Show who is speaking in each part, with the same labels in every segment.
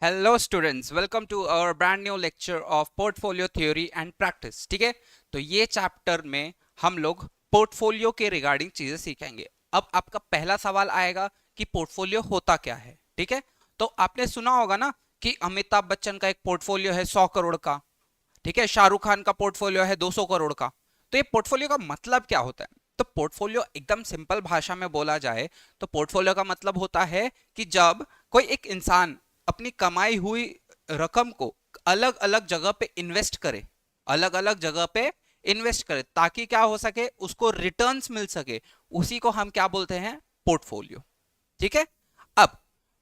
Speaker 1: Hello students, welcome to our brand new lecture of portfolio theory and practice. ठीक है, तो ये chapter में हम लोग पोर्टफोलियो के रिगार्डिंग चीजें सीखेंगे। अब आपका पहला सवाल आएगा कि पोर्टफोलियो होता क्या है। ठीक है, तो आपने सुना होगा ना कि अमिताभ बच्चन का एक पोर्टफोलियो है 100 करोड़ का। ठीक है, शाहरुख खान का पोर्टफोलियो है 200 करोड़ का। तो ये पोर्टफोलियो का मतलब क्या होता है? तो पोर्टफोलियो एकदम सिंपल भाषा में बोला जाए तो पोर्टफोलियो का मतलब होता है कि जब कोई एक इंसान अपनी कमाई हुई रकम को अलग अलग जगह पे इन्वेस्ट करे, अलग अलग जगह पे इन्वेस्ट करे ताकि क्या हो सके, उसको रिटर्न्स मिल सके, उसी को हम क्या बोलते हैं? पोर्टफोलियो। ठीक है, अब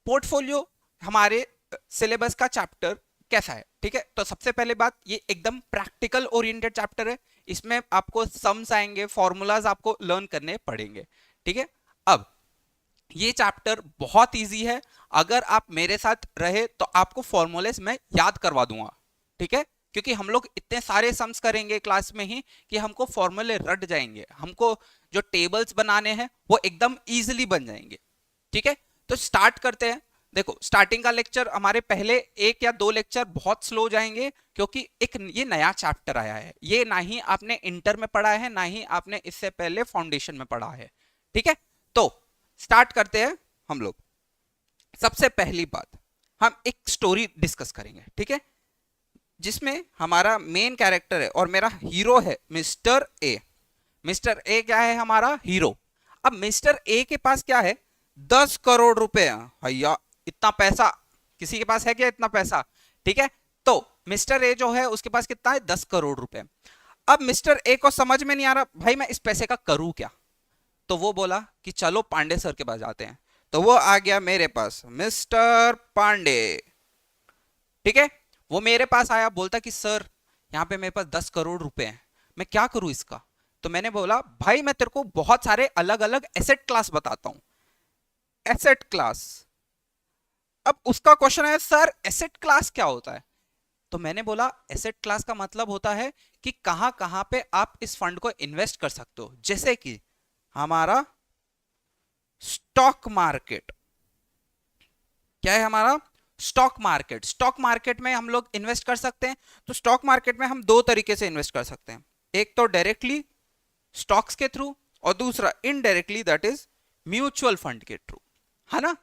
Speaker 1: पोर्टफोलियो हमारे सिलेबस का चैप्टर कैसा है? ठीक है, तो सबसे पहले बात, ये एकदम प्रैक्टिकल ओरिएंटेड चैप्टर है। इसमें आपको सम्स आएंगे, फॉर्मूलाज आपको लर्न करने पड़ेंगे। ठीक है, अब ये चैप्टर बहुत इजी है। अगर आप मेरे साथ रहे तो आपको फॉर्मूलेस मैं याद करवा दूंगा। ठीक है, क्योंकि हम लोग इतने सारे सम्स करेंगे क्लास में ही कि हमको फॉर्मूले रट जाएंगे, हमको जो टेबल्स बनाने हैं वो एकदम इजीली बन जाएंगे। ठीक है, तो स्टार्ट करते हैं। देखो, स्टार्टिंग का लेक्चर हमारे पहले एक या दो लेक्चर बहुत स्लो जाएंगे क्योंकि एक ये नया चैप्टर आया है। ये ना ही आपने इंटर में पढ़ा है, ना ही आपने इससे पहले फाउंडेशन में पढ़ा है। ठीक है, तो स्टार्ट करते हैं हम लोग। सबसे पहली बात, हम एक स्टोरी डिस्कस करेंगे। ठीक है, जिसमें हमारा मेन कैरेक्टर है और मेरा हीरो है मिस्टर ए। मिस्टर ए क्या है? हमारा हीरो। अब मिस्टर ए के पास क्या है? 10 करोड़ रुपए। भैया, इतना पैसा किसी के पास है क्या? इतना पैसा? ठीक है, तो मिस्टर ए जो है उसके पास कितना है? 10 करोड़ रुपए। अब मिस्टर ए को समझ में नहीं आ रहा, भाई मैं इस पैसे का करूं क्या? तो वो बोला कि चलो पांडे सर के पास जाते हैं। तो वो आ गया मेरे पास, मिस्टर पांडे। ठीक है, वो मेरे पास आया, बोलता कि सर यहाँ पे मेरे पास 10 करोड़ रुपए हैं, मैं क्या करूं इसका? तो मैंने बोला भाई मैं तेरे को बहुत सारे अलग अलग एसेट क्लास बताता हूं। Asset class. अब उसका क्वेश्चन है सर एसेट क्लास क्या होता है? तो मैंने बोला एसेट क्लास का मतलब होता है कि कहां कहां पे आप इस फंड को इन्वेस्ट कर सकते हो। जैसे कि हमारा स्टॉक मार्केट। क्या है हमारा? Stock market. स्टॉक मार्केट में हम लोग इन्वेस्ट कर सकते हैं। तो स्टॉक मार्केट में हम दो तरीके से इन्वेस्ट कर सकते हैं, एक तो डायरेक्टली स्टॉक्स के थ्रू और दूसरा indirectly, that is mutual fund के थ्रू, है ना?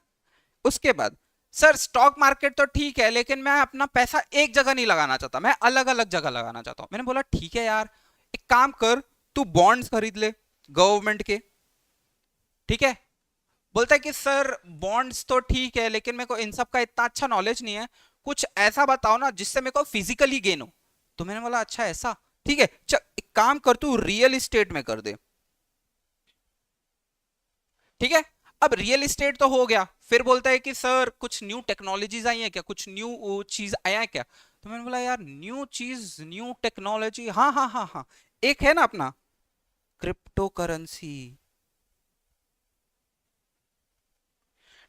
Speaker 1: उसके बाद सर स्टॉक मार्केट तो ठीक है, लेकिन मैं अपना पैसा एक जगह नहीं लगाना चाहता, मैं अलग अलग जगह लगाना चाहता हूं। मैंने बोला ठीक है यार, एक काम कर, तू बॉन्ड्स खरीद ले गवर्नमेंट के। ठीक है, बोलता है कि सर बॉन्ड्स तो ठीक है, लेकिन मेरे को इन सब का इतना अच्छा नॉलेज नहीं है, कुछ ऐसा बताओ ना जिससे मेरे को फिजिकली गेन हो। तो मैंने बोला अच्छा ऐसा, ठीक है, चल एक काम कर, तू रियल इस्टेट में कर दे। ठीक है, अब रियल इस्टेट तो हो गया, फिर बोलता है कि सर कुछ न्यू टेक्नोलॉजीज आई है क्या, कुछ न्यू चीज आया है क्या? तो मैंने बोला यार न्यू चीज, न्यू टेक्नोलॉजी, हाँ हाँ हाँ हाँ, एक है ना अपना क्रिप्टो करेंसी।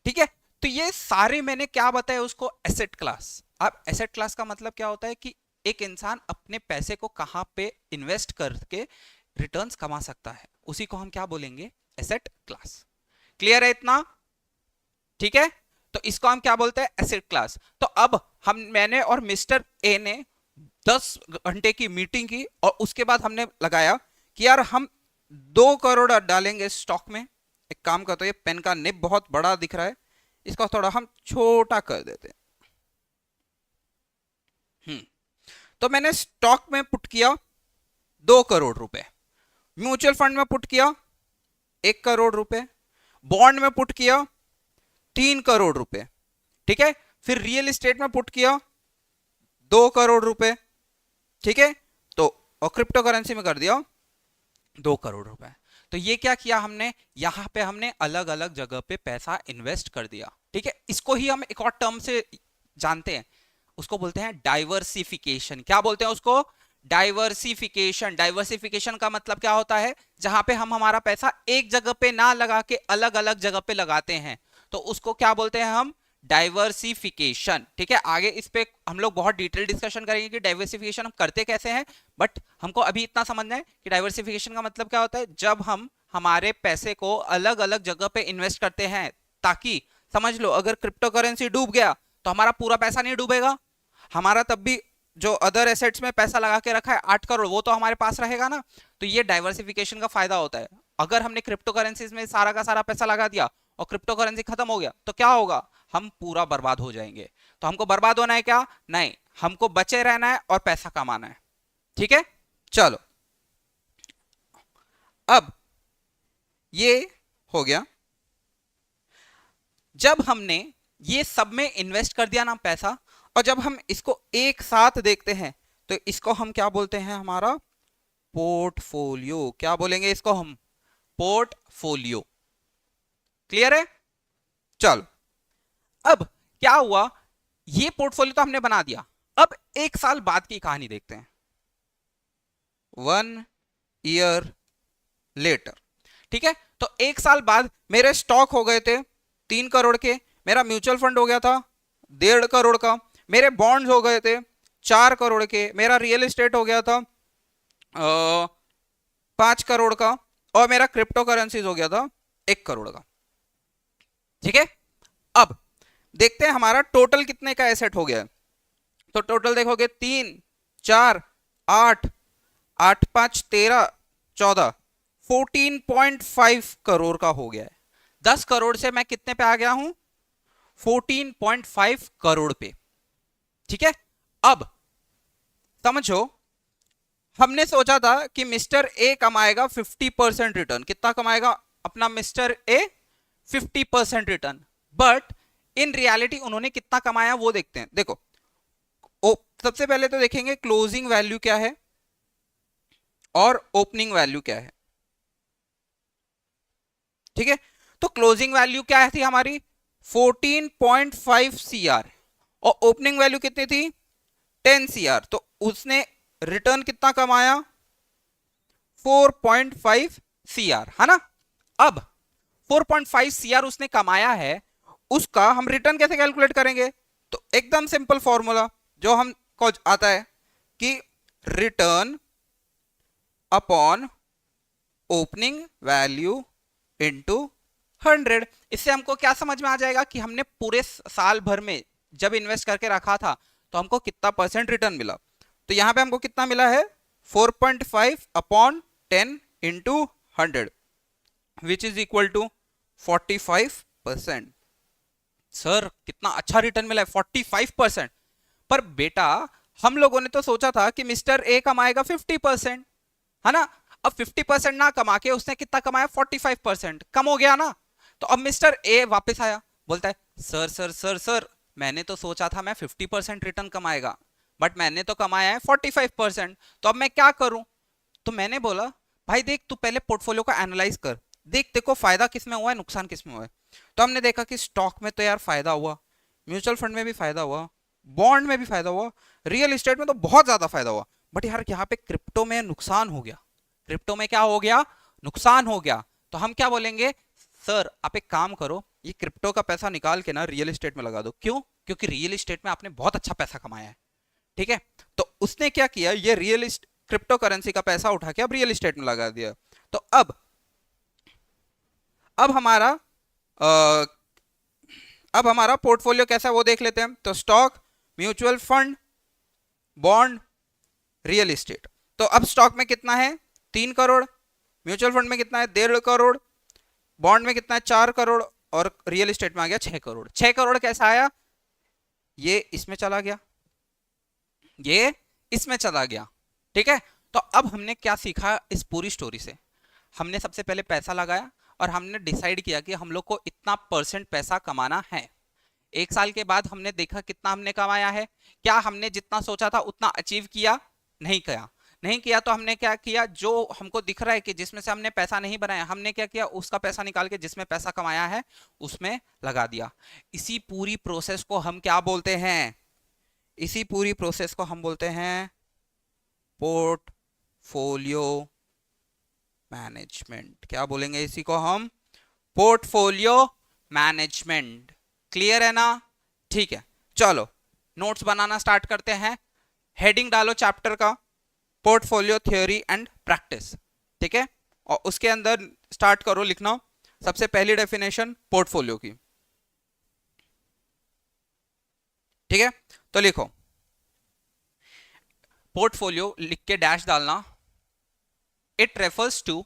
Speaker 1: ठीक है, तो ये सारे मैंने क्या बताया उसको? Asset class. अब एसेट क्लास का मतलब क्या होता है कि एक इंसान अपने पैसे को कहां पे इन्वेस्ट करके रिटर्न्स कमा सकता है, उसी को हम क्या बोलेंगे? Asset class. क्लियर है इतना? ठीक है, तो इसको हम क्या बोलते हैं? Asset class. तो अब मैंने और मिस्टर ए ने 10 घंटे की मीटिंग की और उसके बाद हमने लगाया कि यार हम 2 करोड़ डालेंगे स्टॉक में। एक काम करते हैं, ये पेन का निब बहुत बड़ा दिख रहा है, इसको थोड़ा हम छोटा कर देते हैं। तो मैंने स्टॉक में पुट किया 2 करोड़ रुपए, म्यूचुअल फंड में पुट किया 1 करोड़ रुपए, बॉन्ड में पुट किया 3 करोड़ रुपए। ठीक है, फिर रियल एस्टेट में पुट किया 2 करोड़ रुपए। ठीक है, तो और क्रिप्टो करेंसी में कर दिया 2 करोड़ रुपए। तो ये क्या किया हमने? यहां पे हमने अलग अलग जगह पे पैसा इन्वेस्ट कर दिया। ठीक है, इसको ही हम एक और टर्म से जानते हैं, उसको बोलते हैं डाइवर्सिफिकेशन। क्या बोलते हैं उसको? डाइवर्सिफिकेशन। डाइवर्सिफिकेशन का मतलब क्या होता है? जहां पे हम हमारा पैसा एक जगह पे ना लगा के अलग अलग जगह पे लगाते हैं, तो उसको क्या बोलते हैं हम? डाइवर्सिफिकेशन। ठीक है, आगे इस पे हम लोग बहुत डिटेल डिस्कशन करेंगे कि डाइवर्सिफिकेशन हम करते कैसे हैं, बट हमको अभी इतना समझना है कि डाइवर्सिफिकेशन का मतलब क्या होता है। जब हम हमारे पैसे को अलग अलग जगह पे इन्वेस्ट करते हैं ताकि, समझ लो अगर क्रिप्टो करेंसी डूब गया तो हमारा पूरा पैसा नहीं डूबेगा, हमारा तब भी जो अदर एसेट्स में पैसा लगा के रखा है 8 करोड़, वो तो हमारे पास रहेगा ना। तो ये डाइवर्सिफिकेशन का फायदा होता है। अगर हमने क्रिप्टो करेंसीज में सारा का सारा पैसा लगा दिया और क्रिप्टो करेंसी खत्म हो गया तो क्या होगा, हम पूरा बर्बाद हो जाएंगे। तो हमको बर्बाद होना है क्या, नहीं, हमको बचे रहना है और पैसा कमाना है। ठीक है, चलो अब ये हो गया। जब हमने ये सब में इन्वेस्ट कर दिया ना पैसा, और जब हम इसको एक साथ देखते हैं तो इसको हम क्या बोलते हैं, हमारा पोर्टफोलियो। क्या बोलेंगे इसको हम, पोर्टफोलियो। क्लियर है, चलो अब क्या हुआ, ये पोर्टफोलियो तो हमने बना दिया। अब एक साल बाद की कहानी देखते हैं, 1 ईयर लेटर। ठीक है, तो एक साल बाद मेरे स्टॉक हो गए थे 3 करोड़ के, मेरा म्यूचुअल फंड हो गया था 1.5 करोड़ का, मेरे बॉन्ड्स हो गए थे 4 करोड़ के, मेरा रियल एस्टेट हो गया था 5 करोड़ का, और मेरा क्रिप्टो करेंसीज हो गया था 1 करोड़ का। ठीक है, अब देखते हैं हमारा टोटल कितने का एसेट हो गया है। तो टोटल देखोगे 3 4 8 8 5 13 14 14.5 करोड़ का हो गया है। 10 करोड़ से मैं कितने पे आ गया हूं, 14.5 करोड़ पे। ठीक है, अब समझो, हमने सोचा था कि मिस्टर ए कमाएगा 50% रिटर्न। कितना कमाएगा अपना mister A, 50% return. But in reality उन्होंने कितना कमाया वो देखते हैं। देखो, सबसे पहले तो देखेंगे क्लोजिंग वैल्यू क्या है और ओपनिंग वैल्यू क्या है। ठीक है, तो क्लोजिंग वैल्यू क्या थी हमारी, 14.5 CR, और ओपनिंग वैल्यू कितनी थी, 10 CR। तो उसने रिटर्न कितना कमाया, 4.5 CR, है ना। अब 4.5 CR उसने कमाया है, उसका हम रिटर्न कैसे कैलकुलेट करेंगे, तो एकदम सिंपल फॉर्मूला जो हमको आता है कि return upon opening value into 100। इससे हमको क्या समझ में आ जाएगा कि हमने पूरे साल भर में जब इन्वेस्ट करके रखा था तो हमको कितना परसेंट रिटर्न मिला। तो यहां पे हमको कितना मिला है, 4.5 upon 10 into 100 which is equal to 45%। Sir कितना अच्छा रिटर्न मिला है, 45%। पर बेटा हम लोगों ने तो सोचा था कि मिस्टर ए कमाएगा 50%, है ना। अब 50% ना कमा के उसने कितना कमाया, 45%, कम हो गया ना। तो अब मिस्टर ए वापस आया, बोलता है सर सर सर सर मैंने तो सोचा था मैं 50% रिटर्न कमाएगा, बट मैंने तो कमाया है 45%, तो अब मैं क्या करूं। तो मैंने बोला भाई देख, तू पहले पोर्टफोलियो को एनालाइज कर, देख देखो फायदा किस में हुआ है, नुकसान किस में हुआ है। तो हमने देखा कि स्टॉक में तो यार फायदा हुआ, म्यूचुअल फंड में भी फायदा हुआ, बॉन्ड में भी फायदा हुआ, रियल एस्टेट में तो बहुत ज्यादा फायदा हुआ, बट यार यहाँ पे क्रिप्टो में नुकसान हो गया। क्रिप्टो में क्या हो गया, नुकसान हो गया। तो हम क्या बोलेंगे, सर आप एक काम करो, ये क्रिप्टो का पैसा निकाल के ना रियल एस्टेट में लगा दो। क्यों, क्योंकि रियल एस्टेट में आपने बहुत अच्छा पैसा कमाया है। ठीक है, तो उसने क्या किया, ये रियल क्रिप्टो करेंसी का पैसा उठा के अब रियल एस्टेट में लगा दिया। तो अब हमारा अब हमारा पोर्टफोलियो कैसा है वो देख लेते हैं। तो stock, mutual fund, bond, real estate. तो अब स्टॉक में कितना है, 3 करोड़, म्यूचुअल फंड में कितना है, 1.5 करोड़, बॉन्ड में कितना है, 4 करोड़, और रियल एस्टेट में आ गया 6 करोड़। 6 करोड़ कैसा आया, ये इसमें चला गया, ये इसमें चला गया। ठीक है, तो अब हमने क्या सीखा इस पूरी स्टोरी से, हमने सबसे पहले पैसा लगाया और हमने डिसाइड किया कि हम लोग को इतना परसेंट पैसा कमाना है। एक साल के बाद हमने देखा कितना हमने कमाया है, क्या हमने जितना सोचा था उतना अचीव किया, नहीं किया। नहीं किया तो हमने क्या किया, जो हमको दिख रहा है कि जिसमें से हमने पैसा नहीं बनाया, हमने क्या किया, उसका पैसा निकाल के जिसमें पैसा कमाया है उसमें लगा दिया। इसी पूरी प्रोसेस को हम क्या बोलते हैं, इसी पूरी प्रोसेस को हम बोलते हैं पोर्टफोलियो मैनेजमेंट। क्या बोलेंगे इसी को हम, पोर्टफोलियो मैनेजमेंट। क्लियर है ना, ठीक है। चलो नोट्स बनाना स्टार्ट करते हैं। हेडिंग डालो चैप्टर का, पोर्टफोलियो थ्योरी एंड प्रैक्टिस। ठीक है, और उसके अंदर स्टार्ट करो लिखना सबसे पहली डेफिनेशन पोर्टफोलियो की। ठीक है, तो लिखो पोर्टफोलियो, लिख के डैश डालना। It refers to,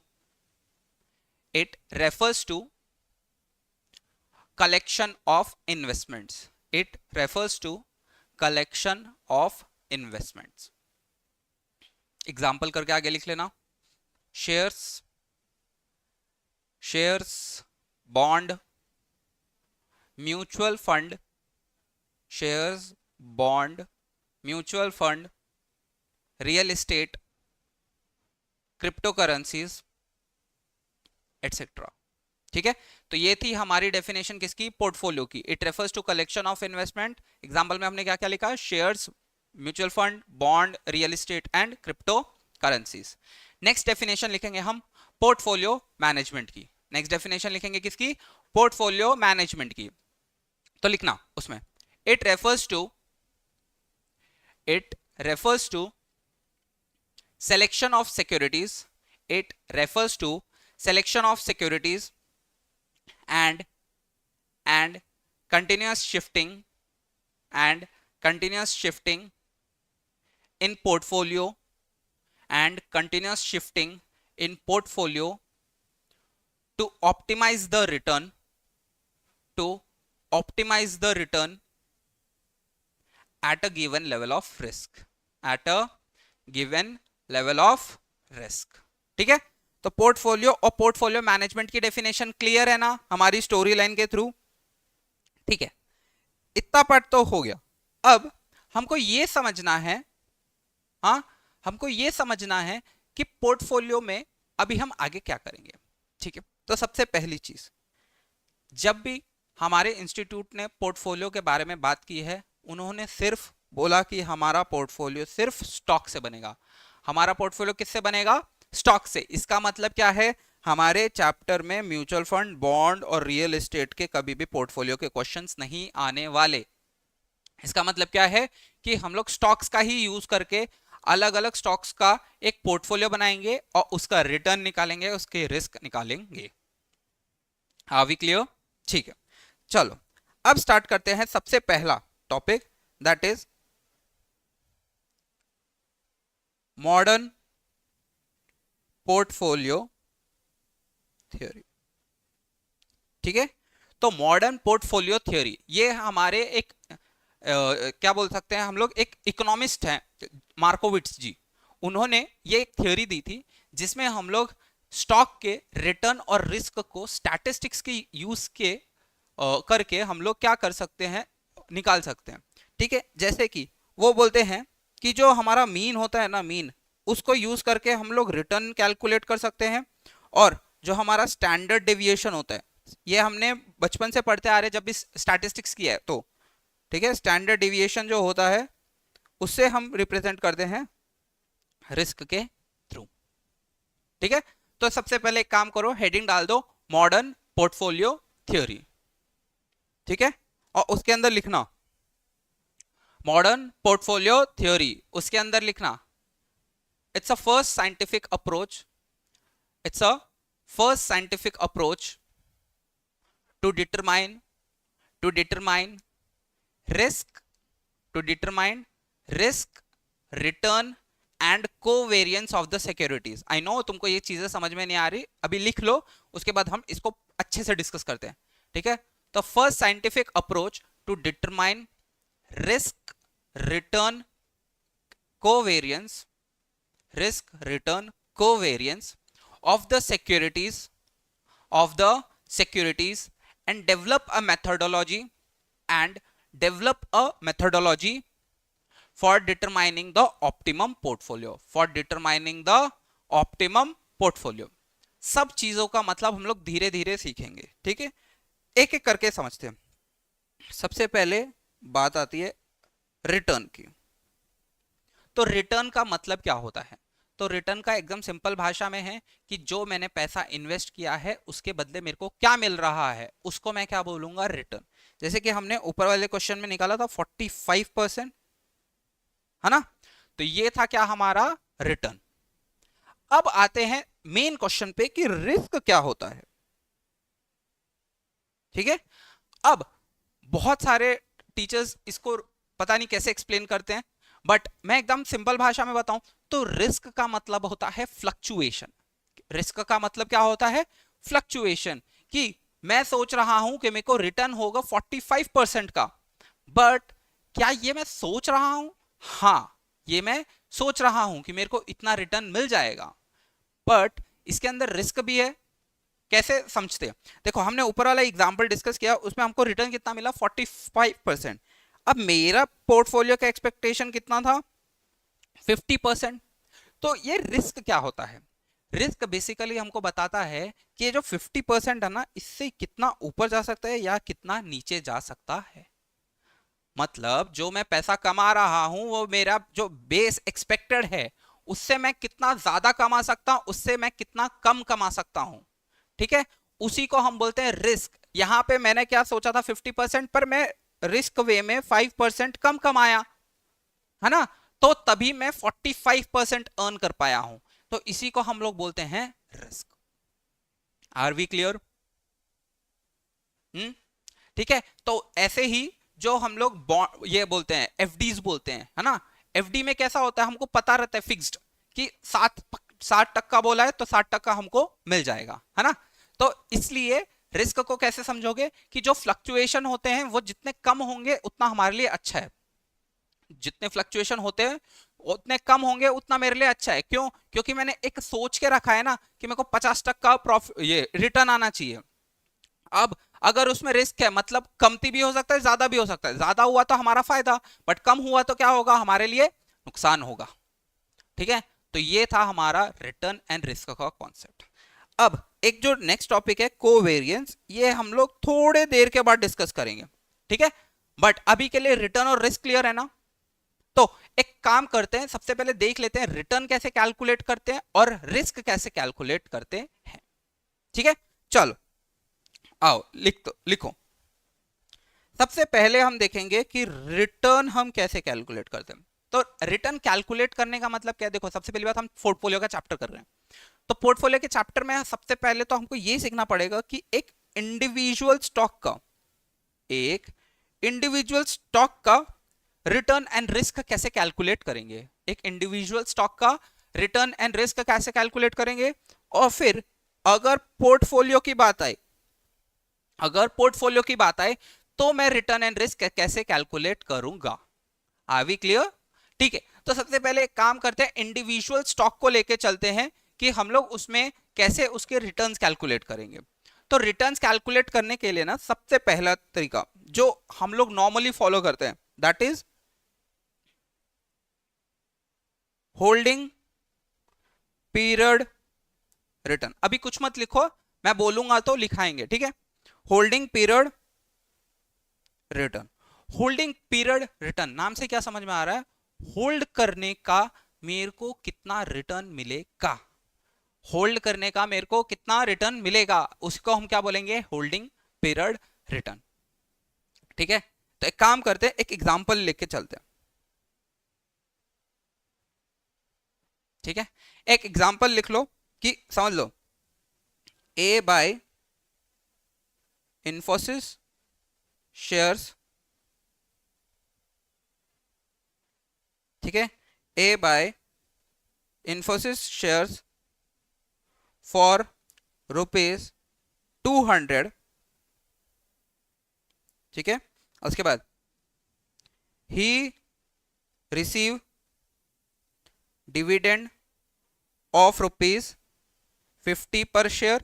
Speaker 1: it refers to collection of investments, it refers to collection of investments। Example करके आगे लिख लेना, shares, shares, bond, mutual fund, shares, bond, mutual fund, real estate, crypto currencies etcetera. ठीक है, तो ये थी हमारी डेफिनेशन किसकी, पोर्टफोलियो की। It refers to collection of investment. Example में हमने क्या क्या लिखा, shares, mutual fund, bond, real estate and crypto currencies. Next definition लिखेंगे हम पोर्टफोलियो मैनेजमेंट की। नेक्स्ट डेफिनेशन लिखेंगे किसकी, पोर्टफोलियो मैनेजमेंट की। तो लिखना उसमें, it refers to, it refers to selection of securities, it refers to selection of securities and continuous shifting, and continuous shifting in portfolio, and continuous shifting in portfolio to optimize the return, to optimize the return at a given level of risk, at a given level of risk. ठीक है, तो portfolio और portfolio management की definition clear है ना हमारी story line के through. ठीक है, इतना पार्ट तो हो गया। अब हमको ये समझना है, हाँ हमको ये समझना है कि पोर्टफोलियो में अभी हम आगे क्या करेंगे। ठीक है, तो सबसे पहली चीज, जब भी हमारे इंस्टीट्यूट ने पोर्टफोलियो के बारे में बात की है, उन्होंने सिर्फ बोला कि हमारा पोर्टफोलियो सिर्फ स्टॉक से बनेगा। हमारा पोर्टफोलियो किससे बनेगा, स्टॉक से। इसका मतलब क्या है, हमारे चैप्टर में म्यूचुअल फंड, बॉन्ड और रियल एस्टेट के कभी भी पोर्टफोलियो के क्वेश्चंस नहीं आने वाले। इसका मतलब क्या है कि हम लोग स्टॉक्स का ही यूज करके अलग अलग स्टॉक्स का एक पोर्टफोलियो बनाएंगे और उसका रिटर्न निकालेंगे, उसके रिस्क निकालेंगे। Are we clear? ठीक है, चलो अब स्टार्ट करते हैं सबसे पहला topic, that is modern portfolio theory. ठीक है, तो मॉडर्न पोर्टफोलियो थ्योरी ये हमारे एक क्या बोल सकते हैं हम लोग, एक इकोनॉमिस्ट हैं मार्कोविट्स जी, उन्होंने ये एक थ्योरी दी थी जिसमें हम लोग स्टॉक के रिटर्न और रिस्क को स्टैटिस्टिक्स के यूज के करके हम लोग क्या कर सकते हैं, निकाल सकते हैं। ठीक है, जैसे कि वो बोलते हैं कि जो हमारा मीन होता है ना, मीन, उसको यूज करके हम लोग रिटर्न कैलकुलेट कर सकते हैं। और जो हमारा स्टैंडर्ड डेविएशन होता है, ये हमने बचपन से पढ़ते आ रहे जब भी स्टैटिस्टिक्स किया है तो। ठीक है, स्टैंडर्ड डेविएशन जो होता है उससे हम रिप्रेजेंट करते हैं रिस्क के थ्रू। ठीक है, तो सबसे पहले एक काम करो, हेडिंग डाल दो मॉडर्न पोर्टफोलियो थ्योरी। ठीक है, और उसके अंदर लिखना मॉडर्न पोर्टफोलियो थ्योरी, उसके अंदर लिखना it's a first scientific approach, it's a first scientific approach to determine risk, to determine risk, return and covariance of the securities. I know तुमको ये चीजें समझ में नहीं आ रही, अभी लिख लो, उसके बाद हम इसको अच्छे से डिस्कस करते हैं। ठीक है, तो first scientific approach to determine risk, return, covariance, risk, return, covariance of the securities, and develop a methodology, for determining the optimum portfolio, सब चीजों का मतलब हम लोग धीरे धीरे सीखेंगे। ठीक है, एक एक करके समझते हैं। सबसे पहले बात आती है रिटर्न की। तो रिटर्न का मतलब क्या होता है, तो रिटर्न का एकदम सिंपल भाषा में है कि जो मैंने पैसा इन्वेस्ट किया है उसके बदले मेरे को क्या मिल रहा है, उसको मैं क्या बोलूंगा, रिटर्न। जैसे कि हमने ऊपर वाले क्वेश्चन में निकाला था 45%, है ना, तो ये था क्या हमारा रिटर्न। अब आते हैं मेन क्वेश्चन पे कि रिस्क क्या होता है। ठीक है, अब बहुत सारे टीचर्स इसको पता नहीं कैसे एक्सप्लेन करते हैं, बट मैं एकदम सिंपल भाषा में बताऊं तो रिस्क का मतलब होता है फ्लक्चुएशन। रिस्क का मतलब क्या होता है? फ्लक्चुएशन। कि मैं सोच रहा हूं कि मेरे को रिटर्न होगा 45% का, बट क्या ये मैं सोच रहा हूं? हाँ, ये मैं सोच रहा हूं कि मेरे को इतना रिटर्न मिल जाएगा, बट इसके अंदर रिस्क भी है। कैसे समझते हैं? देखो, हमने ऊपर वाला एग्जांपल डिस्कस किया, उसमें हमको रिटर्न कितना मिला? 45%। अब मेरा पोर्टफोलियो का एक्सपेक्टेशन कितना था? 50%। तो ये रिस्क क्या होता है? रिस्क बेसिकली हमको बताता है कि ये जो 50% है ना, इससे कितना ऊपर जा सकता है या कितना नीचे जा सकता है। मतलब जो मैं पैसा कमा रहा हूं वो मेरा जो बेस एक्सपेक्टेड है उससे मैं कितना ज्यादा कमा सकता हूं, उससे मैं कितना कम कमा सकता हूं। ठीक है, उसी को हम बोलते हैं रिस्क। यहां पे मैंने क्या सोचा था 50%, पर मैं रिस्क वे में 5% कम कमाया, है ना, तो तभी मैं 45% अर्न कर पाया हूं। तो इसी को हम लोग बोलते हैं रिस्क। Are we clear? ठीक है, तो ऐसे ही जो हम लोग ये बोलते हैं एफडीज बोलते हैं, है ना। एफडी में कैसा होता है? हमको पता रहता है फिक्स्ड कि 60% बोला है तो 60% हमको मिल जाएगा, है ना। तो इसलिए रिस्क को कैसे समझोगे कि जो फ्लक्चुएशन होते हैं वो जितने कम होंगे उतना हमारे लिए अच्छा है। जितने फ्लक्चुएशन होते हैं उतने कम होंगे उतना मेरे लिए अच्छा है। क्यों? क्योंकि मैंने एक सोच के रखा है ना कि मेरे को 50% प्रॉफिट, ये रिटर्न आना चाहिए। अब अगर उसमें रिस्क है, मतलब कमती भी हो सकता है, ज्यादा भी हो सकता है। ज्यादा हुआ तो हमारा फायदा, बट कम हुआ तो क्या होगा? हमारे लिए नुकसान होगा। ठीक है, तो ये था हमारा रिटर्न एंड रिस्क का कॉन्सेप्ट। अब एक जो नेक्स्ट टॉपिक है कोवेरिएंस, ये हम लोग थोड़े देर के बाद डिस्कस करेंगे। ठीक है, बट अभी के लिए रिटर्न और रिस्क क्लियर है ना। तो एक काम करते हैं, सबसे पहले देख लेते हैं रिटर्न कैसे कैलकुलेट करते हैं और रिस्क कैसे कैलकुलेट करते हैं। ठीक है, चलो आओ लिखो। सबसे पहले हम देखेंगे कि रिटर्न हम कैसे कैलकुलेट करते हैं। तो रिटर्न कैलकुलेट करने का मतलब क्या है? देखो, सबसे पहली बात, हम पोर्टफोलियो का चैप्टर कर रहे हैं, तो पोर्टफोलियो के चैप्टर में सबसे पहले तो हमको यह सीखना पड़ेगा कि एक इंडिविजुअल स्टॉक का रिटर्न एंड रिस्क कैसे कैलकुलेट करेंगे। एक इंडिविजुअल स्टॉक का रिटर्न एंड रिस्क कैसे कैलकुलेट करेंगे, और फिर अगर पोर्टफोलियो की बात आए तो मैं रिटर्न एंड रिस्क कैसे कैलकुलेट करूंगा। Are we clear? ठीक है, तो सबसे पहले एक काम करते हैं, इंडिविजुअल स्टॉक को लेके चलते हैं कि हम लोग उसमें कैसे उसके रिटर्न्स कैलकुलेट करेंगे। तो रिटर्न्स कैलकुलेट करने के लिए ना, सबसे पहला तरीका जो हम लोग नॉर्मली फॉलो करते हैं, that is holding period return. अभी कुछ मत लिखो, मैं बोलूंगा तो लिखाएंगे, ठीक है। Holding period return. Holding period return नाम से क्या समझ में आ रहा है? होल्ड करने का मेरे को कितना रिटर्न मिलेगा, होल्ड करने का मेरे को कितना रिटर्न मिलेगा, उसको हम क्या बोलेंगे? Holding period return. ठीक है, तो एक काम करते हैं, एक एग्जांपल लेके चलते हैं। ठीक है, एक एग्जांपल लिख लो कि समझ लो ए बाय इन्फोसिस शेयर्स। ठीक है, ए बाय इन्फोसिस शेयर्स फॉर ₹200। ठीक है, उसके बाद ही रिसीव डिविडेंड ऑफ ₹50 पर share.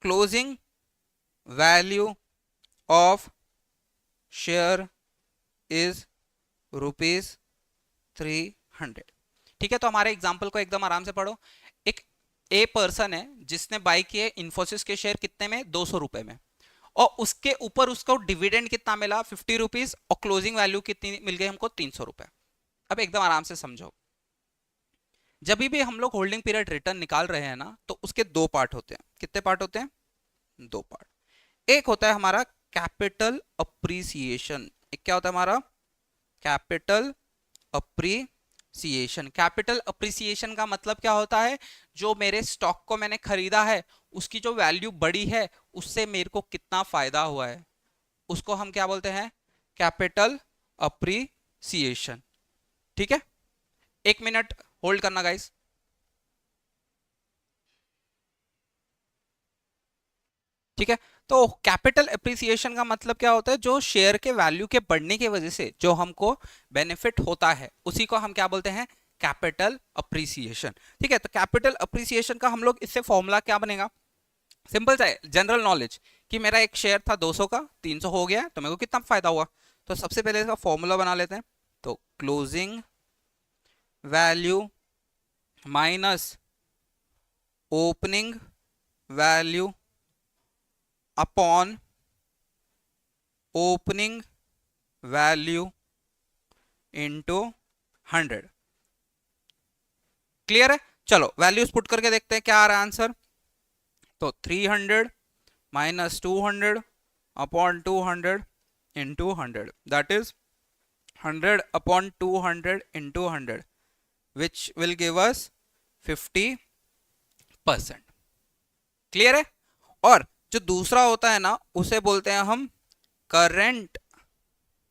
Speaker 1: Closing value of share is ₹300। ठीक है, तो हमारे एग्जाम्पल को एकदम आराम से पढ़ो। एक ए पर्सन है जिसने बाय किए इन्फोसिस के शेयर कितने में? ₹200 में, और उसके ऊपर उसको डिविडेंड कितना मिला? ₹50, और क्लोजिंग वैल्यू कितनी मिल गई हमको? ₹300। अब एकदम आराम से समझो, जब भी हम लोग होल्डिंग पीरियड रिटर्न निकाल रहे हैं ना, तो उसके दो पार्ट होते हैं। कितने पार्ट होते हैं? दो पार्ट। एक होता है हमारा कैपिटल अप्रिसिएशन। एक क्या होता है हमारा? Capital appreciation. कैपिटल अप्रिसिएशन का मतलब क्या होता है? जो मेरे स्टॉक को मैंने खरीदा है उसकी जो वैल्यू बढ़ी है उससे मेरे को कितना फायदा हुआ है, उसको हम क्या बोलते हैं, कैपिटल अप्रिसिएशन। ठीक है, 1 मिनट होल्ड करना गाइस। ठीक है, तो कैपिटल अप्रिसिएशन का मतलब क्या होता है, जो शेयर के वैल्यू के बढ़ने की वजह से जो हमको बेनिफिट होता है उसी को हम क्या बोलते हैं, कैपिटल अप्रिसिएशन। ठीक है, तो कैपिटल अप्रिसिएशन का हम लोग इससे फॉर्मूला क्या बनेगा, सिंपल सा है, जनरल नॉलेज, कि मेरा एक शेयर था 200 का 300 हो गया तो मेरे को कितना फायदा हुआ। तो सबसे पहले इसका फॉर्मूला बना लेते हैं। तो closing value minus opening value upon opening value into 100। Clear है, चलो वैल्यूज पुट करके देखते हैं क्या आ रहा है आंसर। तो 300 minus 200 upon 200 into 100, that is 100 upon 200 into 100 which will give us 50%। Clear है, और जो दूसरा होता है ना उसे बोलते हैं हम करंट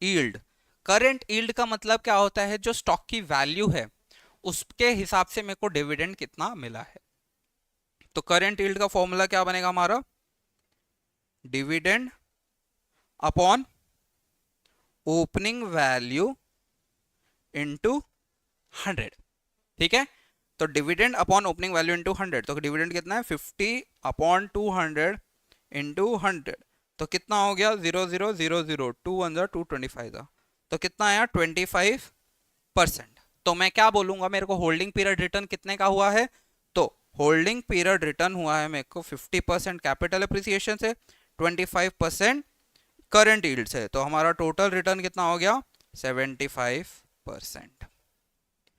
Speaker 1: यील्ड। करंट यील्ड का मतलब क्या होता है, जो स्टॉक की वैल्यू है उसके हिसाब से मेरे को डिविडेंड कितना मिला है। तो करंट यील्ड का फॉर्मूला क्या बनेगा हमारा, dividend upon opening value into 100। ठीक है, तो dividend upon opening value into 100, तो डिविडेंड कितना है 50 अपॉन 200 इंटू 100, तो कितना हो गया 0000, 2 1 225 था, तो कितना आया 25%। तो मैं क्या बोलूंगा, मेरे को होल्डिंग पीरियड रिटर्न कितने का हुआ है, तो होल्डिंग पीरियड रिटर्न हुआ है मेरे को 50% कैपिटल अप्रिसिएशन से, 25% करंट यील्ड से, तो हमारा टोटल रिटर्न कितना हो गया 75%।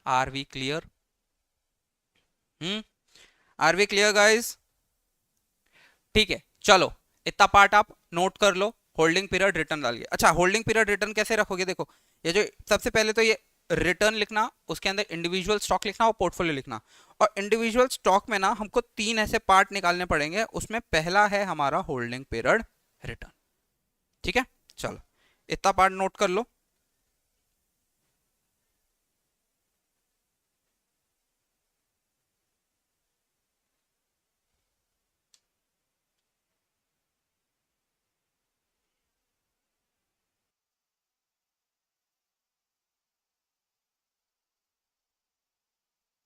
Speaker 1: Are we clear? Are we clear guys? ठीक है, चलो इतना पार्ट आप नोट कर लो, होल्डिंग पीरियड रिटर्न डालिए। अच्छा, होल्डिंग पीरियड रिटर्न कैसे रखोगे, देखो ये जो सबसे पहले तो ये रिटर्न लिखना, उसके अंदर इंडिविजुअल स्टॉक लिखना और पोर्टफोलियो लिखना। और इंडिविजुअल स्टॉक में ना हमको 3 ऐसे पार्ट निकालने पड़ेंगे, उसमें पहला है हमारा होल्डिंग पीरियड रिटर्न। ठीक है, चलो इतना पार्ट नोट कर लो।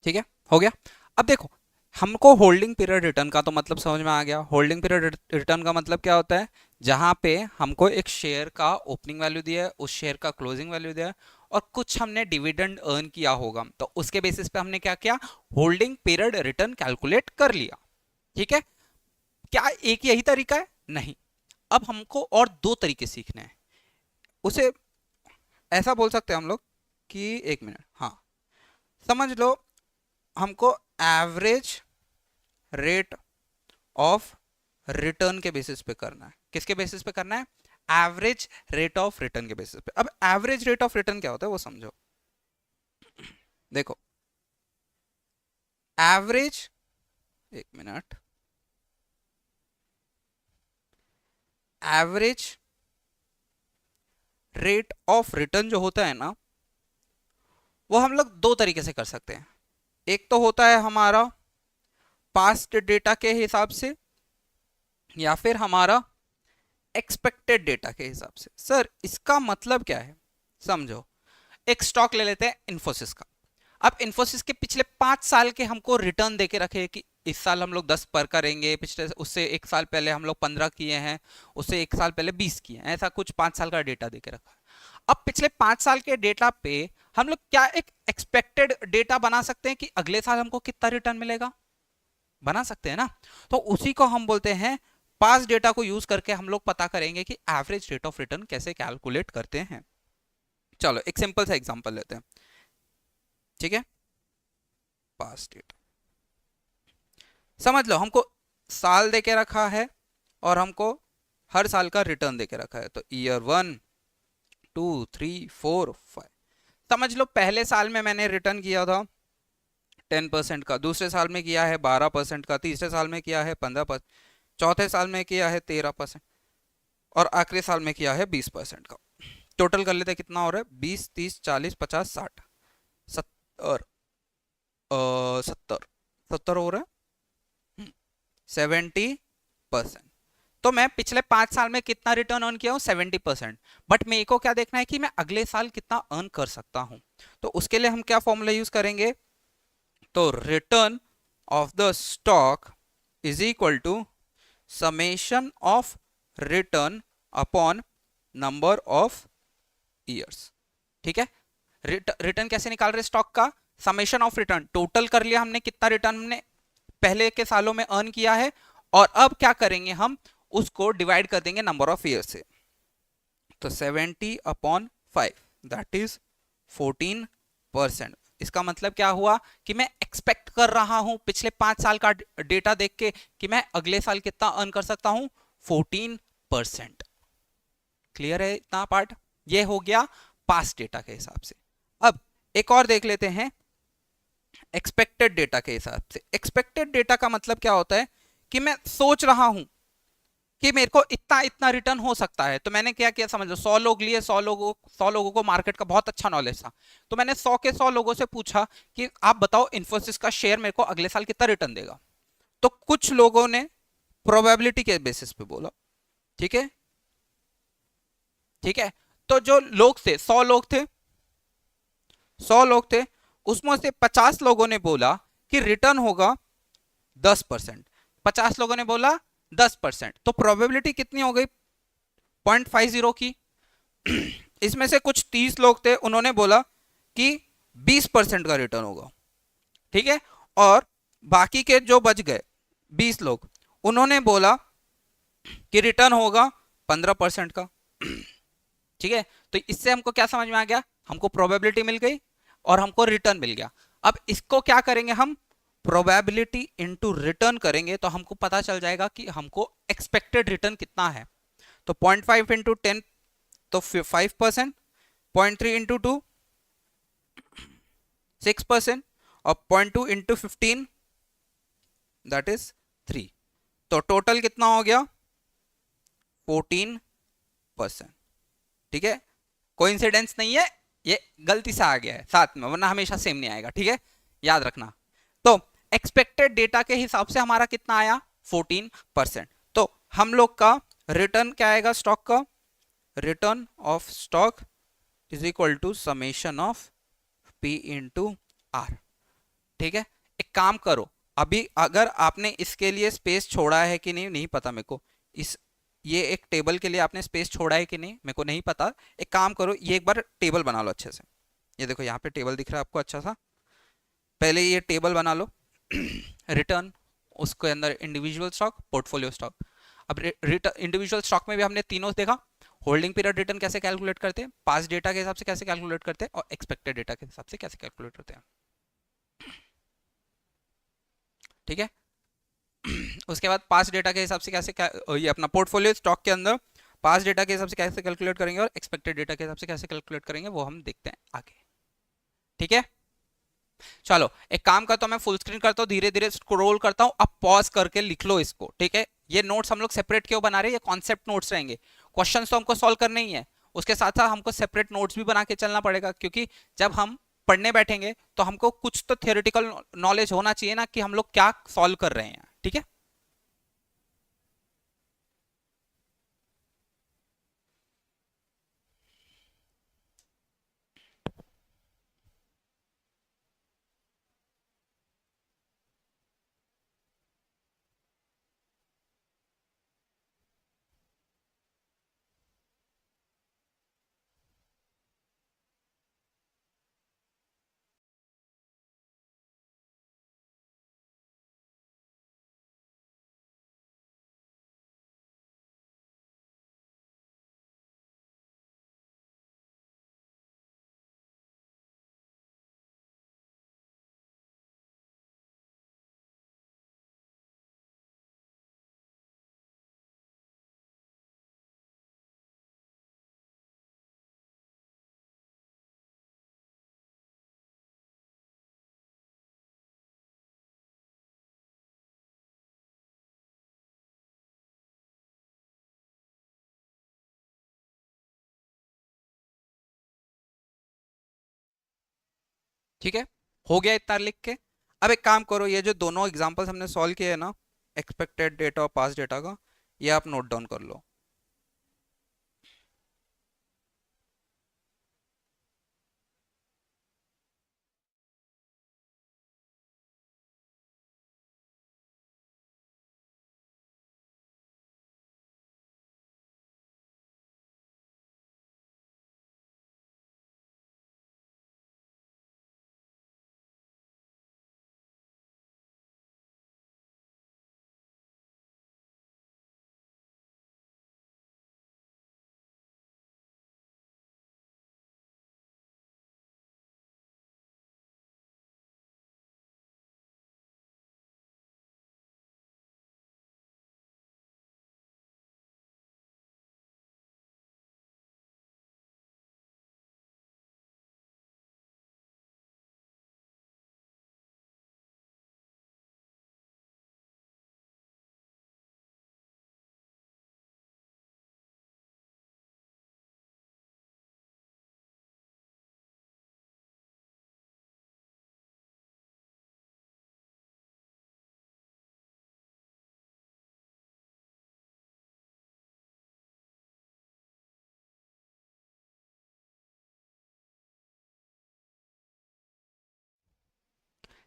Speaker 1: ठीक है, हो गया। अब देखो, हमको होल्डिंग पीरियड रिटर्न का तो मतलब समझ में आ गया। होल्डिंग पीरियड रिटर्न का मतलब क्या होता है, जहां पे हमको एक शेयर का ओपनिंग वैल्यू दिया है, उस शेयर का क्लोजिंग वैल्यू दिया है, और कुछ हमने डिविडेंड अर्न किया होगा, तो उसके बेसिस पे हमने क्या किया, होल्डिंग पीरियड रिटर्न कैलकुलेट कर लिया। ठीक है, क्या एक यही तरीका है? नहीं, अब हमको और 2 तरीके सीखने हैं। उसे ऐसा बोल सकते हैं हम लोग कि 1 मिनट, हाँ समझ लो, हमको एवरेज रेट ऑफ रिटर्न के बेसिस पे करना है। किसके बेसिस पे करना है, एवरेज रेट ऑफ रिटर्न के बेसिस पे। अब एवरेज रेट ऑफ रिटर्न क्या होता है वो समझो। देखो average, 1 minute, average rate of return जो होता है ना, वो हम लोग 2 तरीके से कर सकते हैं। एक तो होता है हमारा पास्ट डेटा के हिसाब से, या फिर हमारा एक्सपेक्टेड डेटा के हिसाब से। सर इसका मतलब क्या है, समझो, एक स्टॉक ले लेते हैं इन्फोसिस का। अब इन्फोसिस के पिछले 5 साल के हमको रिटर्न देके रखे कि इस साल हम लोग 10 पर करेंगे, पिछले उससे 1 साल पहले हम लोग 15 किए हैं, उससे 1 साल पहले 20 किए हैं, ऐसा कुछ 5 साल का डेटा देके रखा है। अब पिछले 5 साल के डेटा पे हम लोग क्या एक एक्सपेक्टेड डेटा बना सकते हैं कि अगले साल हमको कितना रिटर्न मिलेगा, बना सकते हैं ना। तो उसी को हम बोलते हैं, पास्ट डेटा को यूज करके हम लोग पता करेंगे कि एवरेज रेट ऑफ रिटर्न कैसे कैलकुलेट करते हैं। चलो एक सिंपल सा एग्जांपल लेते हैं। ठीक है, पास्ट डेटा समझ लो, हमको साल दे के रखा है और हमको हर साल का रिटर्न दे के रखा है। तो ईयर 1 2 3 4 5, समझ लो पहले साल में मैंने रिटर्न किया था 10% का, दूसरे साल में किया है 12% का, तीसरे साल में किया है 15%, चौथे साल में किया है 13%। और आखिरी साल में किया है 20% का। टोटल कर लेते हैं कितना हो रहा है, 20 30 40 50 60 70 70 70 हो रहा है, 70%। तो मैं पिछले 5 साल में कितना रिटर्न अर्न किया हूँ, 70%। बट मेरे को क्या देखना है कि मैं अगले साल कितना अर्न कर सकता हूँ। तो उसके लिए हम क्या फॉर्मूला यूज करेंगे, तो return of the stock is equal to summation of return upon number of years. ठीक है, रिटर्न कैसे निकाल रहे स्टॉक का, समेशन ऑफ रिटर्न, टोटल कर लिया हमने कितना रिटर्न हमने पहले के सालों में अर्न किया है, और अब क्या करेंगे हम उसको डिवाइड कर देंगे नंबर ऑफ ईयर से। तो 70/5 दैट इज 14%। इसका मतलब क्या हुआ कि मैं एक्सपेक्ट कर रहा हूं पिछले 5 साल का डेटा देख के कि मैं अगले साल कितना अर्न कर सकता हूं, 14%। क्लियर है इतना पार्ट, ये हो गया पास्ट डेटा के हिसाब से। अब एक और देख लेते हैं एक्सपेक्टेड डेटा के हिसाब से। एक्सपेक्टेड डेटा का मतलब क्या होता है कि मैं सोच रहा हूं कि मेरे को इतना इतना रिटर्न हो सकता है। तो मैंने क्या किया समझ लो, 100 लोग लिए, 100 लोगों को मार्केट का बहुत अच्छा नॉलेज था, तो मैंने 100 के 100 लोगों से पूछा कि आप बताओ इन्फोसिस का शेयर मेरे को अगले साल कितना रिटर्न देगा। तो कुछ लोगों ने प्रोबेबिलिटी के बेसिस पे बोला, ठीक है ठीक है। तो जो लोग थे, 100 लोग थे, 100 लोग थे, उसमें से 50 लोगों ने बोला कि रिटर्न होगा 10%, 50 लोगों ने बोला 10%। तो प्रोबेबिलिटी कितनी हो गई, 0.50 की। इसमें से कुछ 30 लोग थे, उन्होंने बोला कि 20% का रिटर्न होगा, ठीक है। और बाकी के जो बच गए 20 लोग, उन्होंने बोला कि रिटर्न होगा 15% का, ठीक है। तो इससे हमको क्या समझ में आ गया, हमको प्रोबेबिलिटी मिल गई और हमको रिटर्न मिल गया। अब इसको क्या करेंगे हम, प्रोबेबिलिटी इंटू रिटर्न करेंगे तो हमको पता चल जाएगा कि हमको एक्सपेक्टेड रिटर्न कितना है। तो 0.5 इंटू 10 तो 5%, 0.3 इंटू 2 6%, और 0.2 इंटू 15 दैट इज 3। तो टोटल कितना हो गया, 14%। ठीक है, कोइंसिडेंस नहीं है, ये गलती से आ गया है साथ में, वरना हमेशा सेम नहीं आएगा, ठीक है, याद रखना। तो एक्सपेक्टेड डेटा के हिसाब से हमारा कितना आया, 14%। तो हम लोग का रिटर्न क्या आएगा स्टॉक का, return of stock is equal to summation of P into R. ठीक है, एक काम करो, अभी अगर आपने इसके लिए स्पेस छोड़ा है कि नहीं, नहीं पता मेरे को, इस ये एक टेबल के लिए आपने स्पेस छोड़ा है कि नहीं मेरे को नहीं पता। एक काम करो, ये एक बार टेबल बना लो अच्छे से। ये देखो यहाँ पे टेबल दिख रहा है आपको अच्छा सा, पहले ये टेबल बना लो। रिटर्न, उसके अंदर इंडिविजुअल स्टॉक, पोर्टफोलियो स्टॉक। अब इंडिविजुअल स्टॉक में भी हमने तीनों देखा, होल्डिंग पीरियड रिटर्न कैसे कैलकुलेट करते हैं, पास डेटा के हिसाब से कैसे कैलकुलेट करते हैं, और एक्सपेक्टेड डेटा के हिसाब से कैसे कैलकुलेट करते हैं, ठीक है। उसके बाद पास डेटा के हिसाब से कैसे ये अपना पोर्टफोलियो स्टॉक के अंदर पास डेटा के हिसाब से कैसे कैलकुलेट करेंगे और एक्सपेक्टेड डेटा के हिसाब से कैसे कैलकुलेट करेंगे, वो हम देखते हैं आगे, ठीक है। चलो एक काम करता हूं, मैं फुल स्क्रीन करता हूं, धीरे धीरे स्क्रॉल करता हूं, अब पॉज करके लिख लो इसको, ठीक है। ये नोट्स हम लोग सेपरेट क्यों बना रहे हैं, ये कॉन्सेप्ट नोट्स रहेंगे, क्वेश्चंस तो हमको सॉल्व करने ही है, उसके साथ साथ हमको सेपरेट नोट्स भी बना के चलना पड़ेगा, क्योंकि जब हम पढ़ने बैठेंगे तो हमको कुछ तो थियोरेटिकल नॉलेज होना चाहिए ना कि हम लोग क्या सॉल्व कर रहे हैं, ठीक है। ठीक है, हो गया इतना लिख के। अब एक काम करो, ये जो दोनों एग्जांपल्स हमने सॉल्व किए हैं ना, एक्सपेक्टेड डेटा और पास डेटा का, ये आप नोट डाउन कर लो।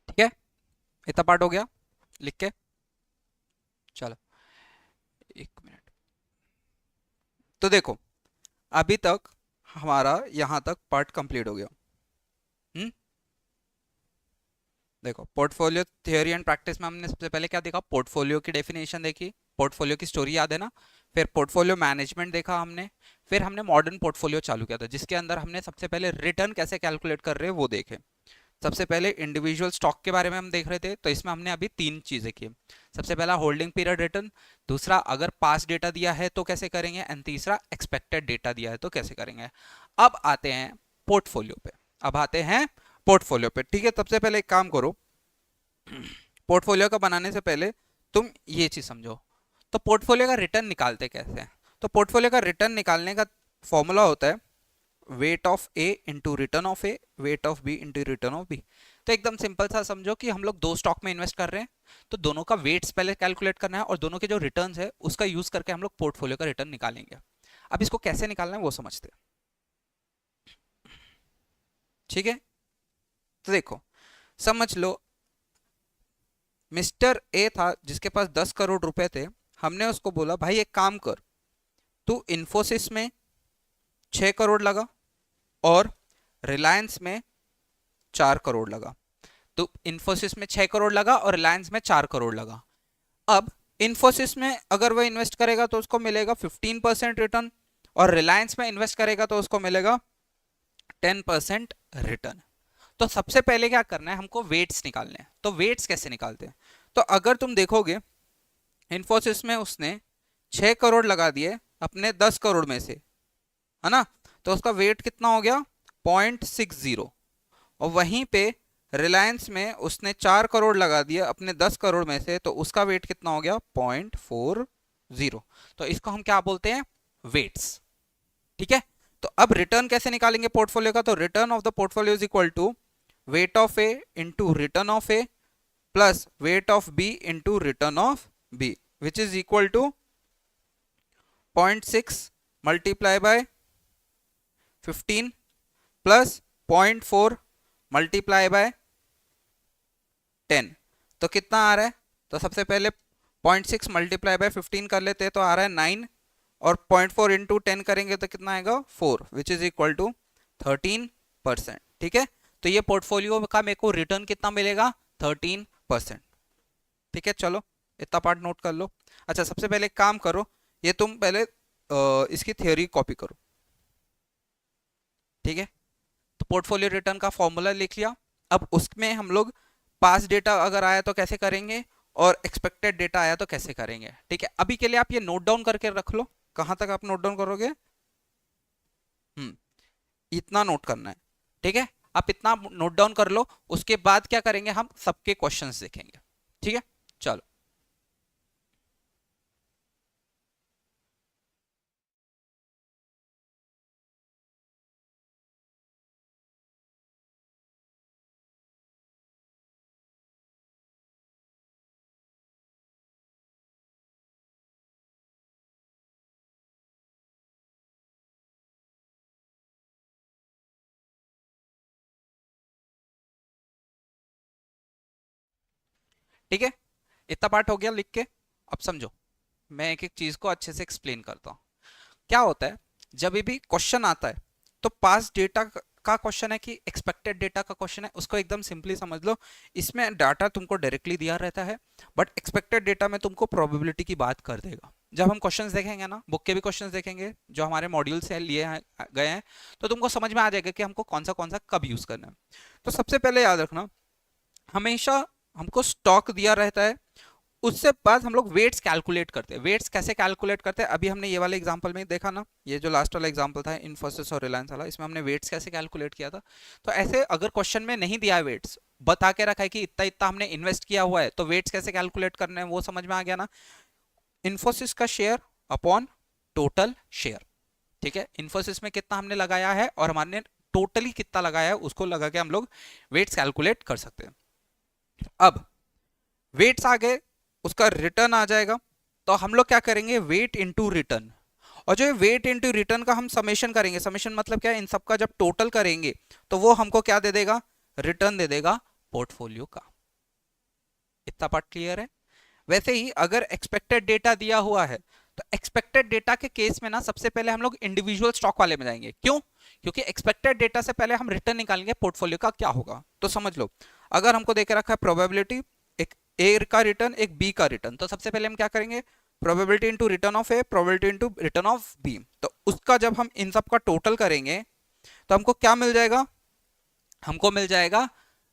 Speaker 1: ठीक है, इतना पार्ट हो गया लिख के। चलो, एक मिनट। तो देखो, अभी तक हमारा यहाँ तक पार्ट कंप्लीट हो गया। हम्म, देखो, पोर्टफोलियो थ्योरी एंड प्रैक्टिस में हमने सबसे पहले क्या देखा, पोर्टफोलियो की डेफिनेशन देखी, पोर्टफोलियो की स्टोरी याद है ना, फिर पोर्टफोलियो मैनेजमेंट देखा हमने, फिर हमने मॉडर्न पोर्टफोलियो चालू किया था, जिसके अंदर हमने सबसे पहले रिटर्न कैसे कैलकुलेट कर रहे हैं वो देखे। सबसे पहले इंडिविजुअल स्टॉक के बारे में हम देख रहे थे, तो इसमें हमने अभी तीन चीजें की। सबसे पहला होल्डिंग पीरियड रिटर्न, दूसरा अगर पास डेटा दिया है तो कैसे करेंगे, एंड तीसरा एक्सपेक्टेड डेटा दिया है तो कैसे करेंगे। अब आते हैं पोर्टफोलियो पे, अब आते हैं पोर्टफोलियो पे। ठीक है, सबसे पहले एक काम करो, पोर्टफोलियो का बनाने से पहले तुम ये चीज समझो, तो पोर्टफोलियो का रिटर्न निकालते कैसे हैं। तो पोर्टफोलियो का रिटर्न निकालने का फॉर्मूला होता है weight of A into return of A, weight of B into return of B. तो एकदम सिंपल सा समझो कि हम लोग दो स्टॉक में इन्वेस्ट कर रहे हैं, तो दोनों का वेट्स पहले कैलकुलेट करना है और दोनों के जो रिटर्न्स है उसका यूज करके हम लोग पोर्टफोलियो का रिटर्न निकालेंगे। अब इसको कैसे निकालना है वो समझते हैं। ठीक है, तो देखो, समझ लो, मिस्टर ए था जिसके पास 10 करोड़ रुपए थे। हमने उसको बोला भाई एक काम कर, तू इन्फोसिस में 6 करोड़ लगा और रिलायंस में 4 करोड़ लगा। तो इन्फोसिस में 6 करोड़ लगा और रिलायंस में 4 करोड़ लगा। अब इन्फोसिस में अगर वह इन्वेस्ट करेगा तो उसको मिलेगा 15% रिटर्न, और रिलायंस में इन्वेस्ट करेगा तो उसको मिलेगा 10% रिटर्न। तो सबसे पहले क्या करना है, हमको वेट्स निकालने हैं। तो वेट्स कैसे निकालते हैं, तो अगर तुम देखोगे इन्फोसिस में उसने 6 करोड़ लगा दिए अपने 10 करोड़ में से, है ना, तो उसका वेट कितना हो गया, 0.60। और वहीं पे रिलायंस में उसने 4 करोड़ लगा दिए अपने 10 करोड़ में से, तो उसका वेट कितना हो गया, 0.40। तो इसको हम क्या बोलते हैं, वेट्स। ठीक है, तो अब रिटर्न कैसे निकालेंगे पोर्टफोलियो का, तो return of the portfolio is equal to weight of A into return of A plus weight of B into return of B, which is equal to 0.6 multiply by 15 plus 0.4 multiply by 10। तो कितना आ रहा है, तो सबसे पहले 0.6 multiply by 15 कर लेते हैं तो आ रहा है 9, और 0.4 इंटू 10 करेंगे तो कितना आएगा 4, विच इज इक्वल टू 13%। ठीक है, तो ये पोर्टफोलियो का मेरे को रिटर्न कितना मिलेगा, 13%। ठीक है, चलो इतना पार्ट नोट कर लो। अच्छा, सबसे पहले एक काम करो, ये तुम पहले इसकी थियोरी कॉपी करो। ठीक है, तो पोर्टफोलियो रिटर्न का फॉर्मूला लिख लिया। अब उसमें हम लोग पास डेटा अगर आया तो कैसे करेंगे, और एक्सपेक्टेड डेटा आया तो कैसे करेंगे। ठीक है, अभी के लिए आप ये नोट डाउन करके रख लो। कहां तक आप नोट डाउन करोगे, इतना नोट करना है। ठीक है, आप इतना नोट डाउन कर लो, उसके बाद क्या करेंगे, हम सबके क्वेश्चंस देखेंगे। ठीक है, चलो। ठीक है, इतना पार्ट हो गया लिख के। अब समझो, मैं एक एक चीज को अच्छे से एक्सप्लेन करता हूँ। क्या होता है, जब भी क्वेश्चन आता है तो पास डेटा का क्वेश्चन है कि एक्सपेक्टेड डेटा का क्वेश्चन है, उसको एकदम सिंपली समझ लो। इसमें डाटा तुमको डायरेक्टली दिया रहता है, बट एक्सपेक्टेड डेटा में तुमको प्रोबेबिलिटी की बात कर देगा। जब हम क्वेश्चंस देखेंगे ना, बुक के भी क्वेश्चंस देखेंगे जो हमारे मॉड्यूल से गए हैं, तो तुमको समझ में आ जाएगा कि हमको कौन सा कब यूज करना है। तो सबसे पहले याद रखना, हमेशा हमको स्टॉक दिया रहता है, उससे बाद हम लोग वेट्स कैलकुलेट करते हैं। वेट्स कैसे कैलकुलेट करते हैं, अभी हमने ये वाले एग्जांपल में देखा ना, ये जो लास्ट वाला एग्जांपल था इन्फोसिस और रिलायंस वाला, इसमें हमने वेट्स कैसे कैलकुलेट किया था। तो ऐसे अगर क्वेश्चन में नहीं दिया है वेट्स, बता के रखा है कि इतना इतना हमने इन्वेस्ट किया हुआ है, तो वेट्स कैसे कैलकुलेट करने हैं वो समझ में आ गया ना। इन्फोसिस का शेयर अपॉन टोटल शेयर, ठीक है, इन्फोसिस में कितना हमने लगाया है और हमारे टोटली कितना लगाया है उसको लगा के हम लोग वेट्स कैलकुलेट कर सकते हैं। अब वेट्स आ गए, उसका रिटर्न आ जाएगा, तो हम लोग क्या करेंगे, वेट इनटू रिटर्न। और जो वेट इनटू रिटर्न का हम समेशन करेंगे, समेशन मतलब क्या है, इन सबका जब टोटल करेंगे तो वो हमको क्या दे देगा, रिटर्न दे देगा पोर्टफोलियो का। इतना पार्ट क्लियर है। वैसे ही अगर एक्सपेक्टेड डेटा दिया हुआ है, तो एक्सपेक्टेड डेटा के केस में ना सबसे पहले हम लोग इंडिविजुअल स्टॉक वाले में जाएंगे। क्यों? क्योंकि एक्सपेक्टेड डेटा से पहले हम रिटर्न निकालेंगे पोर्टफोलियो का क्या होगा। तो समझ लो, अगर हमको देके रखा है प्रोबेबिलिटी, एक ए का रिटर्न एक बी का रिटर्न, तो सबसे पहले हम क्या करेंगे, probability into return of A, probability into return of B. तो उसका जब हम इन सब का टोटल करेंगे तो हमको क्या मिल जाएगा, हमको मिल जाएगा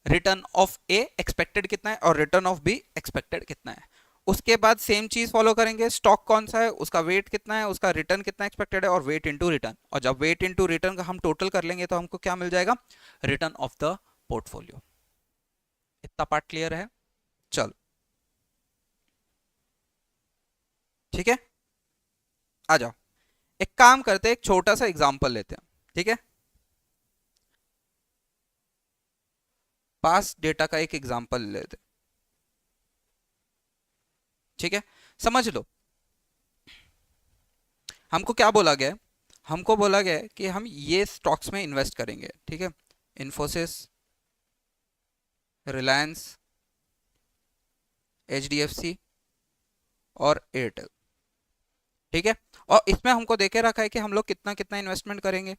Speaker 1: रिटर्न ऑफ ए एक्सपेक्टेड कितना है और रिटर्न ऑफ बी एक्सपेक्टेड कितना है। उसके बाद सेम चीज फॉलो करेंगे, स्टॉक कौन सा है, उसका वेट कितना है, उसका रिटर्न कितना एक्सपेक्टेड है, और वेट इनटू रिटर्न। और जब वेट इनटू रिटर्न का हम टोटल कर लेंगे तो हमको क्या मिल जाएगा, रिटर्न ऑफ द पोर्टफोलियो। इतना पार्ट क्लियर है। चलो ठीक है, आ जाओ, एक काम करते हैं, एक छोटा सा एग्जांपल लेते हैं। ठीक है, पास डेटा का एक एग्जांपल लेते हैं। ठीक है, समझ लो, हमको क्या बोला गया है, हमको बोला गया है कि हम ये स्टॉक्स में इन्वेस्ट करेंगे। ठीक है, इन्फोसिस, रिलायंस, एचडीएफसी और एयरटेल। ठीक है, और इसमें हमको देके रखा है कि हम लोग कितना कितना इन्वेस्टमेंट करेंगे।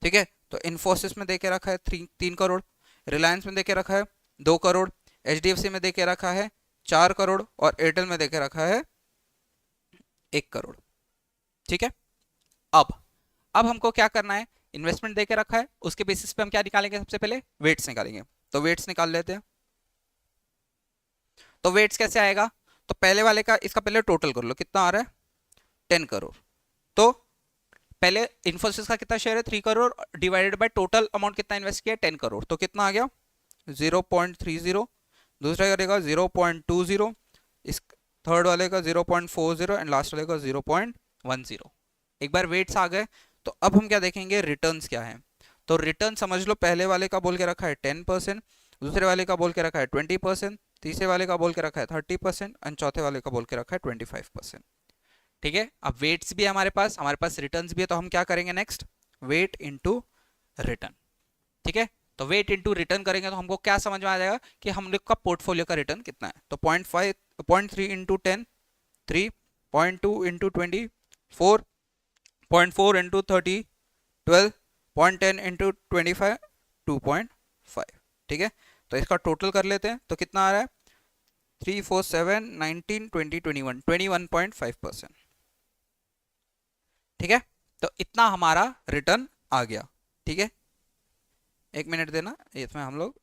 Speaker 1: ठीक है, तो इन्फोसिस में देके रखा है 3 करोड़, रिलायंस में देके रखा है 2 करोड़, एचडीएफसी में देके रखा है 4 करोड़ और एयरटेल में देके रखा है 1 करोड़। ठीक है, अब हमको क्या करना है, इन्वेस्टमेंट देके रखा है, उसके बेसिस पे हम क्या निकालेंगे, सबसे पहले वेट्स निकालेंगे। तो वेट्स निकाल लेते हैं। तो वेट्स कैसे आएगा, तो पहले वाले का इसका पहले टोटल कर लो, कितना आ रहा है 10 करोड़। तो पहले इन्फोसिस का कितना शेयर है 3 crore, divided by total amount कितना इन्वेस्ट किया 10 करोड़, तो कितना आ गया 0.30। दूसरा करेगा 0.20, इस थर्ड वाले का 0.40 एंड लास्ट वाले का 0.10। एक बार वेट्स आ गए, तो अब हम क्या देखेंगे, रिटर्न्स क्या है। तो रिटर्न समझ लो, पहले वाले का बोल के रखा है 10%, दूसरे वाले का बोल के रखा है 20%, तीसरे वाले का बोल के रखा है 30% एंड चौथे वाले का बोल के रखा है 25%। ठीक है, अब वेट्स भी है हमारे पास रिटर्न्स भी है, तो हम क्या करेंगे नेक्स्ट, वेट इनटू रिटर्न। ठीक है, तो वेट इनटू रिटर्न करेंगे तो हमको क्या समझ में आ जाएगा कि हम लोग का पोर्टफोलियो का रिटर्न कितना है। तो 0.5 0.3 इंटू 10 3, 0.2 इंटू 20 4, 0.4 इंटू 30 12, 0.10 इंटू 25 2.5। ठीक है, तो इसका टोटल कर लेते हैं, तो कितना आ रहा है 3 4 7 19 20 21 21.5%। ठीक है, तो इतना हमारा रिटर्न आ गया। ठीक है, एक मिनट देना, इसमें हम लोग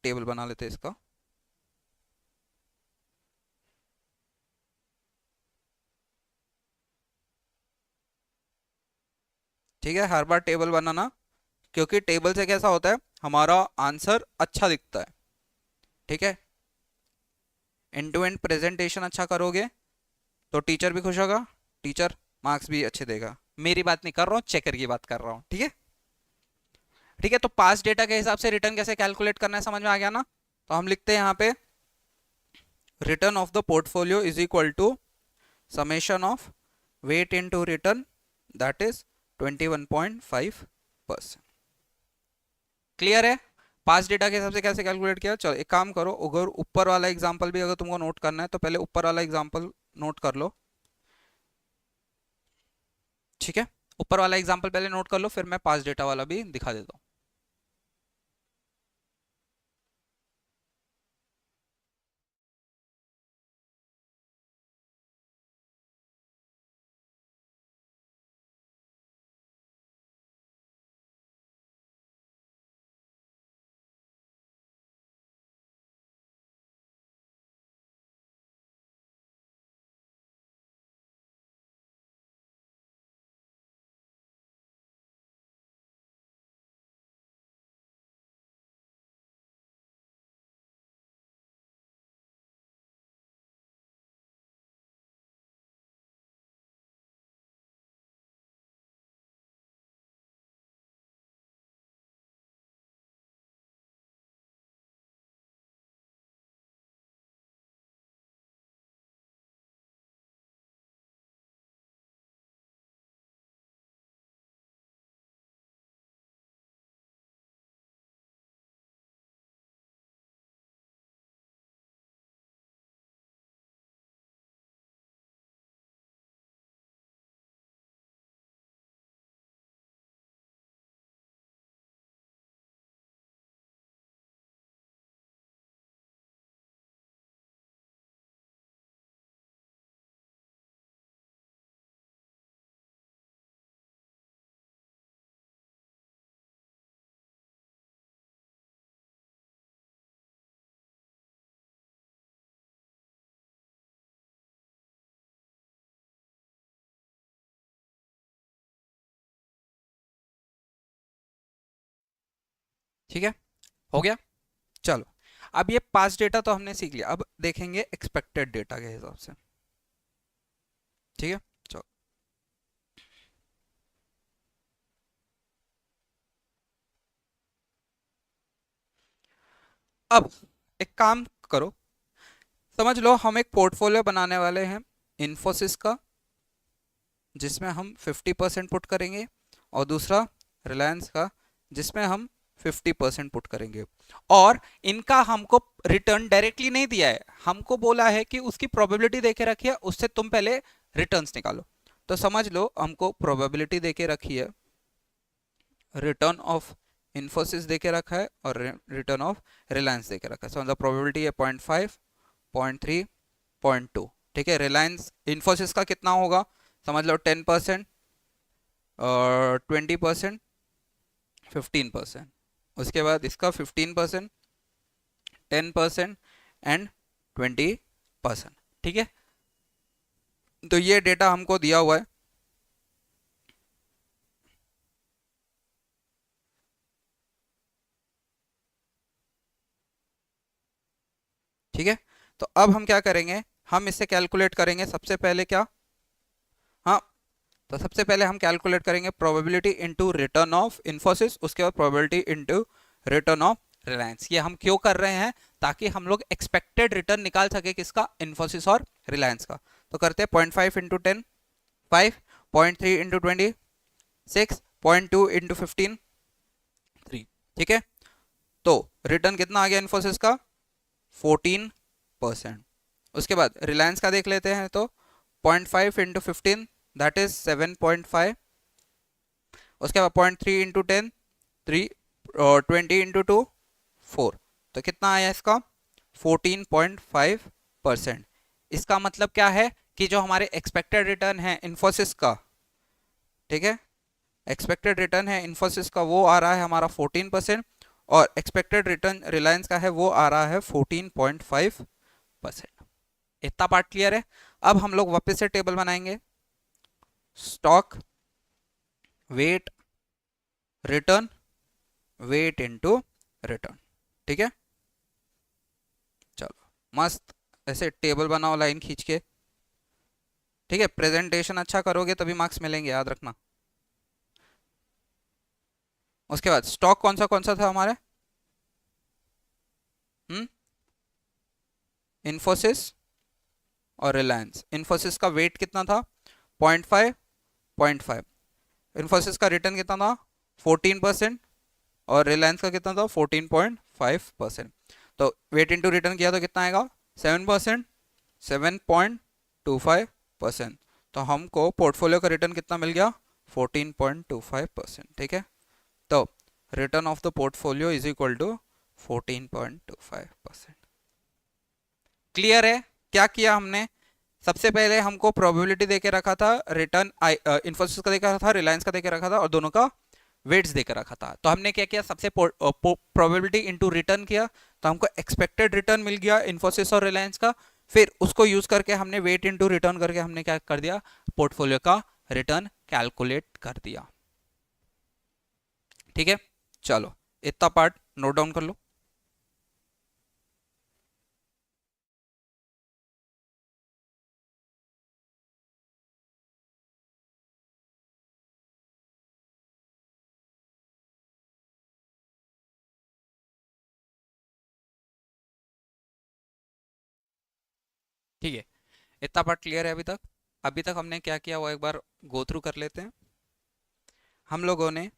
Speaker 1: टेबल बना लेते हैं इसका। ठीक है, हर बार टेबल बनाना, क्योंकि टेबल से कैसा होता है, हमारा आंसर अच्छा दिखता है। ठीक है, एंड टू एंड प्रेजेंटेशन अच्छा करोगे तो टीचर भी खुश होगा, टीचर मार्क्स भी अच्छे देगा। मेरी बात नहीं कर रहा हूँ, चेकर की बात कर रहा हूँ। ठीक है, ठीक है, तो पास डेटा के हिसाब से रिटर्न कैसे कैलकुलेट करना है समझ में आ गया ना। तो हम लिखते हैं यहाँ पे, return of the portfolio is equal to summation of weight into return, that is 21.5%। Clear है। पास डेटा के हिसाब से कैसे कैलकुलेट किया, चलो एक काम करो, अगर ऊपर वाला एग्जांपल भी अगर तुमको नोट करना है तो पहले ऊपर वाला एग्जांपल नोट कर लो, ठीक है। ऊपर वाला एग्जांपल पहले नोट कर लो, फिर मैं पास डेटा वाला भी दिखा देता हूँ। ठीक है, हो गया। चलो, अब ये पास डेटा तो हमने सीख लिया, अब देखेंगे एक्सपेक्टेड डेटा के हिसाब से, ठीक है। चलो, अब एक काम करो, समझ लो हम एक पोर्टफोलियो बनाने वाले हैं इन्फोसिस का, जिसमें हम 50% पुट करेंगे, और दूसरा रिलायंस का, जिसमें हम 50% पुट करेंगे। और इनका हमको रिटर्न डायरेक्टली नहीं दिया है, हमको बोला है कि उसकी प्रोबेबिलिटी देके रखी है, उससे तुम पहले रिटर्न्स निकालो। तो समझ लो हमको प्रोबेबिलिटी देके रखी है, रिटर्न ऑफ इन्फोसिस देके रखा है, और रिटर्न ऑफ रिलायंस देके रखा है। समझो प्रोबेबिलिटी है 0.5, 0.3, 0.2, ठीक है। रिलायंस इन्फोसिस का कितना होगा, समझ लो 10%, 20%, 15%। उसके बाद इसका 15%, 10% एंड 20%, ठीक है। तो ये डेटा हमको दिया हुआ है, ठीक है। तो अब हम क्या करेंगे, हम इससे कैलकुलेट करेंगे सबसे पहले क्या, हाँ, तो सबसे पहले हम कैलकुलेट करेंगे probability into return of Infosys, उसके बाद probability into return of Reliance. ये हम क्यों कर रहे हैं, ताकि हम लोग एक्सपेक्टेड रिटर्न निकाल सके, किसका, इन्फोसिस और रिलायंस का। तो करते हैं 0.5 इंटू 10, 5, 0.3 इंटू 20, 6, 0.2 इंटू 15, 3, ठीक है। तो रिटर्न कितना आ गया इन्फोसिस का, 14%। उसके बाद रिलायंस का देख लेते हैं, तो 0.5 इंटू 15, दैट इज 7.5। उसके बाद 0.3 इंटू 10, 3, और 20 इंटू 2, 4। तो कितना आया इसका, 14.5%। इसका मतलब क्या है कि जो हमारे एक्सपेक्टेड रिटर्न है इन्फोसिस का, ठीक है, एक्सपेक्टेड रिटर्न है इन्फोसिस का, वो आ रहा है हमारा 14%, और एक्सपेक्टेड रिटर्न रिलायंस का है वो आ रहा है 14.5%। इतना पार्ट क्लियर है। अब हम लोग वापस से टेबल बनाएंगे, stock weight return, weight into return, ठीक है। चलो मस्त ऐसे टेबल बनाओ लाइन खींच के, ठीक है। प्रेजेंटेशन अच्छा करोगे तभी मार्क्स मिलेंगे, याद रखना। उसके बाद स्टॉक कौन सा था हमारे, इन्फोसिस और रिलायंस। इन्फोसिस का वेट कितना था, 0.5, 0.5। इन्फोसिस का रिटर्न कितना था, 14%, और रिलायंस का कितना था 14.5%। तो वेट इंटू रिटर्न किया तो कितना आएगा 7%, 7.25%। तो हमको पोर्टफोलियो का रिटर्न कितना मिल गया 14.25%। ठीक है, तो return of the portfolio is equal to 14.25%। Clear है? क्या किया हमने, सबसे पहले हमको प्रोबेबिलिटी देके रखा था, रिटर्न इन्फोसिस का देके रखा था, रिलायंस का देके रखा था, और दोनों का वेट्स देकर रखा था। तो हमने क्या किया, सबसे प्रोबेबिलिटी इनटू रिटर्न किया, तो हमको एक्सपेक्टेड रिटर्न मिल गया इन्फोसिस और रिलायंस का। फिर उसको यूज करके हमने वेट इनटू रिटर्न करके हमने क्या कर दिया, पोर्टफोलियो का रिटर्न कैलकुलेट कर दिया। ठीक है, चलो इतना पार्ट नोट डाउन कर लो। ठीक है, इतना पार्ट क्लियर है अभी तक? अभी तक हमने क्या किया वो एक बार गो थ्रू कर लेते हैं। हम लोगों ने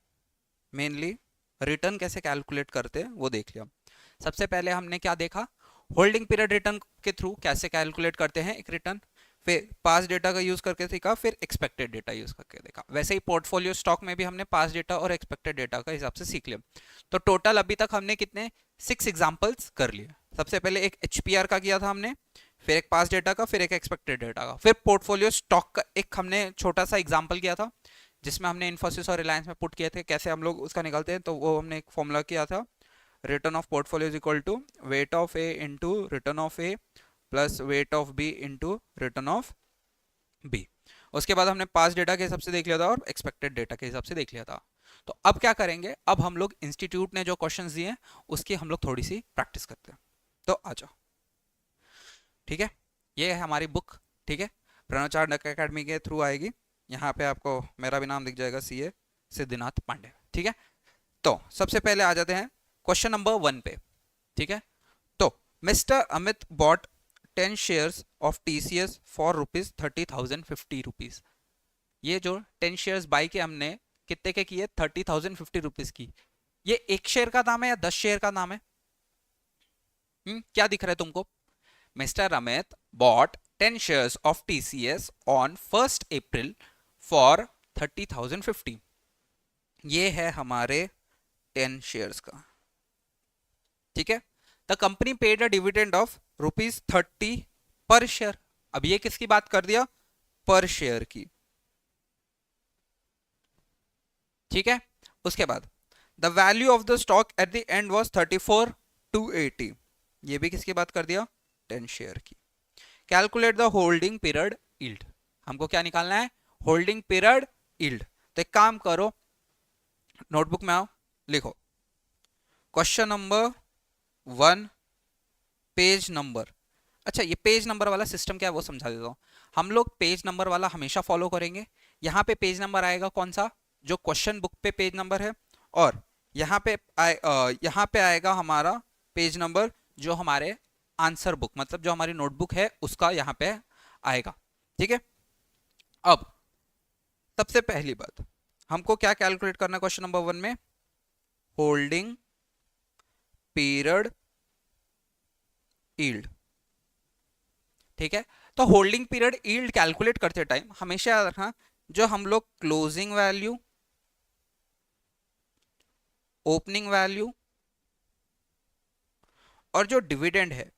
Speaker 1: मेनली रिटर्न कैसे कैलकुलेट करते हैं वो देख लिया। सबसे पहले हमने क्या देखा, होल्डिंग पीरियड रिटर्न के थ्रू कैसे कैलकुलेट करते हैं एक रिटर्न, फिर पास डेटा का यूज करके सीखा, फिर एक्सपेक्टेड डेटा यूज करके देखा। वैसे ही पोर्टफोलियो स्टॉक में भी हमने पास डेटा और एक्सपेक्टेड डेटा का हिसाब से सीख लिया। तो टोटल अभी तक हमने कितने 6 एग्जांपल्स कर लिए। सबसे पहले एक एचपीआर का किया था हमने, फिर एक पास डेटा का, फिर एक एक्सपेक्टेड डेटा का, फिर पोर्टफोलियो स्टॉक का एक हमने छोटा सा एग्जाम्पल किया था जिसमें हमने इन्फोसिस और रिलायंस में पुट किए थे कैसे हम लोग उसका निकालते हैं। तो वो हमने एक फॉर्मूला किया था, return of portfolio is equal to weight of A into return of A plus weight of B into return of B. उसके बाद हमने पास डेटा के हिसाब से देख लिया था और एक्सपेक्टेड डेटा के हिसाब से देख लिया था। तो अब क्या करेंगे, अब हम लोग इंस्टीट्यूट ने जो क्वेश्चंस दिए हैं उसकी हम लोग थोड़ी सी प्रैक्टिस करते हैं। तो आ जाओ, ठीक है, ये है हमारी बुक। ठीक है, प्रणव चार्ट अकेडमी के थ्रू आएगी। यहाँ पे आपको मेरा भी नाम दिख जाएगा, सीए सिद्धिनाथ पांडे। ठीक है, तो सबसे पहले आ जाते हैं क्वेश्चन नंबर 1 पे। ठीक है, तो mister Amit bought 10 shares of TCS for ₹30,050। ये जो 10 शेयर्स बाई के हमने कितने के किए, ₹30,050 की। ये एक शेयर का दाम है या 10 शेयर का नाम है? क्या दिख रहा है तुमको? Mr. Amit bought 10 shares of TCS on 1st April for 30,050। ये है हमारे 10 शेयर्स का। ठीक है, the company paid a dividend of ₹30 पर शेयर। अब ये किसकी बात कर दिया, पर शेयर की। ठीक है, उसके बाद the value of the stock at the end was 34,280। ये भी किसकी बात कर दिया, 10 शेयर की। Calculate the holding period yield. हमको क्या निकालना है, होल्डिंग पीरियड यील्ड। तो एक काम करो, नोटबुक में आओ, लिखो क्वेश्चन नंबर 1 पेज नंबर। अच्छा, ये पेज नंबर वाला सिस्टम क्या है वो समझा देता हूँ। हम लोग पेज नंबर वाला हमेशा फॉलो करेंगे। यहाँ पे पेज नंबर आएगा कौन सा, जो क्वेश्चन बुक पे पेज नंबर है, और यहाँ पे आएगा हमारा पेज नंबर जो हमारे आंसर बुक, मतलब जो हमारी नोटबुक है उसका यहाँ पे आएगा। ठीक है, अब सबसे पहली बात हमको क्या कैलकुलेट करना है क्वेश्चन नंबर 1 में, होल्डिंग पीरियड यील्ड। ठीक है, तो होल्डिंग पीरियड यील्ड कैलकुलेट करते टाइम हमेशा याद रखना, जो हम लोग क्लोजिंग वैल्यू, ओपनिंग वैल्यू और जो डिविडेंड है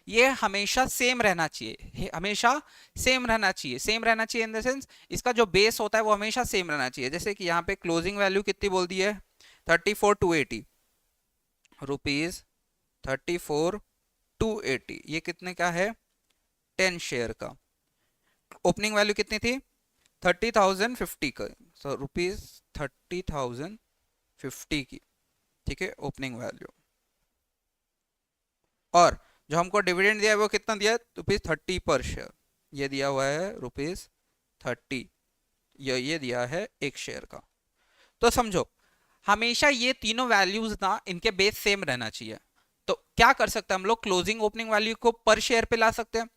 Speaker 1: ये हमेशा सेम रहना चाहिए, हमेशा सेम रहना चाहिए। सेम रहना चाहिए इन द सेंस इसका जो बेस होता है वो हमेशा सेम रहना चाहिए। जैसे कि यहाँ पे क्लोजिंग वैल्यू कितनी बोल दी है, 34,280 रुपीज, 34,280। ये कितने का है, 10 शेयर का। ओपनिंग वैल्यू कितनी थी, 30,050 का, सो रुपीज 30,050 की। ठीक है, ओपनिंग वैल्यू। और जो हमको डिविडेंड दिया है वो कितना दिया है, ₹30 पर शेयर। ये दिया हुआ है ₹30, ये दिया है एक शेयर का। तो समझो हमेशा ये तीनों वैल्यूज ना इनके बेस सेम रहना चाहिए। तो क्या कर सकते हैं हम लोग, क्लोजिंग ओपनिंग वैल्यू को पर शेयर पे ला सकते हैं,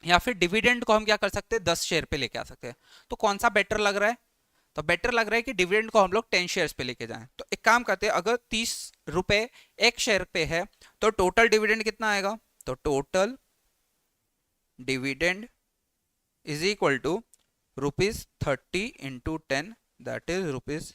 Speaker 1: या फिर डिविडेंड को हम क्या कर सकते हैं 10 शेयर पे लेके आ सकते हैं। तो कौन सा बेटर लग रहा है, तो बेटर लग रहा है कि डिविडेंड को हम लोग 10 शेयर्स पे लेके जाएं। तो एक काम करते हैं, अगर 30 रुपए एक शेयर पे है तो टोटल डिविडेंड कितना आएगा? तो total dividend is equal to ₹30 into 10, that is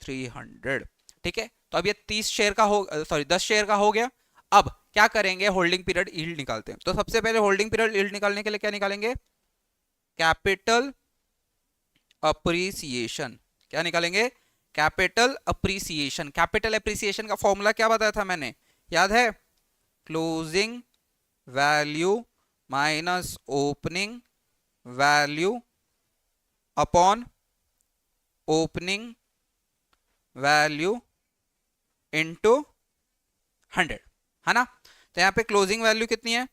Speaker 1: ₹300। ठीक है, तो अब ये 30 शेयर का हो, सॉरी 10 शेयर का हो गया। अब क्या करेंगे? होल्डिंग पीरियड यील्ड निकालते हैं। तो सबसे पहले होल्डिंग पीरियड यील्ड निकालने के लिए क्या निकालेंगे? Capital appreciation. क्या निकालेंगे? Capital appreciation. कैपिटल अप्रिसिएशन का फॉर्मूला क्या बताया था मैंने, याद है? Closing value minus opening value upon opening value into 100, है ना? तो यहाँ पे क्लोजिंग वैल्यू कितनी है?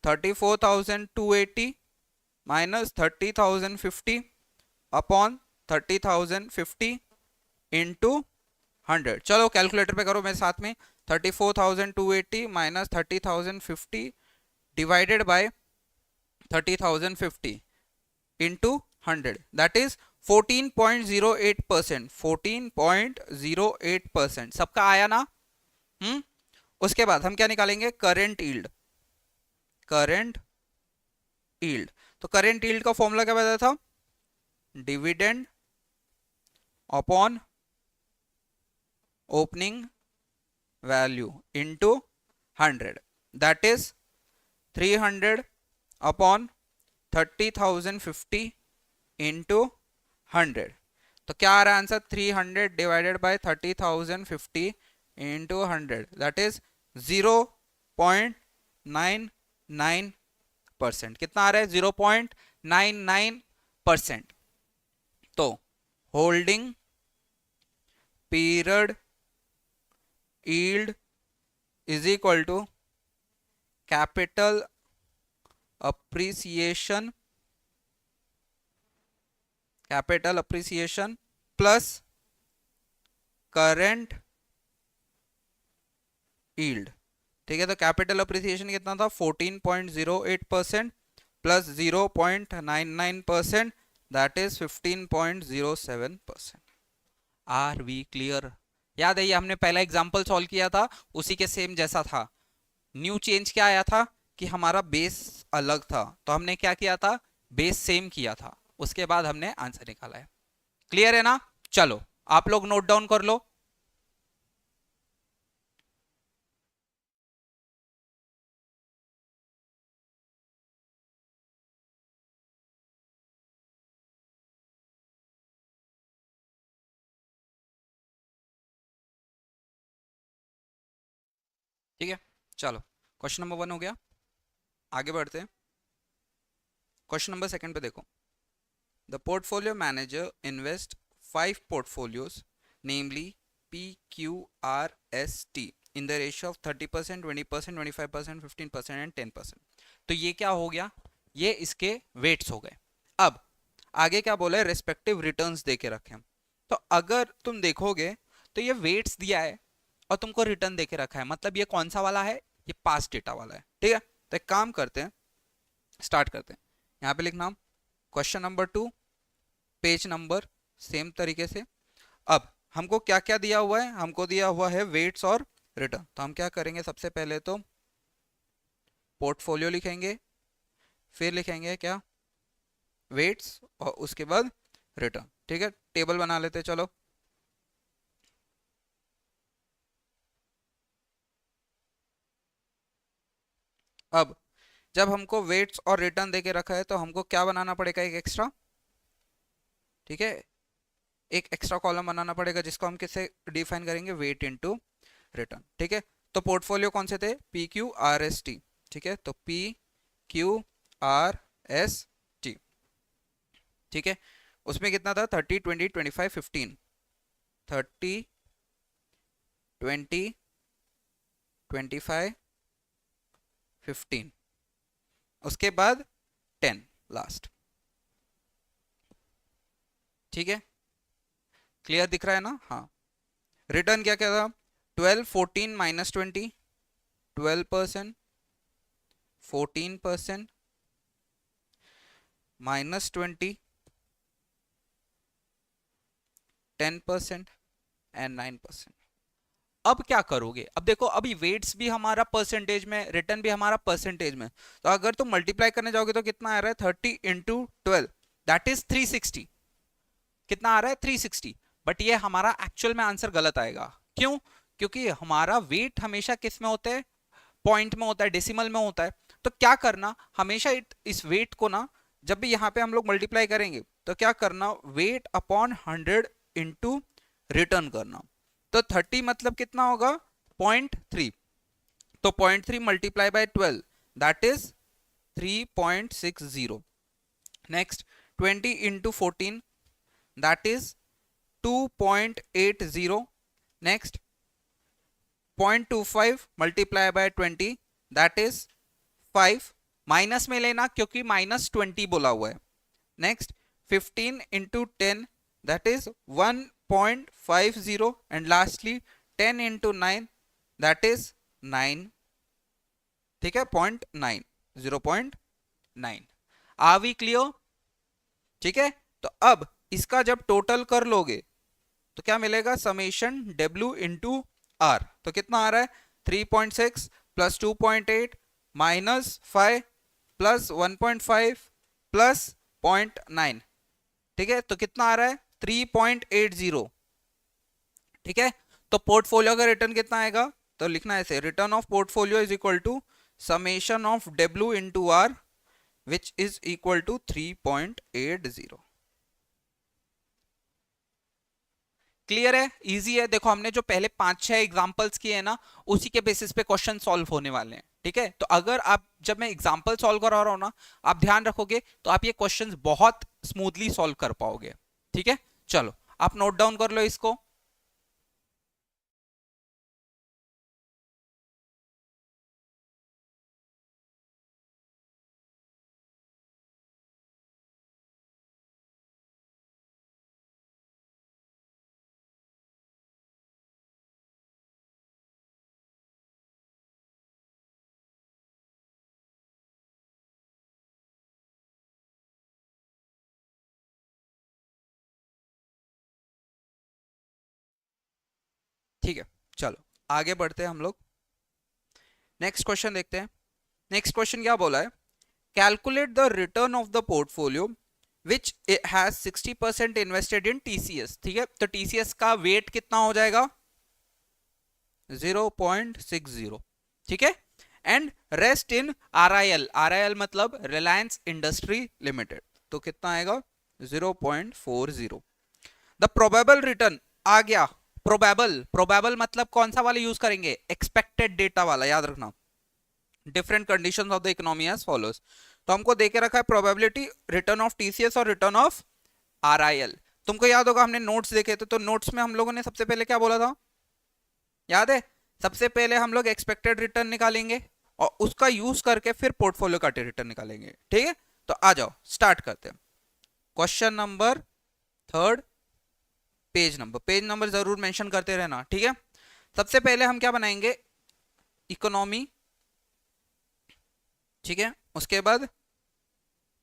Speaker 1: 34,280 माइनस 30,050 अपॉन 30,050 इंटू 100। चलो कैलकुलेटर पे करो मेरे साथ में। 34,280 minus 30,050 divided by 30,050 into 100, that is 14.08%। 14.08% सबका आया ना? उसके बाद हम क्या निकालेंगे? Current yield. करंट यील्ड, तो करंट यील्ड का फॉर्मूला क्या बताया था? Dividend upon opening value into 100, that is 300 upon 30,050 into 100। तो क्या आ रहा है answer? 300 divided by 30,050 into 100, that is 0.99%। कितना आ रहा है? 0.99%। तो holding period yield is equal to capital appreciation, capital appreciation plus current yield. ठीक है, तो कैपिटल अप्रिसिएशन कितना था? 14.08% plus 0.99%, that is 15.07%। Are we clear? याद है ये हमने पहला एग्जांपल सॉल्व किया था, उसी के सेम जैसा था। न्यू चेंज क्या आया था कि हमारा बेस अलग था, तो हमने क्या किया था? बेस सेम किया था, उसके बाद हमने आंसर निकाला है। क्लियर है ना? चलो आप लोग नोट डाउन कर लो। ठीक है, चलो क्वेश्चन नंबर 1 हो गया, आगे बढ़ते हैं। क्वेश्चन नंबर 2 पे देखो। The portfolio manager invest 5 portfolios, namely PQRST, in the ratio of 30%, 20%, 25%, 15% and 10%। तो ये क्या हो गया? ये इसके वेट्स हो गए। अब आगे क्या बोला है? रेस्पेक्टिव रिटर्न्स दे के रखे। तो अगर तुम देखोगे तो ये वेट्स दिया है और तुमको रिटर्न दे के रखा है, मतलब ये कौन सा वाला है? ये पास्ट डेटा वाला है। ठीक है, तो एक काम करते हैं, स्टार्ट करते हैं। यहाँ पे लिखना question number 2, page number same तरीके से। अब हमको क्या क्या दिया हुआ है? हमको दिया हुआ है वेट्स और रिटर्न। तो हम क्या करेंगे? सबसे पहले तो पोर्टफोलियो लिखेंगे, फिर लिखेंगे क्या? वेट्स, और उसके बाद रिटर्न। ठीक है, टेबल बना लेते चलो। अब जब हमको वेट्स और रिटर्न देके रखा है तो हमको क्या बनाना पड़ेगा? एक एक्स्ट्रा, ठीक है, एक एक्स्ट्रा कॉलम बनाना पड़ेगा जिसको हम किससे डिफाइन करेंगे? Wait into return. ठीक है, तो पोर्टफोलियो कौन से थे? PQRST। ठीक है, तो PQRST। ठीक है, उसमें कितना था? 30, 20, 25, 15। 30, 20, 25, 15, उसके बाद 10 लास्ट। ठीक है, क्लियर दिख रहा है ना? हाँ। रिटर्न क्या क्या था? 12, 14 माइनस 20, 12%, 14% माइनस 20, 10% एंड 9%। अब क्या करोगे? अब देखो, अभी वेट्स भी हमारा परसेंटेज में, रिटर्न भी हमारा परसेंटेज में, तो अगर तुम मल्टीप्लाई करने जाओगे तो कितना आ रहा है? 30 × 12, दैट इज 360। कितना आ रहा है? 360। बट ये हमारा एक्चुअल में आंसर गलत आएगा। क्यों? क्योंकि हमारा वेट हमेशा किस में होता है? पॉइंट में होता है, डेसिमल में होता है। तो क्या करना, हमेशा इस वेट को ना, जब भी यहां पे हम लोग मल्टीप्लाई करेंगे तो क्या करना, वेट अपॉन 100 इंटू रिटर्न करना। तो 30 मतलब कितना होगा? 0.3। तो 0.3 multiply by 12, that is 3.60। Next 20 into 14, that is 2.80। Next 0.25 multiply by 20, that is 5। Minus में लेना क्योंकि -20 बोला हुआ है। Next 15 into 10, that is 1.50। And lastly 10 into 9, that is 9। ठीक है, 0.9, 0.9। Are we clear? ठीक है, तो अब इसका जब टोटल कर लोगे तो क्या मिलेगा? Summation W into R. तो कितना आ रहा है? 3.6 प्लस 2.8 माइनस 5 प्लस 1.5 प्लस 0.9। ठीक है, तो कितना आ रहा है? 3.80। ठीक है, तो पोर्टफोलियो का रिटर्न कितना आएगा? तो लिखना ऐसे, return of portfolio is equal to summation of W into R which is equal to 3.80। Clear है? इजी है। देखो, हमने जो पहले 5-6 एग्जांपल्स किए हैं ना, उसी के बेसिस पे क्वेश्चन सॉल्व होने वाले हैं। ठीक है, तो अगर आप, जब मैं एग्जांपल सॉल्व करा रहा हूं ना, आप ध्यान रखोगे तो आप ये क्वेश्चंस बहुत स्मूथली सॉल्व कर पाओगे। ठीक है, चलो आप नोट डाउन कर लो इसको। ठीक है, चलो आगे बढ़ते हैं हम लोग। नेक्स्ट क्वेश्चन देखते हैं। नेक्स्ट क्वेश्चन क्या बोला है? Calculate the return of the portfolio which has 60% invested in TCS. ठीक है, तो टीसीएस का वेट कितना हो जाएगा? 0.60। ठीक है, and rest in RIL. RIL मतलब रिलायंस इंडस्ट्री लिमिटेड। तो कितना आएगा? 0.40। द प्रोबेबल रिटर्न आ गया। प्रोबेबल, प्रोबेबल मतलब कौन सा वाला यूज करेंगे? एक्सपेक्टेड डेटा वाला, याद रखना। Different conditions of the economy as follows. तो हमको देके रखा है प्रोबेबिलिटी, रिटर्न ऑफ टीसीएस और रिटर्न ऑफ आरआईएल। तुमको याद होगा हमने नोट्स देखे थे, तो नोट्स में हम लोगों ने सबसे पहले क्या बोला था? याद है? सबसे पहले हम लोग एक्सपेक्टेड रिटर्न निकालेंगे और उसका यूज करके फिर पोर्टफोलियो का रिटर्न निकालेंगे। ठीक है, तो आ जाओ स्टार्ट करते हैं। क्वेश्चन नंबर 3, पेज नंबर जरूर मेंशन करते रहना। ठीक है, सबसे पहले हम क्या बनाएंगे? इकोनॉमी। ठीक है, उसके बाद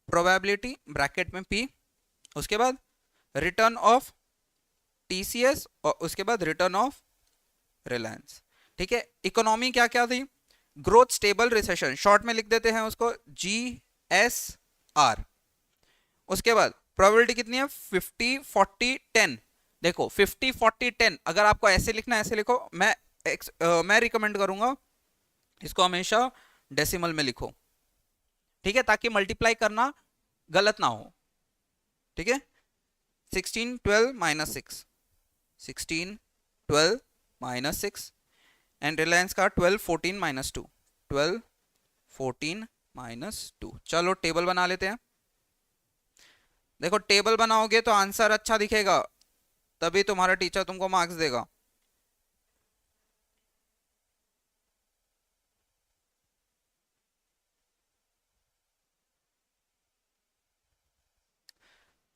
Speaker 1: प्रोबेबिलिटी ब्रैकेट में P, उसके बाद रिटर्न ऑफ टीसीएस और उसके बाद रिटर्न ऑफ रिलायंस। ठीक है, इकोनॉमी क्या क्या थी? ग्रोथ, स्टेबल, रिसेशन, शॉर्ट में लिख देते हैं उसको GSR। उसके बाद प्रोबेबिलिटी कितनी है? 50-40-10। देखो 50-40-10 अगर आपको ऐसे लिखना है ऐसे लिखो। मैं रिकमेंड करूंगा इसको हमेशा डेसिमल में लिखो। ठीक है, ताकि मल्टीप्लाई करना गलत ना हो। ठीक है, 16 12 माइनस 6, 16 12 माइनस 6 एंड रिलायंस का 12 14 माइनस 2, 12 14 माइनस 2। चलो टेबल बना लेते हैं। देखो टेबल बनाओगे तो आंसर अच्छा दिखेगा, तभी तुम्हारा टीचर तुमको मार्क्स देगा।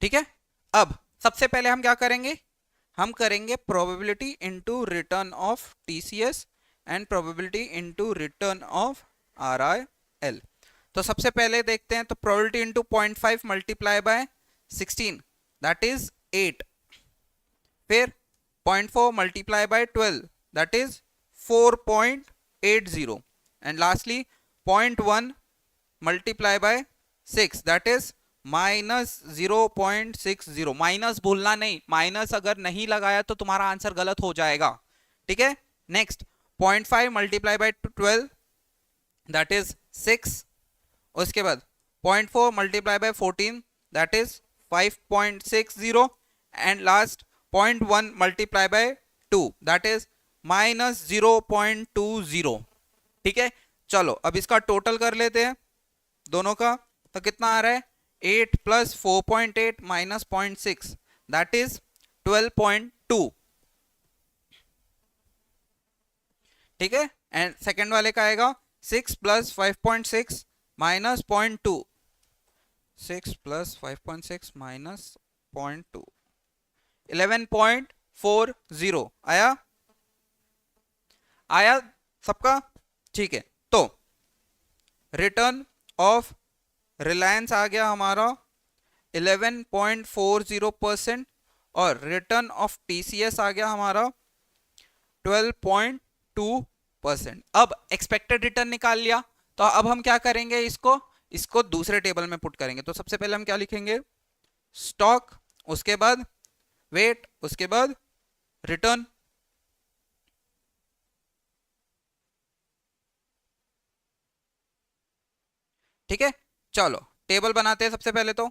Speaker 1: ठीक है, अब सबसे पहले हम क्या करेंगे? हम करेंगे probability into return of TCS and probability into return of RIL. तो सबसे पहले देखते हैं, तो probability into 0.5 multiply bye 16, that is 8। फिर 0.4 multiply by 12 that is 4.80 and lastly 0.1 multiply by 6 that is -0.60। Minus भूलना नहीं, माइनस अगर नहीं लगाया तो तुम्हारा आंसर गलत हो जाएगा, ठीक है। Next 0.5 multiply by 12 that is 6। उसके बाद 0.4 multiply bye 14 that is 5.60 and last 0.1 multiply by 2 that is -0.20, ठीक है। चलो अब इसका टोटल कर लेते हैं दोनों का, तो कितना आ रहा है 8 प्लस 4.8 माइनस 0.6 दैट इज 12.2, ठीक है। एंड सेकेंड वाले का आएगा 6 प्लस 5.6 माइनस 0.2, 6 प्लस 5.6 माइनस 0.2 11.40 आया, आया सबका, ठीक है। तो रिटर्न ऑफ रिलायंस आ गया हमारा 11.40% और रिटर्न ऑफ टीसीएस आ गया हमारा 12.2%। अब एक्सपेक्टेड रिटर्न निकाल लिया, तो अब हम क्या करेंगे, इसको दूसरे टेबल में पुट करेंगे। तो सबसे पहले हम क्या लिखेंगे, स्टॉक, उसके बाद वेट, उसके बाद रिटर्न, ठीक है। चलो टेबल बनाते हैं सबसे पहले तो।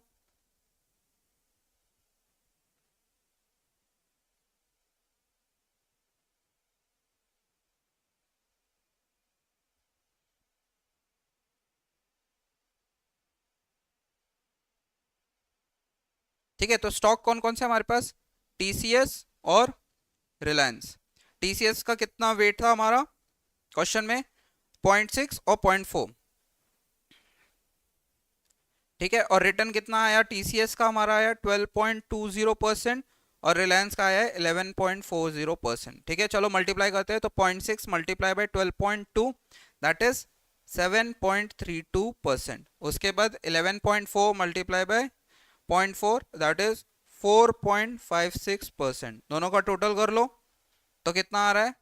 Speaker 1: ठीक है, तो स्टॉक कौन कौन से हमारे पास, टीसीएस और रिलायंस। टीसीएस का कितना वेट था हमारा क्वेश्चन में, 0.6 और 0.4, ठीक है। और रिटर्न कितना आया, टीसीएस का हमारा आया 12.20% और रिलायंस का आया है 11.40%, ठीक है। चलो मल्टीप्लाई करते हैं, तो 0.6 मल्टीप्लाई बाय 12.2 दैट इज 7.32%। उसके बाद 11.4 मल्टीप्लाई बाय 0.4 दैट इज 4.56%। दोनों का टोटल कर लो तो कितना आ रहा है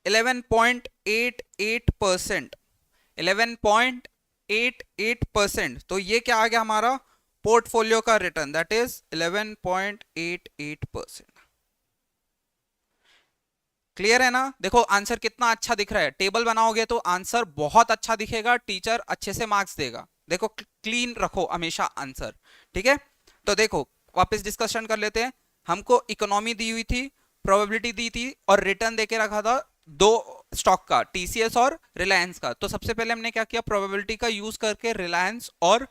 Speaker 1: 11.88%, 11.88%। तो ये क्या आ गया हमारा पोर्टफोलियो का रिटर्न, दैट इज 11.88%। क्लियर है ना। देखो आंसर कितना अच्छा दिख रहा है, टेबल बनाओगे तो आंसर बहुत अच्छा दिखेगा, टीचर अच्छे से मार्क्स देगा। देखो क्लीन रखो हमेशा आंसर, ठीक है। तो देखो वापस डिस्कशन कर लेते हैं। हमको इकोनॉमी दी हुई थी, प्रोबेबिलिटी दी थी और रिटर्न देके रखा था दो स्टॉक का, टीसीएस और रिलायंस का। तो सबसे पहले हमने क्या किया, प्रोबेबिलिटी का यूज करके रिलायंस और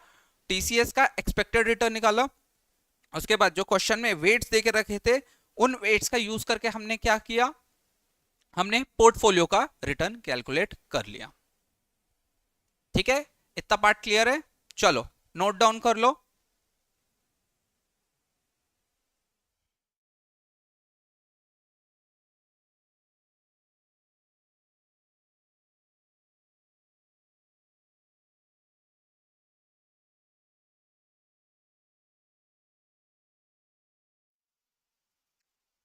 Speaker 1: टीसीएस का एक्सपेक्टेड रिटर्न निकाला। उसके बाद जो क्वेश्चन में वेट्स देके रखे थे, उन वेट्स का यूज करके हमने क्या किया, हमने पोर्टफोलियो का रिटर्न कैलकुलेट कर लिया, ठीक है। इतना पार्ट क्लियर है। चलो नोट डाउन कर लो।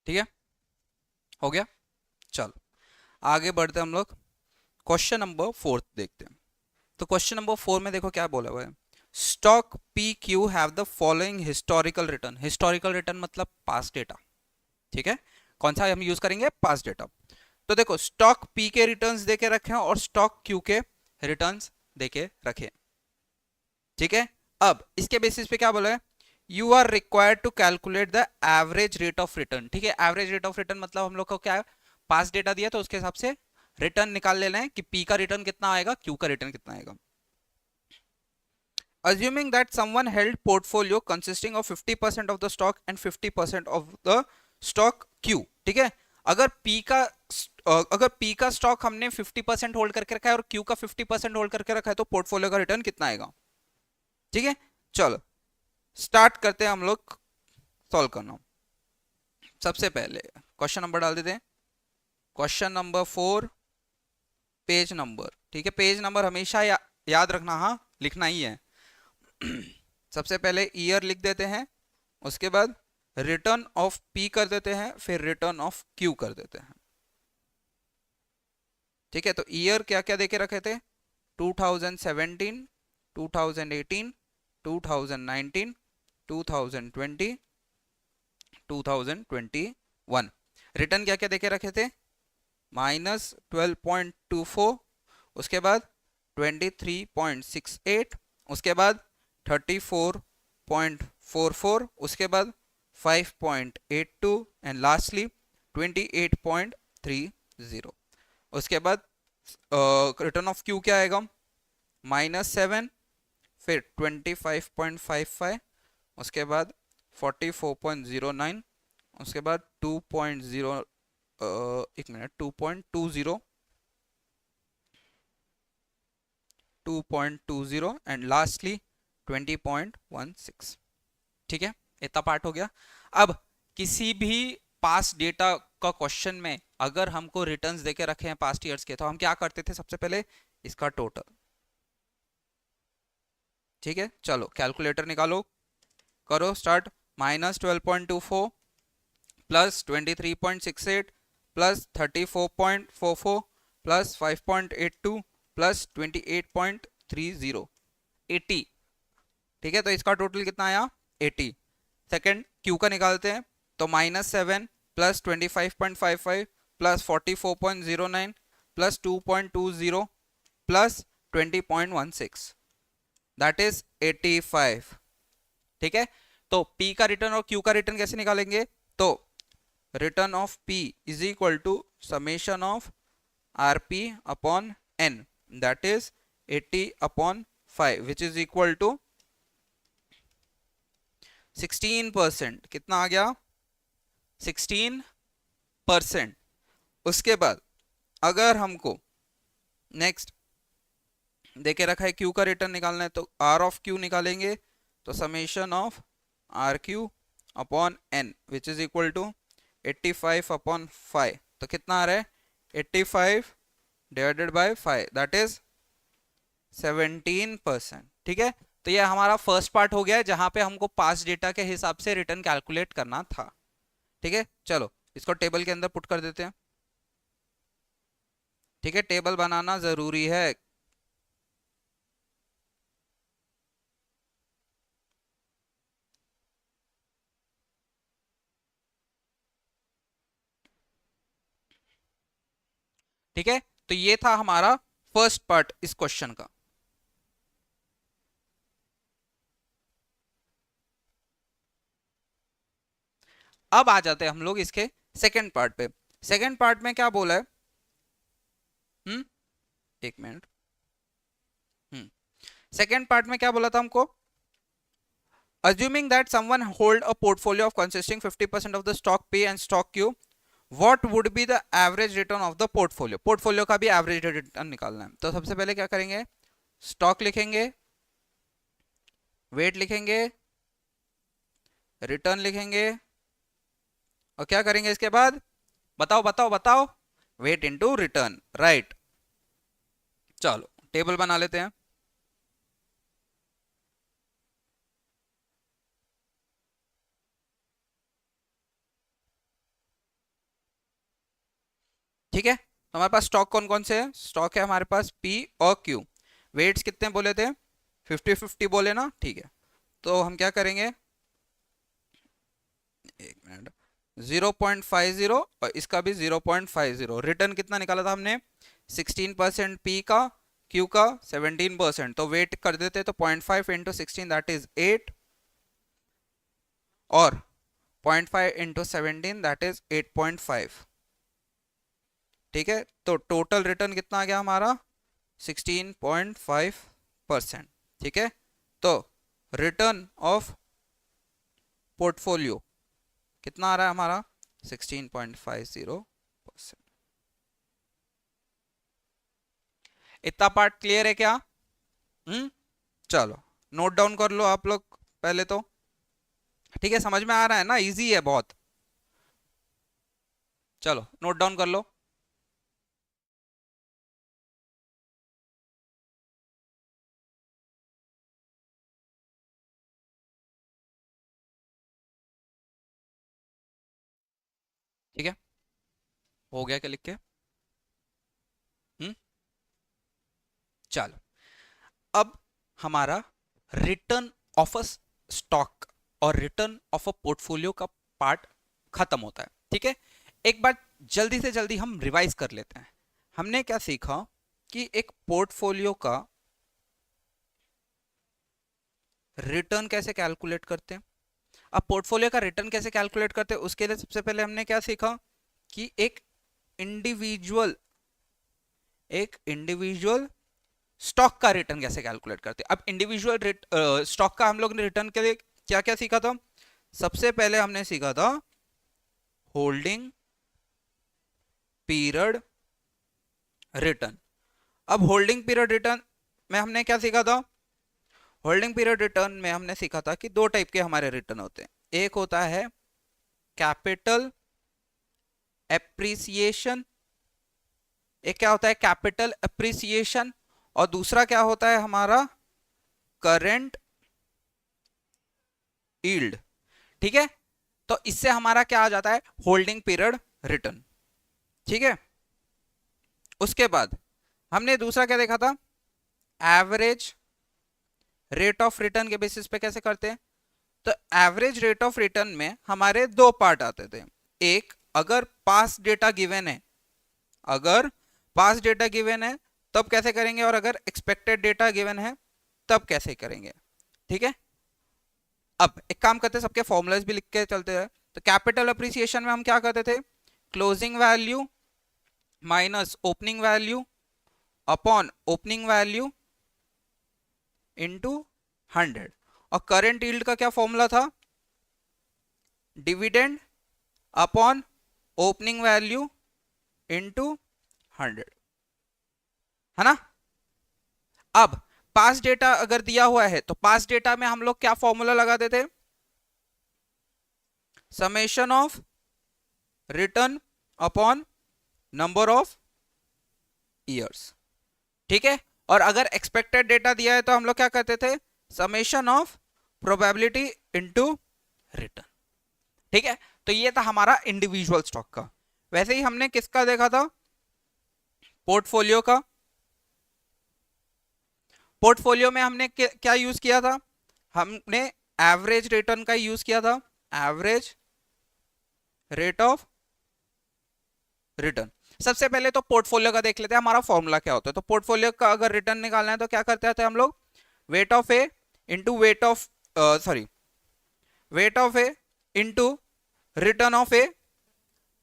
Speaker 1: ठीक है, हो गया। चलो आगे बढ़ते हम लोग, क्वेश्चन नंबर 4 देखते हैं। तो क्वेश्चन नंबर 4 में देखो क्या बोला हुआ है, stock P Q have the following historical return. Historical return मतलब पास्ट डेटा, ठीक है। कौन सा हम यूज करेंगे, पास्ट डेटा। तो देखो स्टॉक पी के रिटर्न्स देके रखे हैं और स्टॉक क्यू के रिटर्न्स देके रखे, ठीक है। अब इसके बेसिस पे क्या बोला है, you are required to calculate the average rate of return, ठीक है। एवरेज रेट ऑफ रिटर्न मतलब हम लोग को क्या है, पास्ट डेटा दिया तो उसके हिसाब से रिटर्न निकाल लेना है कि पी का रिटर्न कितना आएगा, क्यू का रिटर्न कितना आएगा। Assuming that someone held portfolio consisting of 50% of the stock and 50% of the stock Q, ठीक है। अगर P का स्टॉक हमने 50% होल्ड करके रखा है और Q का 50% होल्ड करके रखा है, तो पोर्टफोलियो का रिटर्न कितना आएगा, ठीक है। चलो स्टार्ट करते हैं हम लोग सॉल्व करना। सबसे पहले क्वेश्चन नंबर डाल देते हैं, क्वेश्चन नंबर 4 पेज नंबर, ठीक है। पेज नंबर हमेशा याद रखना, हाँ लिखना ही है। सबसे पहले ईयर लिख देते हैं, उसके बाद रिटर्न ऑफ पी कर देते हैं, फिर रिटर्न ऑफ क्यू कर देते हैं। ठीक है, तो ईयर क्या क्या देके रखे थे, 2017, 2018, 2019, 2020, 2021। रिटर्न क्या क्या देके रखे थे, -12.24, उसके बाद 23.68, उसके बाद 34.44, उसके बाद 5.82 एंड लास्टली 28.30। उसके बाद रिटर्न ऑफ क्यू क्या आएगा, -7, फिर 25.55, उसके बाद 44.09, उसके बाद 2.0, एक मिनट, 2.20, 2.20 एंड लास्टली 20.16। ठीक है, इतना पार्ट हो गया। अब किसी भी पास्ट डेटा का क्वेश्चन में अगर हमको रिटर्न्स देके रखे हैं पास्ट ईयर्स के, तो हम क्या करते थे, सबसे पहले इसका टोटल। ठीक है, चलो कैलकुलेटर निकालो, करो start. -12.24 plus 23.68 plus 34.44 plus 5.82 plus 28.30, 80। ठीक है, तो इसका टोटल कितना आया, 80। सेकंड क्यू का निकालते हैं, तो -7 plus 25.55 plus 44.09 plus 2.20 plus 20.16, that is 85। ठीक है, तो P का रिटर्न और Q का रिटर्न कैसे निकालेंगे, तो return of P is equal to summation of RP upon N, that is 80/5, which is equal to 16%। कितना आ गया, 16%। उसके बाद अगर हमको नेक्स्ट देके रखा है Q का रिटर्न निकालना है, तो R ऑफ Q निकालेंगे, तो summation of RQ upon N which is equal to 85/5। तो कितना आ रहा है, 85 डिवाइडेड बाय 5, दैट इज 17%। ठीक है, तो ये हमारा फर्स्ट पार्ट हो गया है जहां पे हमको पास्ट डेटा के हिसाब से रिटर्न कैलकुलेट करना था। ठीक है, चलो इसको टेबल के अंदर पुट कर देते हैं। ठीक है, टेबल बनाना जरूरी है। ठीक है, तो ये था हमारा फर्स्ट पार्ट इस क्वेश्चन का। अब आ जाते हैं हम लोग इसके सेकंड पार्ट पे। सेकंड पार्ट में क्या बोला है, एक मिनट, सेकंड पार्ट में क्या बोला था हमको, assuming that someone hold a portfolio of consisting 50% of the stock P and stock Q, what would be the average return of the portfolio। Portfolio का भी एवरेज रिटर्न निकालना है, तो सबसे पहले क्या करेंगे, स्टॉक लिखेंगे, वेट लिखेंगे, रिटर्न लिखेंगे, और क्या करेंगे इसके बाद, बताओ बताओ बताओ, वेट इनटू रिटर्न, राइट। चलो टेबल बना लेते हैं। ठीक है, तो हमारे पास स्टॉक कौन कौन से हैं, स्टॉक है हमारे पास P और Q। वेट्स कितने बोले थे, 50-50 बोले ना, ठीक है। तो हम क्या करेंगे, एक मिनट, 0.50 और इसका भी 0.50। रिटर्न कितना निकाला था हमने, 16% P का, Q का 17%, तो वेट कर देते तो 0.5 इंटू 16 दैट इज 8, और 0.5 इंटू 17 दैट इज 8.5। ठीक है, तो टोटल रिटर्न कितना आ गया हमारा, 16.5%। ठीक है, तो रिटर्न ऑफ पोर्टफोलियो कितना आ रहा है हमारा, 16.50%। इतना पार्ट क्लियर है क्या, चलो नोट डाउन कर लो आप लोग पहले तो। ठीक है, समझ में आ रहा है ना, इजी है बहुत। चलो नोट डाउन कर लो। ठीक है, हो गया क्या लिख के? चलो, अब हमारा रिटर्न ऑफ अ स्टॉक और रिटर्न ऑफ अ पोर्टफोलियो का पार्ट खत्म होता है। ठीक है, एक बार जल्दी से जल्दी हम रिवाइज कर लेते हैं। हमने क्या सीखा कि एक पोर्टफोलियो का रिटर्न कैसे कैलकुलेट करते हैं। अब पोर्टफोलियो का रिटर्न कैसे कैलकुलेट करते हैं, उसके लिए सबसे पहले हमने क्या सीखा कि एक इंडिविजुअल स्टॉक का रिटर्न कैसे कैलकुलेट करते हैं। अब इंडिविजुअल स्टॉक का हम लोग ने रिटर्न के लिए क्या क्या सीखा था। सबसे पहले हमने सीखा था होल्डिंग पीरियड रिटर्न। अब होल्डिंग पीरियड रिटर्न में हमने क्या सीखा था। होल्डिंग पीरियड रिटर्न में हमने सीखा था कि दो टाइप के हमारे रिटर्न होते हैं। एक होता है कैपिटल एप्रिसिएशन, एक क्या होता है कैपिटल एप्रिसिएशन, और दूसरा क्या होता है हमारा करंट यील्ड। ठीक है, तो इससे हमारा क्या आ जाता है होल्डिंग पीरियड रिटर्न। ठीक है, उसके बाद हमने दूसरा क्या देखा था, एवरेज रेट ऑफ रिटर्न के बेसिस पे कैसे करते हैं। तो एवरेज रेट ऑफ रिटर्न में हमारे दो पार्ट आते थे। एक, अगर पास डेटा गिवन है, अगर पास डेटा गिवन है तब कैसे करेंगे, और अगर एक्सपेक्टेड डेटा गिवन है तब कैसे करेंगे। ठीक है, अब एक काम करते हैं, सबके फॉर्मूलाज भी लिख के चलते हैं। तो कैपिटल अप्रिसिएशन में हम क्या करते थे, closing value minus opening value upon opening value into 100। और करंट यील्ड का क्या फॉर्मूला था, dividend upon opening value into 100, है ना। अब पास डेटा अगर दिया हुआ है तो पास डेटा में हम लोग क्या फॉर्मूला लगाते थे, summation of return upon number of years. ठीक है, और अगर एक्सपेक्टेड डेटा दिया है तो हम लोग क्या करते थे, summation of probability into return. ठीक है, तो ये था हमारा इंडिविजुअल स्टॉक का। वैसे ही हमने किसका देखा था, पोर्टफोलियो का। पोर्टफोलियो में हमने क्या यूज किया था, हमने एवरेज रिटर्न का यूज किया था, एवरेज रेट ऑफ रिटर्न। सबसे पहले तो पोर्टफोलियो का देख लेते हैं हमारा फॉर्मूला क्या होता है। तो पोर्टफोलियो का अगर रिटर्न निकालना है तो क्या करते थे हम लोग, weight of A into weight of weight of A into return of A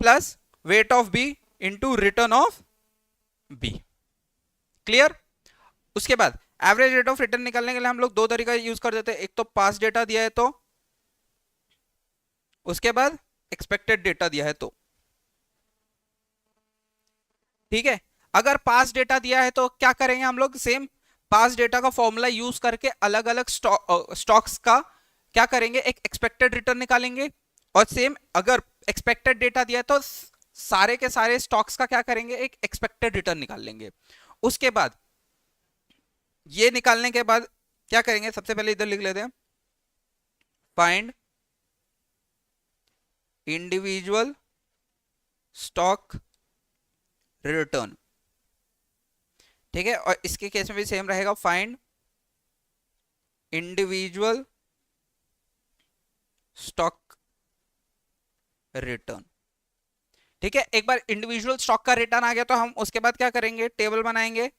Speaker 1: plus weight of B into return of B. Clear. उसके बाद एवरेज रेट ऑफ रिटर्न निकालने के लिए हम लोग दो तरीका यूज कर देते हैं, एक तो पास डेटा दिया है तो, उसके बाद एक्सपेक्टेड डेटा दिया है तो। ठीक है, अगर पास डेटा दिया है तो क्या करेंगे हम लोग, सेम पास डेटा का फॉर्मूला यूज करके अलग अलग स्टॉक्स का क्या करेंगे, एक एक्सपेक्टेड रिटर्न निकालेंगे। और सेम अगर एक्सपेक्टेड डेटा दिया है तो सारे के सारे स्टॉक्स का क्या करेंगे, एक एक्सपेक्टेड रिटर्न निकाल लेंगे। उसके बाद ये निकालने के बाद क्या करेंगे, सबसे पहले इधर लिख लेते हैं, फाइंड इंडिविजुअल स्टॉक रिटर्न। ठीक है, और इसके केस में भी सेम रहेगा, फाइंड इंडिविजुअल स्टॉक रिटर्न। ठीक है, एक बार इंडिविजुअल स्टॉक का रिटर्न आ गया तो हम उसके बाद क्या करेंगे, टेबल बनाएंगे,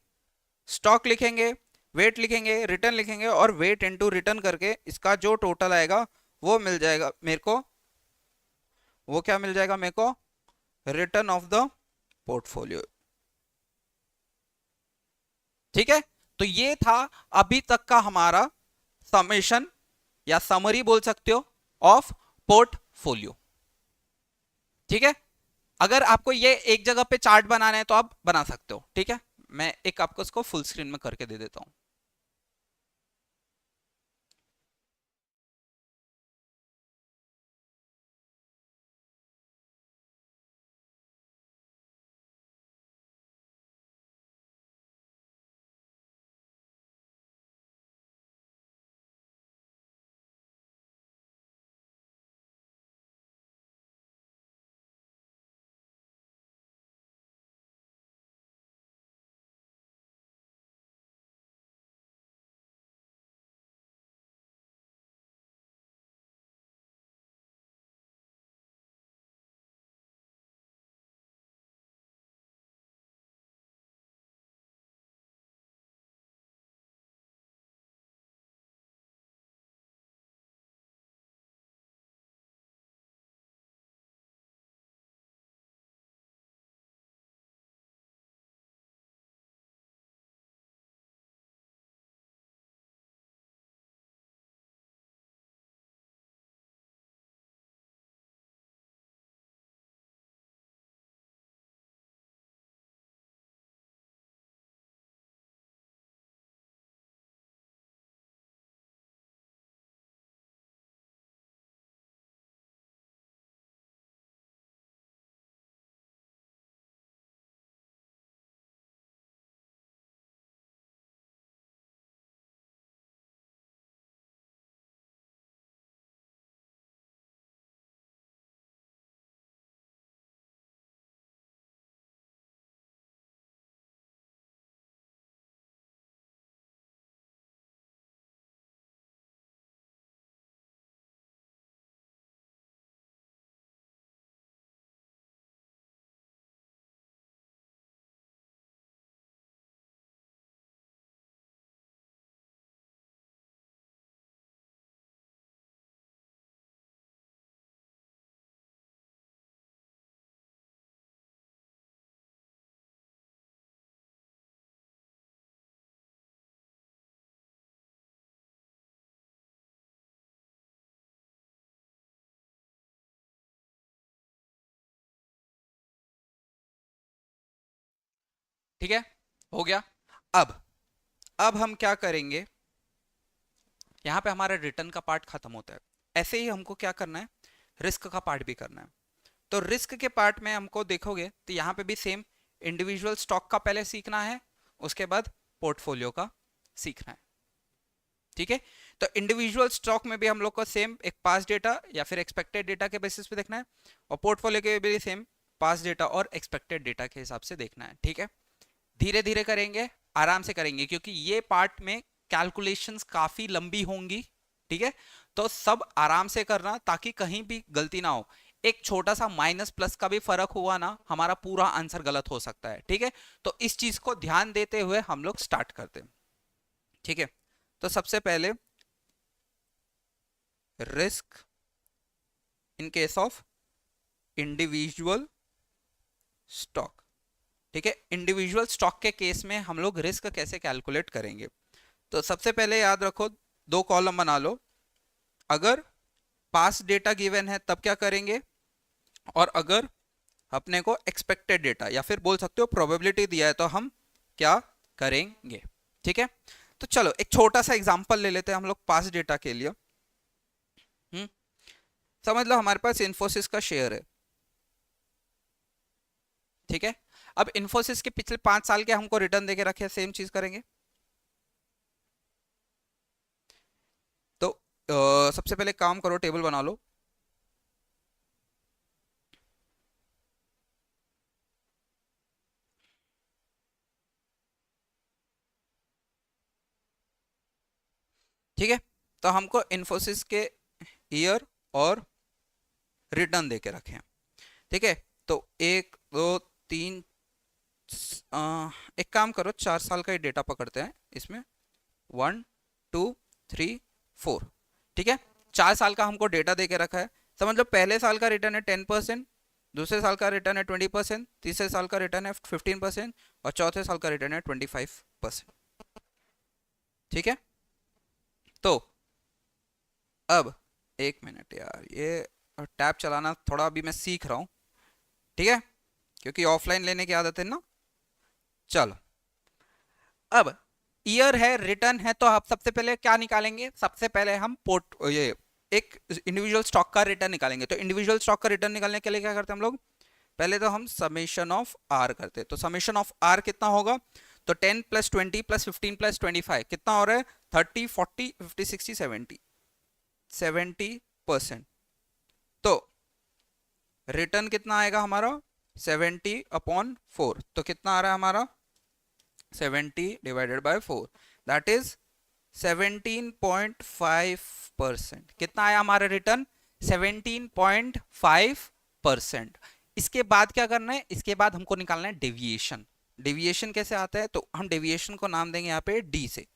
Speaker 1: स्टॉक लिखेंगे, वेट लिखेंगे, रिटर्न लिखेंगे, और वेट इनटू रिटर्न करके इसका जो टोटल आएगा वो मिल जाएगा मेरे को, वो क्या मिल जाएगा मेरे को, रिटर्न ऑफ द पोर्टफोलियो। ठीक है, तो ये था अभी तक का हमारा समेशन या समरी बोल सकते हो ऑफ पोर्टफोलियो। ठीक है, अगर आपको ये एक जगह पे चार्ट बनाना है तो आप बना सकते हो। ठीक है, मैं एक आपको इसको फुल स्क्रीन में करके दे देता हूं। ठीक है, हो गया। अब हम क्या करेंगे, यहाँ पे हमारा रिटर्न का पार्ट खत्म होता है। ऐसे ही हमको क्या करना है, रिस्क का पार्ट भी करना है। तो रिस्क के पार्ट में हमको देखोगे तो यहाँ पे भी सेम इंडिविजुअल स्टॉक का पहले सीखना है, उसके बाद पोर्टफोलियो का सीखना है। ठीक है, तो इंडिविजुअल स्टॉक में भी हम लोग को सेम एक पास डेटा या फिर एक्सपेक्टेड डेटा के बेसिस पे देखना है, और पोर्टफोलियो के भी सेम पास डेटा और एक्सपेक्टेड डेटा के हिसाब से देखना है। ठीक है, धीरे धीरे करेंगे, आराम से करेंगे, क्योंकि ये पार्ट में कैलकुलेशंस काफी लंबी होंगी। ठीक है, तो सब आराम से करना ताकि कहीं भी गलती ना हो। एक छोटा सा माइनस प्लस का भी फर्क हुआ ना, हमारा पूरा आंसर गलत हो सकता है। ठीक है, तो इस चीज को ध्यान देते हुए हम लोग स्टार्ट करते हैं। ठीक है, तो सबसे पहले risk in case of individual stock. ठीक है, इंडिविजुअल स्टॉक के केस में हम लोग रिस्क कैसे कैलकुलेट करेंगे। तो सबसे पहले याद रखो, दो कॉलम बना लो। अगर पास डेटा गिवन है तब क्या करेंगे, और अगर अपने को एक्सपेक्टेड डेटा या फिर बोल सकते हो प्रोबेबिलिटी दिया है तो हम क्या करेंगे। ठीक है, तो चलो एक छोटा सा एग्जांपल ले लेते हैं हम लोग पास डेटा के लिए। समझ लो हमारे पास इन्फोसिस का शेयर है। ठीक है, अब इन्फोसिस के पिछले 5 साल के हमको रिटर्न देके रखे, सेम चीज करेंगे। तो सबसे पहले काम करो, टेबल बना लो। ठीक है, तो हमको इन्फोसिस के ईयर और रिटर्न देके रखे हैं। ठीक है, तो 1 2 3, एक काम करो, 4 साल का ही डेटा पकड़ते हैं इसमें, 1 2 3 4। ठीक है, 4 साल का हमको डेटा देके रखा है। समझ लो पहले साल का रिटर्न है 10%, दूसरे साल का रिटर्न है 20%, तीसरे साल का रिटर्न है 15%, और चौथे साल का रिटर्न है 25%। ठीक है, तो अब 1 मिनट यार, ये टैब चलाना थोड़ा अभी मैं सीख रहा हूँ। ठीक है, क्योंकि ऑफलाइन लेने की आदत है ना। चलो, अब ईयर है, रिटर्न है, तो आप सबसे पहले क्या निकालेंगे, सबसे पहले हम पोर्ट ये एक इंडिविजुअल स्टॉक का रिटर्न निकालेंगे। तो इंडिविजुअल स्टॉक का रिटर्न निकालने के लिए क्या करते हैं हम लोग, पहले तो हम समेशन ऑफ आर करते हैं। तो समेशन ऑफ आर कितना होगा, तो 10 + 20 + 15 + 25 कितना हो रहा है, 30 40 50 60 70 70%। तो रिटर्न कितना आएगा हमारा, 70/4। तो कितना आ रहा है हमारा, 70/4, दैट इज 17.5%। कितना आया हमारा रिटर्न, 17.5%। इसके बाद क्या करना है, इसके बाद हमको निकालना है डेविएशन। डेविएशन कैसे आता है, तो हम डेविएशन को नाम देंगे यहाँ पे डी से।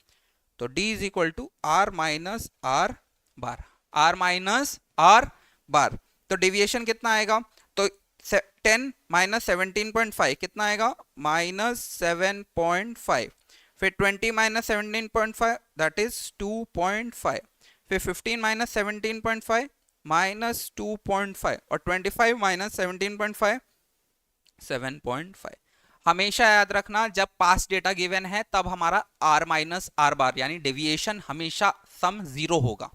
Speaker 1: तो D is equal to R minus R bar, R minus R bar. तो डेविएशन कितना आएगा, तो 10 - 17.5 कितना आएगा, -7.5। फिर 20 - 17.5 दैट इज 2.5। फिर 15 - 17.5 -2.5, और 25 - 17.5 7.5। हमेशा याद रखना, जब पास डेटा गिवन है तब हमारा r माइनस आर बार यानी डेविएशन हमेशा सम 0 होगा।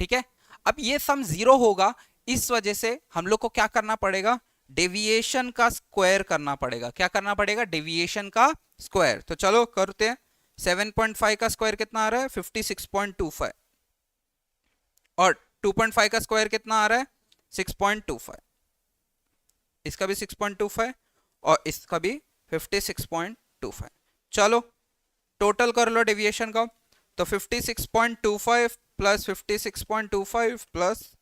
Speaker 1: ठीक है, अब ये सम 0 होगा, इस वजह से हम लोग को क्या करना पड़ेगा, डेविएशन का स्क्वायर करना पड़ेगा। क्या करना पड़ेगा, डेविएशन का स्क्वायर। तो चलो करते हैं, 7.5 का स्क्वायर कितना आ रहा है, 56.25, और 2.5 का स्क्वायर कितना आ रहा है, 6.25, इसका भी 6.25 और इसका भी 56.25। चलो टोटल कर लो डेविएशन का, तो 56.25 + 56.25 +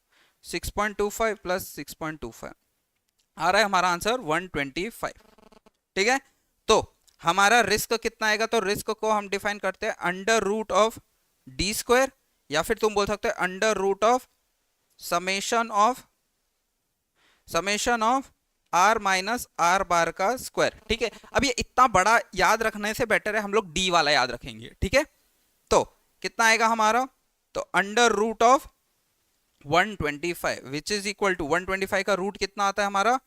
Speaker 1: 6.25 + 6.25 आ रहा है हमारा आंसर 125। ठीक है, तो हमारा रिस्क कितना आएगा, तो रिस्क को हम डिफाइन करते हैं √of d², या फिर तुम बोल सकते हैं √of summation of r minus R बार का स्क्वायर। ठीक है, अब ये इतना बड़ा याद रखने से बेटर है हम लोग d वाला याद रखेंगे। ठीक है, तो कितना आएगा हमारा, तो √of 125 which is equal to 125 का रूट कितना आता है हमारा,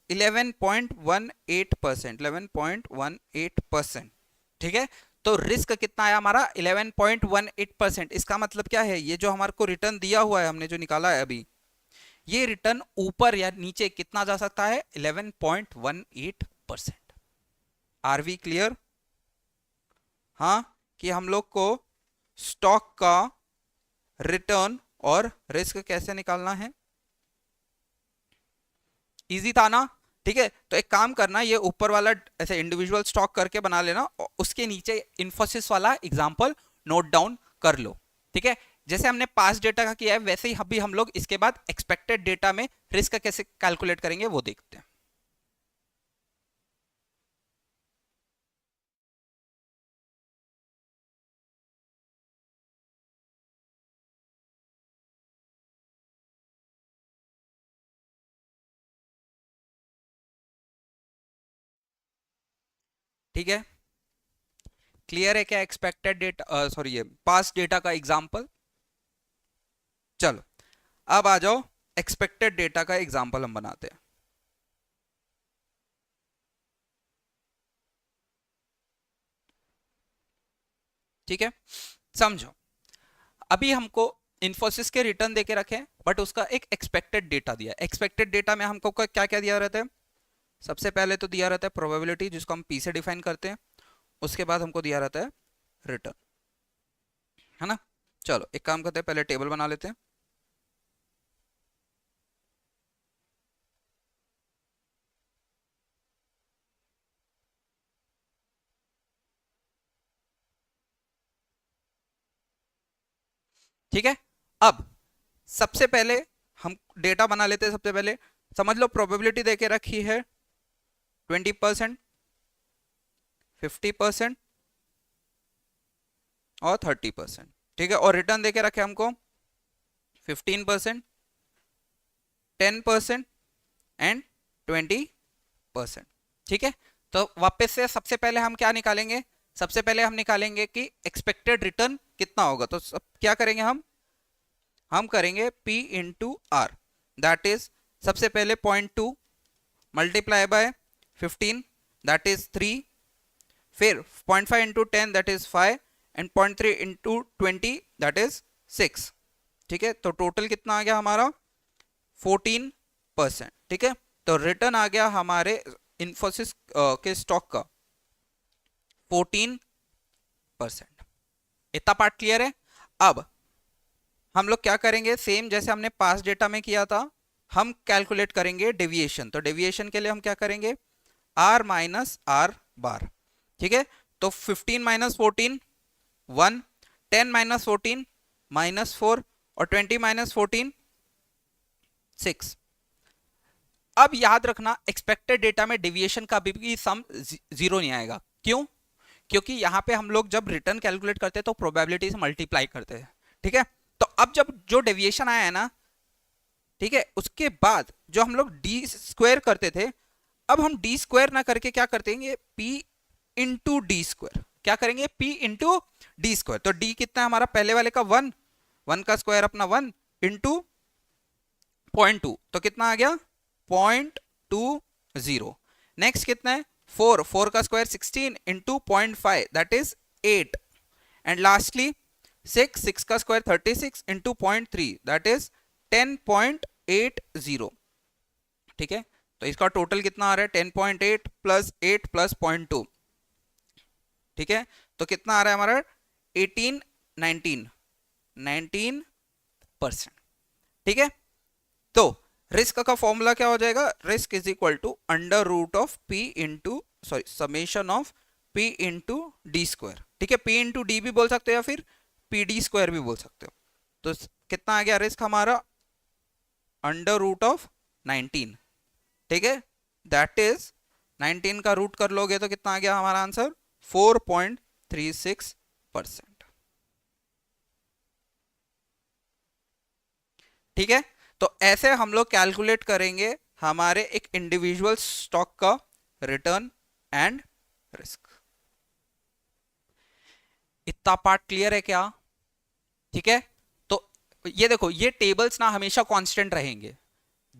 Speaker 1: 11.18%, 11.18%। ठीक है, तो रिस्क कितना आया हमारा 11.18%। इसका मतलब क्या है, ये जो हमारे को रिटर्न दिया हुआ है, हमने जो निकाला है अभी, ये रिटर्न ऊपर या नीचे कितना जा सकता है, 11.18%। Are we clear? हाँ, कि हम लोग को स्टॉक का रिटर्न और रिस्क कैसे निकालना है। इजी था ना? ठीक है, तो एक काम करना, ये ऊपर वाला ऐसे इंडिविजुअल स्टॉक करके बना लेना और उसके नीचे इन्फोसिस वाला एग्जांपल नोट डाउन कर लो। ठीक है, जैसे हमने पास्ट डेटा का किया है वैसे ही अभी हम लोग इसके बाद एक्सपेक्टेड डेटा में रिस्क कैसे कैलकुलेट करेंगे वो देखते हैं। ठीक है, क्लियर है क्या एक्सपेक्टेड डेटा, सॉरी ये पास्ट डेटा का एग्जांपल। चलो अब आ जाओ, एक्सपेक्टेड डेटा का एग्जांपल हम बनाते हैं। ठीक है, समझो, अभी हमको इन्फोसिस के रिटर्न देके रखे, बट उसका एक एक्सपेक्टेड डेटा दिया। एक्सपेक्टेड डेटा में हमको क्या क्या दिया रहता है, सबसे पहले तो दिया रहता है प्रोबेबिलिटी, जिसको हम पी से डिफाइन करते हैं। उसके बाद हमको दिया रहता है रिटर्न, है ना। चलो एक काम करते हैं, पहले टेबल बना लेते हैं। ठीक है, अब सबसे पहले हम डेटा बना लेते हैं। सबसे पहले समझ लो प्रोबेबिलिटी देके रखी है 20%, 50% और 30%। ठीक है, और रिटर्न देके रखे हमको 15%, 10% एंड 20%। ठीक है, तो वापस से सबसे पहले हम क्या निकालेंगे, सबसे पहले हम निकालेंगे कि एक्सपेक्टेड रिटर्न कितना होगा। तो सब क्या करेंगे, हम करेंगे P into R, that is सबसे पहले 0.2 मल्टीप्लाई बाय 15, दैट इज 3, फिर 0.5 into 10 that is 5 and 0.3 into 20 that is 6। ठीक है, तो टोटल कितना आ गया हमारा 14%। ठीक है, तो रिटर्न आ गया हमारे इन्फोसिस के स्टॉक का 14%। इतना पार्ट क्लियर है। अब हम लोग क्या करेंगे, सेम जैसे हमने पास डेटा में किया था, हम कैलकुलेट करेंगे डेविएशन। तो डेविएशन के लिए हम क्या करेंगे, आर माइनस आर बार। ठीक है, तो 15 माइनस 14 1, 10 माइनस 14 -4 और 20 माइनस 14 6। अब याद रखना, एक्सपेक्टेड डेटा में डेविएशन का भी सम जीरो नहीं आएगा। क्यों? क्योंकि यहां पे हम लोग जब रिटर्न कैलकुलेट करते हैं तो प्रोबेबिलिटी से मल्टीप्लाई करते हैं। ठीक है, तो अब जब जो डेविएशन आया है ना, ठीक है, उसके बाद जो हम लोग डी स्क्वायर करते थे, अब हम डी स्क्वायर ना करके क्या करते हैं, पी इंटू डी स्क्वायर। क्या करेंगे, पी इंटू डी स्क्वायर। तो डी कितना है हमारा, पहले वाले का 1, 1 का स्क्वायर अपना 1 इंटू 0.2, तो कितना आ गया 0.20। नेक्स्ट कितना है 4, 4 का square 16 into 0.5 that is 8 and lastly 6, 6 का स्क्वायर 36 इंटू 0.3 दैट इज 10.80। ठीक है, तो इसका टोटल कितना आ रहा है 10.8 प्लस 8 प्लस 0.2। ठीक है, तो कितना आ रहा है हमारा 18, 19%। ठीक है, तो रिस्क का फॉर्मूला क्या हो जाएगा, risk is equal to under root of P into sorry summation of P into D square. ठीक है, पी इंटू डी भी बोल सकते हो या फिर पी डी स्क्वायर भी बोल सकते हो। तो कितना आ गया रिस्क हमारा अंडर रूट ऑफ 19। ठीक है, दैट इज 19 का रूट कर लोगे तो कितना आ गया हमारा आंसर 4.36%। ठीक है, तो ऐसे हम लोग कैलकुलेट करेंगे हमारे एक इंडिविजुअल स्टॉक का रिटर्न एंड रिस्क। इतना पार्ट क्लियर है क्या? ठीक है, तो ये देखो, ये टेबल्स ना हमेशा कांस्टेंट रहेंगे।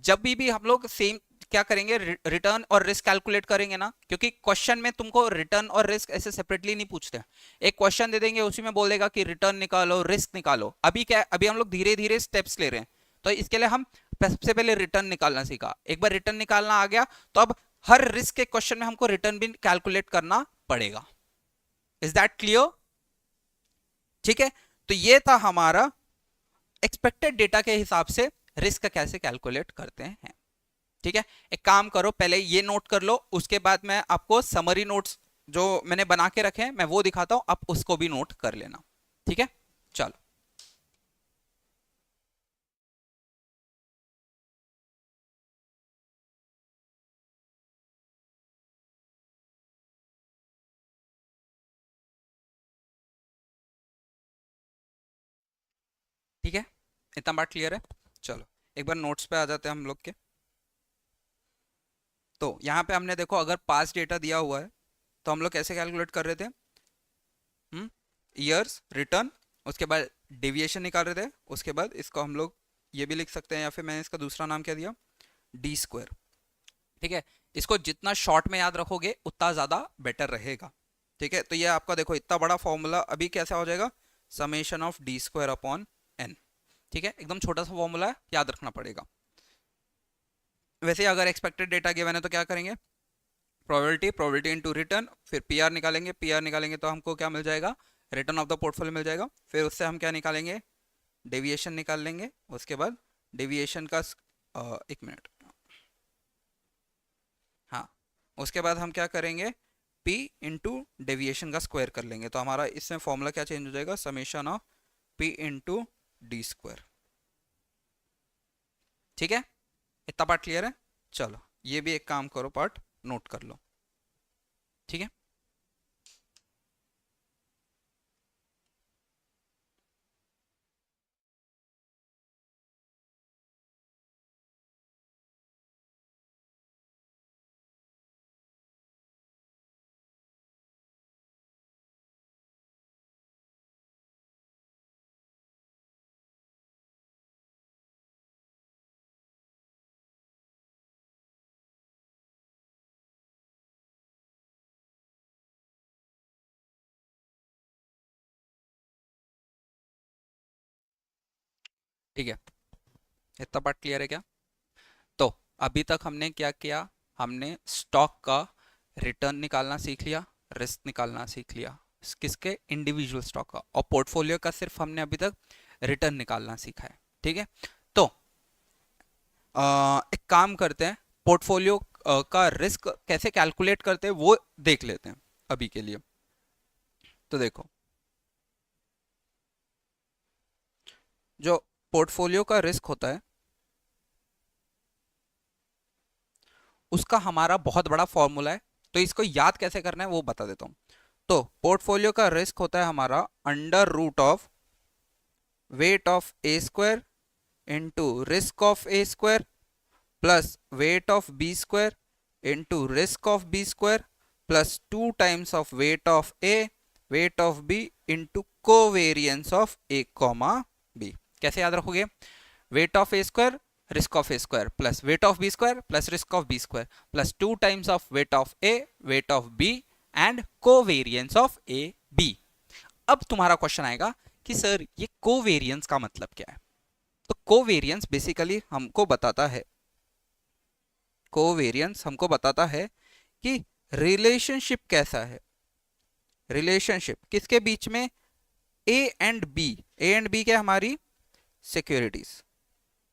Speaker 1: जब भी हम लोग सेम क्या करेंगे, रिटर्न और रिस्क कैलकुलेट करेंगे ना, क्योंकि क्वेश्चन में तुमको रिटर्न और रिस्क ऐसे सेपरेटली नहीं पूछते। एक क्वेश्चन दे देंगे, उसी में बोलेगा कि रिटर्न निकालो, रिस्क निकालो। अभी क्या, अभी हम लोग धीरे धीरे स्टेप्स ले रहे हैं, तो इसके लिए हम सबसे पहले रिटर्न निकालना सीखा। एक बार रिटर्न निकालना आ गया तो अब हर रिस्क के क्वेश्चन में हमको रिटर्न भी कैलकुलेट करना पड़ेगा। Is that clear? ठीक है, तो ये था हमारा एक्सपेक्टेड डेटा के हिसाब से रिस्क कैसे कैलकुलेट करते हैं। ठीक है, एक काम करो, पहले ये नोट कर लो, उसके बाद मैं आपको समरी नोट्स जो मैंने बना के रखे हैं मैं वो दिखाता हूं, आप उसको भी नोट कर लेना। ठीक है, चलो। ठीक है, इतना बात क्लियर है। चलो एक बार नोट्स पे आ जाते हैं हम लोग के। तो यहाँ पे हमने देखो, अगर पास डेटा दिया हुआ है तो हम लोग कैसे कैलकुलेट कर रहे थे, ईयर्स, रिटर्न, उसके बाद डेविएशन निकाल रहे थे, उसके बाद इसको हम लोग ये भी लिख सकते हैं, या फिर मैंने इसका दूसरा नाम क्या दिया, डी स्क्वायर। ठीक है, इसको जितना शॉर्ट में याद रखोगे उतना ज़्यादा बेटर रहेगा। ठीक है, तो ये आपका देखो इतना बड़ा फॉर्मूला अभी कैसा हो जाएगा, summation of D square upon N. ठीक है, एकदम छोटा सा फॉर्मूला है, याद रखना पड़ेगा। वैसे अगर एक्सपेक्टेड डेटा गिवन है तो क्या करेंगे, प्रोबेबिलिटी, प्रोबेबिलिटी इनटू रिटर्न, फिर पीआर निकालेंगे, पीआर निकालेंगे तो हमको क्या मिल जाएगा, रिटर्न ऑफ द पोर्टफोलियो मिल जाएगा। फिर उससे हम क्या निकालेंगे, डेविएशन निकाल लेंगे। उसके बाद डेविएशन का एक मिनट, हाँ, उसके बाद हम क्या करेंगे, P इंटू डेविएशन का स्क्वायर कर लेंगे, तो हमारा इसमें फॉर्मूला क्या चेंज हो जाएगा, summation of P into D square. ठीक है, इतना पार्ट क्लियर है। चलो ये भी एक काम करो, पार्ट नोट कर लो। ठीक है, ठीक है, इतना पार्ट क्लियर है क्या? तो अभी तक हमने क्या किया, हमने स्टॉक का रिटर्न निकालना सीख लिया, रिस्क निकालना सीख लिया, किसके, इंडिविजुअल स्टॉक का, और पोर्टफोलियो का सिर्फ हमने अभी तक रिटर्न निकालना सीखा है। ठीक है, तो एक काम करते हैं, पोर्टफोलियो का रिस्क कैसे कैलकुलेट करते हैं वो देख लेते हैं अभी के लिए। तो देखो, जो पोर्टफोलियो का रिस्क होता है उसका हमारा बहुत बड़ा फॉर्मूला है, तो इसको याद कैसे करना है वो बता देता हूँ। तो पोर्टफोलियो का रिस्क होता है हमारा under root of weight of A square into risk of A square plus weight of B square into risk of B square plus 2 times of weight of A, weight of B into covariance of A comma B. कैसे याद रखोगे, weight of A square, risk of A square plus weight of B square plus risk of B square plus 2 times of weight of A, weight of B and covariance of A B. अब तुम्हारा question आएगा कि sir ये covariance का मतलब क्या है। तो कोवेरियंस बेसिकली हमको बताता है, कोवेरियंस हमको बताता है कि रिलेशनशिप कैसा है, रिलेशनशिप किसके बीच में, A and B, A and B क्या, हमारी सिक्योरिटीज।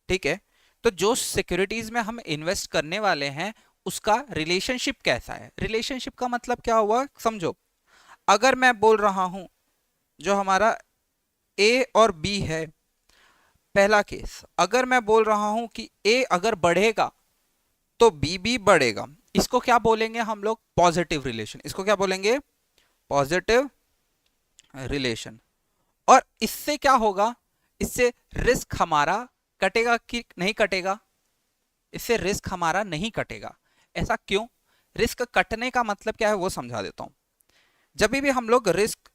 Speaker 1: ठीक है, तो जो सिक्योरिटीज में हम इन्वेस्ट करने वाले हैं उसका रिलेशनशिप कैसा है। रिलेशनशिप का मतलब क्या हुआ, समझो, अगर मैं बोल रहा हूं जो हमारा ए और बी है, पहला केस, अगर मैं बोल रहा हूं कि ए अगर बढ़ेगा तो बी भी बढ़ेगा, इसको क्या बोलेंगे हम लोग, पॉजिटिव रिलेशन। इसको क्या बोलेंगे, पॉजिटिव रिलेशन। और इससे क्या होगा, इससे रिस्क हमारा कटेगा कि नहीं कटेगा, इससे रिस्क हमारा नहीं कटेगा। ऐसा क्यों, रिस्क कटने का मतलब क्या है वो समझा देता हूं। जब भी हम लोग रिस्क,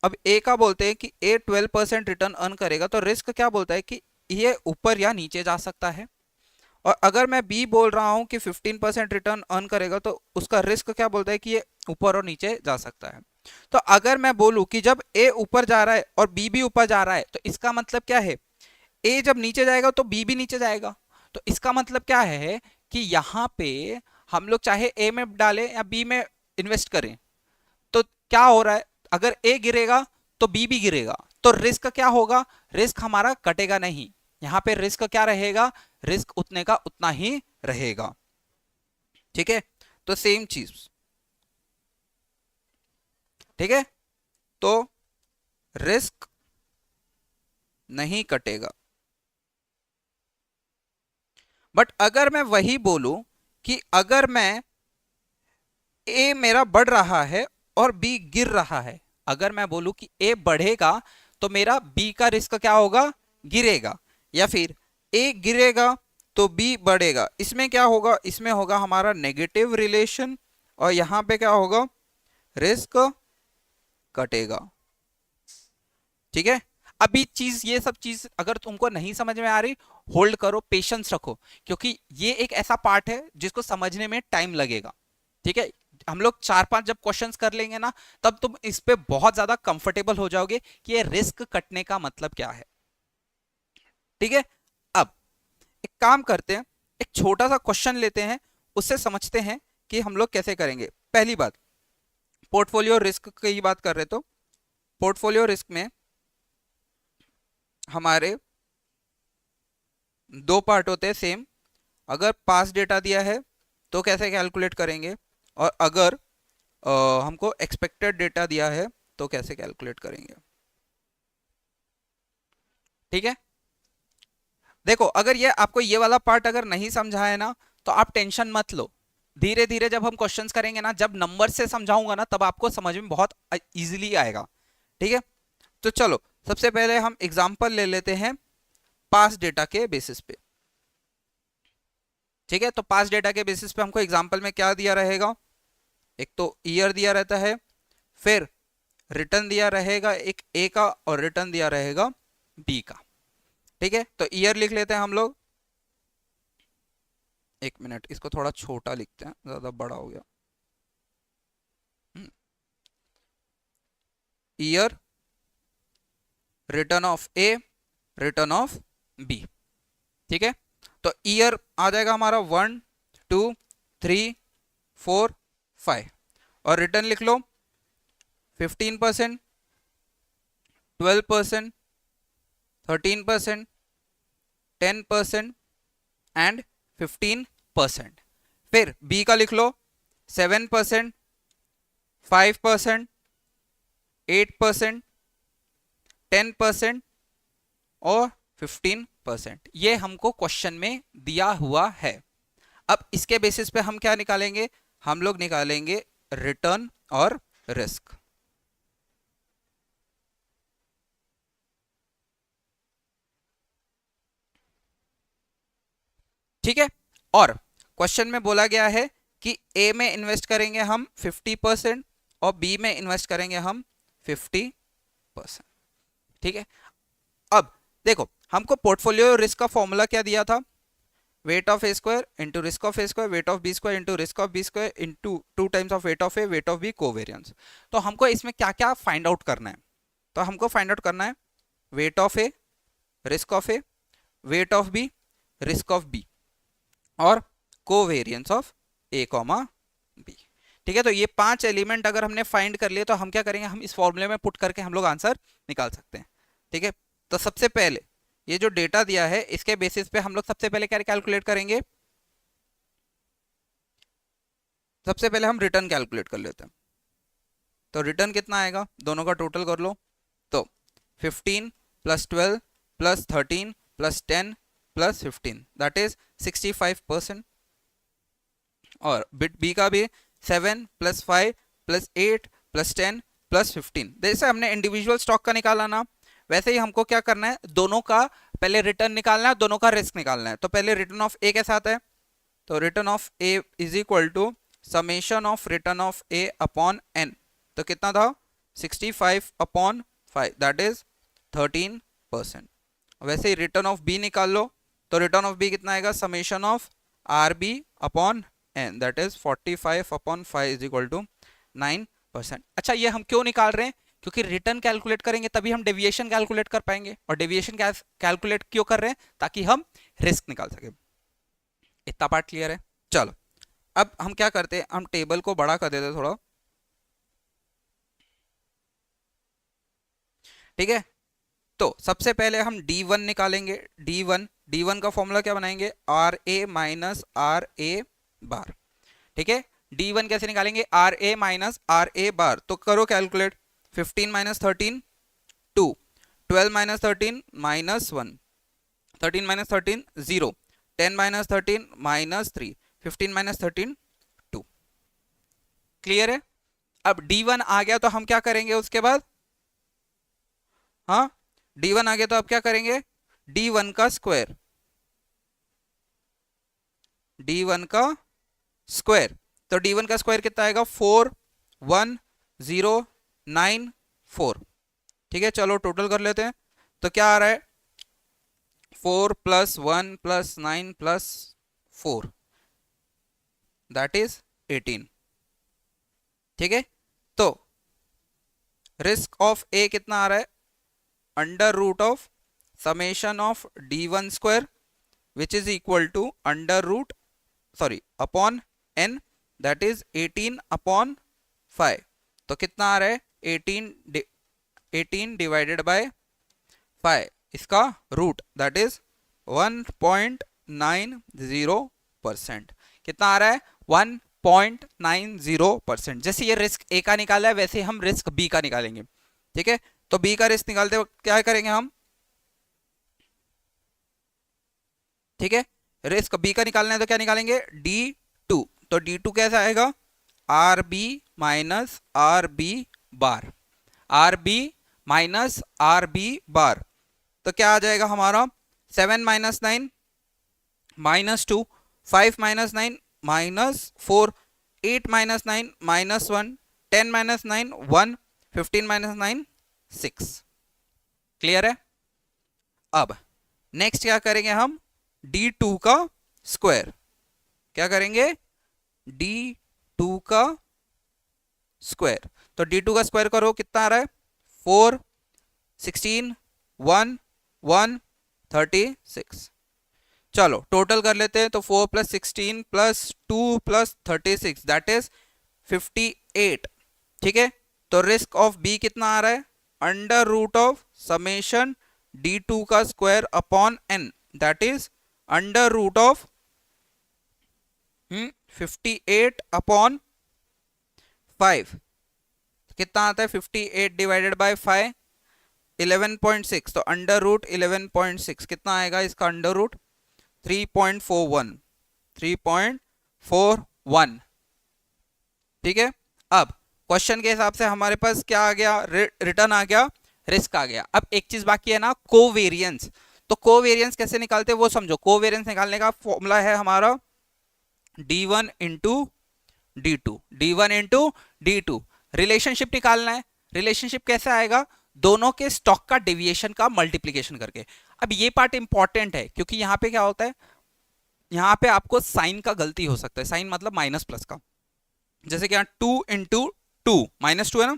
Speaker 1: अब ए का बोलते हैं कि ए 12% रिटर्न अर्न करेगा, तो रिस्क क्या बोलता है कि ये ऊपर या नीचे जा सकता है। और अगर मैं बी बोल रहा हूं कि 15% रिटर्न अर्न करेगा तो उसका रिस्क क्या बोलता है कि ये ऊपर और नीचे जा सकता है। तो अगर मैं बोलूं कि जब ए ऊपर जा रहा है और बी भी ऊपर जा रहा है तो इसका मतलब क्या है, ए जब नीचे जाएगा तो बी भी नीचे जाएगा। तो इसका मतलब क्या है कि यहाँ पे हम लोग चाहे ए में डालें या बी में इन्वेस्ट करें तो क्या हो रहा है, अगर ए गिरेगा तो बी भी गिरेगा, तो रिस्क क्या होगा, रिस्क हमारा कटेगा नहीं। यहां पे रिस्क क्या रहेगा, रिस्क उतने का उतना ही रहेगा। ठीक है, तो सेम चीज, ठीक है, तो रिस्क नहीं कटेगा। बट अगर मैं वही बोलूं कि अगर मैं ए मेरा बढ़ रहा है और बी गिर रहा है, अगर मैं बोलूं कि ए बढ़ेगा तो मेरा बी का रिस्क क्या होगा, गिरेगा, या फिर ए गिरेगा तो बी बढ़ेगा, इसमें क्या होगा, इसमें होगा हमारा नेगेटिव रिलेशन और यहां पे क्या होगा, रिस्क कटेगा। ठीक है, अभी चीज, ये सब चीज अगर तुमको नहीं समझ में आ रही, होल्ड करो, पेशेंस रखो, क्योंकि ये एक ऐसा पार्ट है जिसको समझने में टाइम लगेगा। ठीक है, हम लोग 4-5 जब क्वेश्चंस कर लेंगे ना तब तुम इस पे बहुत ज्यादा कंफर्टेबल हो जाओगे कि ये रिस्क कटने का मतलब क्या है। ठीक है, अब एक काम करते हैं, एक छोटा सा क्वेश्चन लेते हैं, उससे समझते हैं कि हम लोग कैसे करेंगे। पहली बात, पोर्टफोलियो रिस्क की बात कर रहे तो पोर्टफोलियो रिस्क में हमारे दो पार्ट होते हैं सेम। अगर पास डेटा दिया है तो कैसे कैलकुलेट करेंगे, और अगर हमको एक्सपेक्टेड डेटा दिया है तो कैसे कैलकुलेट करेंगे। ठीक है, देखो अगर ये आपको ये वाला पार्ट अगर नहीं समझा है ना तो आप टेंशन मत लो, धीरे धीरे जब हम क्वेश्चंस करेंगे ना, जब नंबर से समझाऊंगा ना तब आपको समझ में बहुत इजीली आएगा। ठीक है, तो चलो सबसे पहले हम एग्जांपल ले लेते हैं पास डेटा के बेसिस पे। ठीक है, तो पास डेटा के बेसिस पे हमको एग्जांपल में क्या दिया रहेगा, एक तो ईयर दिया रहता है, फिर रिटर्न दिया रहेगा एक ए का और रिटर्न दिया रहेगा बी का। ठीक है, तो ईयर लिख लेते हैं हम लोग, एक मिनट इसको थोड़ा छोटा लिखते हैं, ज्यादा बड़ा हो गया। Year, return of A, return of B. ठीक है, तो ईयर आ जाएगा हमारा 1 2 3 4 5, और रिटर्न लिख लो 15%, 12%, 13%, 10% एंड 15%। फिर बी का लिख लो 7%, 5%, 8%, 10% और 15%। ये हमको क्वेश्चन में दिया हुआ है। अब इसके बेसिस पे हम क्या निकालेंगे, हम लोग निकालेंगे रिटर्न और रिस्क। ठीक है, और क्वेश्चन में बोला गया है कि ए में इन्वेस्ट करेंगे हम 50% और बी में इन्वेस्ट करेंगे हम 50%। ठीक है, अब देखो हमको पोर्टफोलियो रिस्क का फॉर्मूला क्या दिया था, weight of A square into risk of A square, weight of B square into risk of B square into 2 times of weight of A, weight of B covariance. तो हमको इसमें क्या क्या find out करना है, तो हमको फाइंड आउट करना है weight of A, risk of A, weight of B, risk of B और covariance of A comma B. ठीक है, तो ये 5 एलिमेंट अगर हमने फाइंड कर लिए तो हम क्या करेंगे, हम इस फॉर्मूले में पुट करके हम लोग आंसर निकाल सकते हैं। ठीक है, तो सबसे पहले ये जो डेटा दिया है इसके बेसिस पे हम लोग सबसे पहले क्या कैलकुलेट करेंगे, सबसे पहले हम रिटर्न कैलकुलेट कर लेते हैं। तो रिटर्न कितना आएगा, दोनों का टोटल कर लो, तो 15 + 12 + 13 + 10 + 15 दैट इज 65%। और बिट बी का भी 7 + 5 + 8 + 10 + 15। जैसे हमने इंडिविजुअल स्टॉक का निकाला ना, वैसे ही हमको क्या करना है, दोनों का पहले रिटर्न निकालना है, दोनों का रिस्क निकालना है। तो पहले रिटर्न ऑफ ए के साथ है, तो return of A is equal to summation of return of A upon N. तो कितना था, 65/5 दैट इज 13%। वैसे ही रिटर्न ऑफ बी निकाल लो, तो रिटर्न ऑफ बी कितना आएगा, summation of R B upon N, that is 45/5 is equal to 9%। अच्छा, ये हम क्यों निकाल रहे हैं, क्योंकि रिटर्न कैलकुलेट करेंगे तभी हम डेविएशन कैलकुलेट कर पाएंगे, और डेविएशन कैलकुलेट क्यों कर रहे हैं, ताकि हम रिस्क निकाल सके। इतना पार्ट क्लियर है। चलो अब हम क्या करते हैं, हम टेबल को बड़ा कर देते हैं थोड़ा, ठीक है। तो सबसे पहले हम D1 निकालेंगे। D1 का फॉर्मूला क्या बनाएंगे, R A minus R A बार, ठीक है। D1 कैसे निकालेंगे, R A minus R A बार, तो करो calculate. 15 minus 13 2, 12 minus 13 -1, 13 minus 13 0, 10 minus 13 -3, 15 minus 13 2। Clear है। अब D1 आ गया तो हम क्या करेंगे उसके बाद, हाँ D1 आ गया तो अब क्या करेंगे, D1 का स्क्वायर, D1 का स्क्वायर, तो D1 का स्क्वायर कितना आएगा, 41094, ठीक है। चलो टोटल कर लेते हैं, तो क्या आ रहा है, 4 + 1 + 9 + 4, दैट इज 18, ठीक है। तो रिस्क ऑफ ए कितना आ रहा है, under root of summation of D1 square which is equal to under root upon n, that is 18/5। तो कितना आ रहा है, 18 डिवाइडेड बाय 5, इसका रूट दैट इज 1.90%। कितना आ रहा है, 1.90%। जैसे ये रिस्क ए का निकाला है वैसे हम रिस्क बी का निकालेंगे, ठीक है। तो बी का रिस्क निकालते वक्त क्या करेंगे हम, ठीक है, रिस्क बी का निकालना है तो क्या निकालेंगे, D2, तो D2 कैसा आएगा, R B minus R B bar, R B minus R B bar, तो क्या आ जाएगा हमारा, 7 minus 9 -2, 5 minus 9 -4, 8 minus 9 -1, 10 minus 9 1, 15 minus 9 6। Clear है। अब नेक्स्ट क्या करेंगे हम, D2 का स्क्वायर, क्या करेंगे, D2 का स्क्वायर, तो D2 का स्क्वायर करो कितना आ रहा है, 4 16 1 1 36। चलो टोटल कर लेते हैं, तो 4 + 16 + 2 + 36 दैट इज 58, ठीक है। तो रिस्क ऑफ बी कितना आ रहा है, under root of summation D2 का square upon n, that is under root of 58/5, कितना आता है, 58 डिवाइडेड बाय 5, 11.6, तो अंडर रूट 11.6 कितना आएगा इसका अंडर रूट, 3.41, ठीक है। अब क्वेश्चन के हिसाब से हमारे पास क्या आ गया, रिटर्न आ गया, रिस्क आ गया। अब एक चीज बाकी है ना, कोवेरियंस। तो कोवेरियंस कैसे निकालते हैं वो समझो। कोवेरियंस निकालने का फॉर्मूला है हमारा D1 into D2, D1 into D2। Relationship निकालना है, रिलेशनशिप कैसे आएगा, दोनों के स्टॉक का डेविएशन का मल्टीप्लीकेशन करके। अब ये पार्ट इंपॉर्टेंट है क्योंकि यहाँ पे क्या होता है, यहाँ पे आपको साइन का गलती हो सकता है, साइन मतलब माइनस प्लस का। जैसे कि यहाँ 2 इंटू 2 -2 है ना,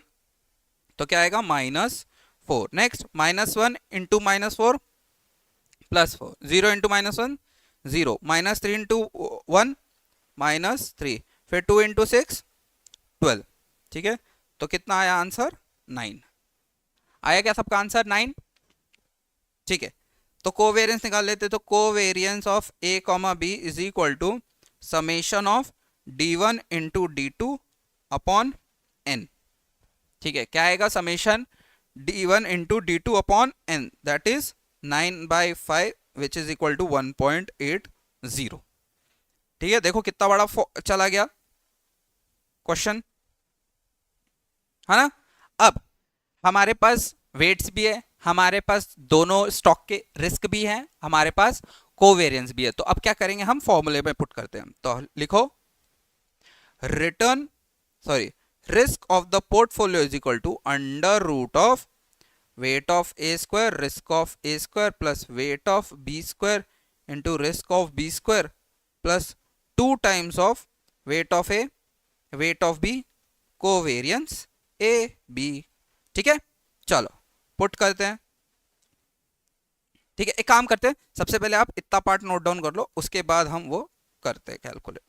Speaker 1: तो क्या आएगा -4। नेक्स्ट -1 इंटू -4 +4, 0 इंटू -1 0, -3 इंटू 1 -3, फिर 2 इंटू 6 12, ठीक है। तो कितना आया आंसर, 9 आया क्या सबका आंसर, 9, ठीक है। तो कोवेरियंस निकाल लेते, तो covariance of A comma B is equal to summation of D1 into D2 upon n, ठीक है। क्या आएगा, summation D1 into D2 upon n, that is 9/5 which is equal to 1.80, ठीक है। देखो कितना बड़ा चला गया क्वेश्चन, है ना। अब हमारे पास वेट्स भी है, हमारे पास दोनों स्टॉक के रिस्क भी हैं, हमारे पास कोवेरियंस भी है। तो अब क्या करेंगे हम, फॉर्मूले में पुट करते हैं। तो लिखो risk of the portfolio is equal to under root of weight of A square, risk of A square plus weight of B square into risk of B square plus 2 times of weight of A weight of B covariance A B. ठीक है, चलो put करते हैं। ठीक है, एक काम करते हैं, सबसे पहले आप इतना पार्ट नोट डाउन कर लो, उसके बाद हम वो करते हैं कैलकुलेट।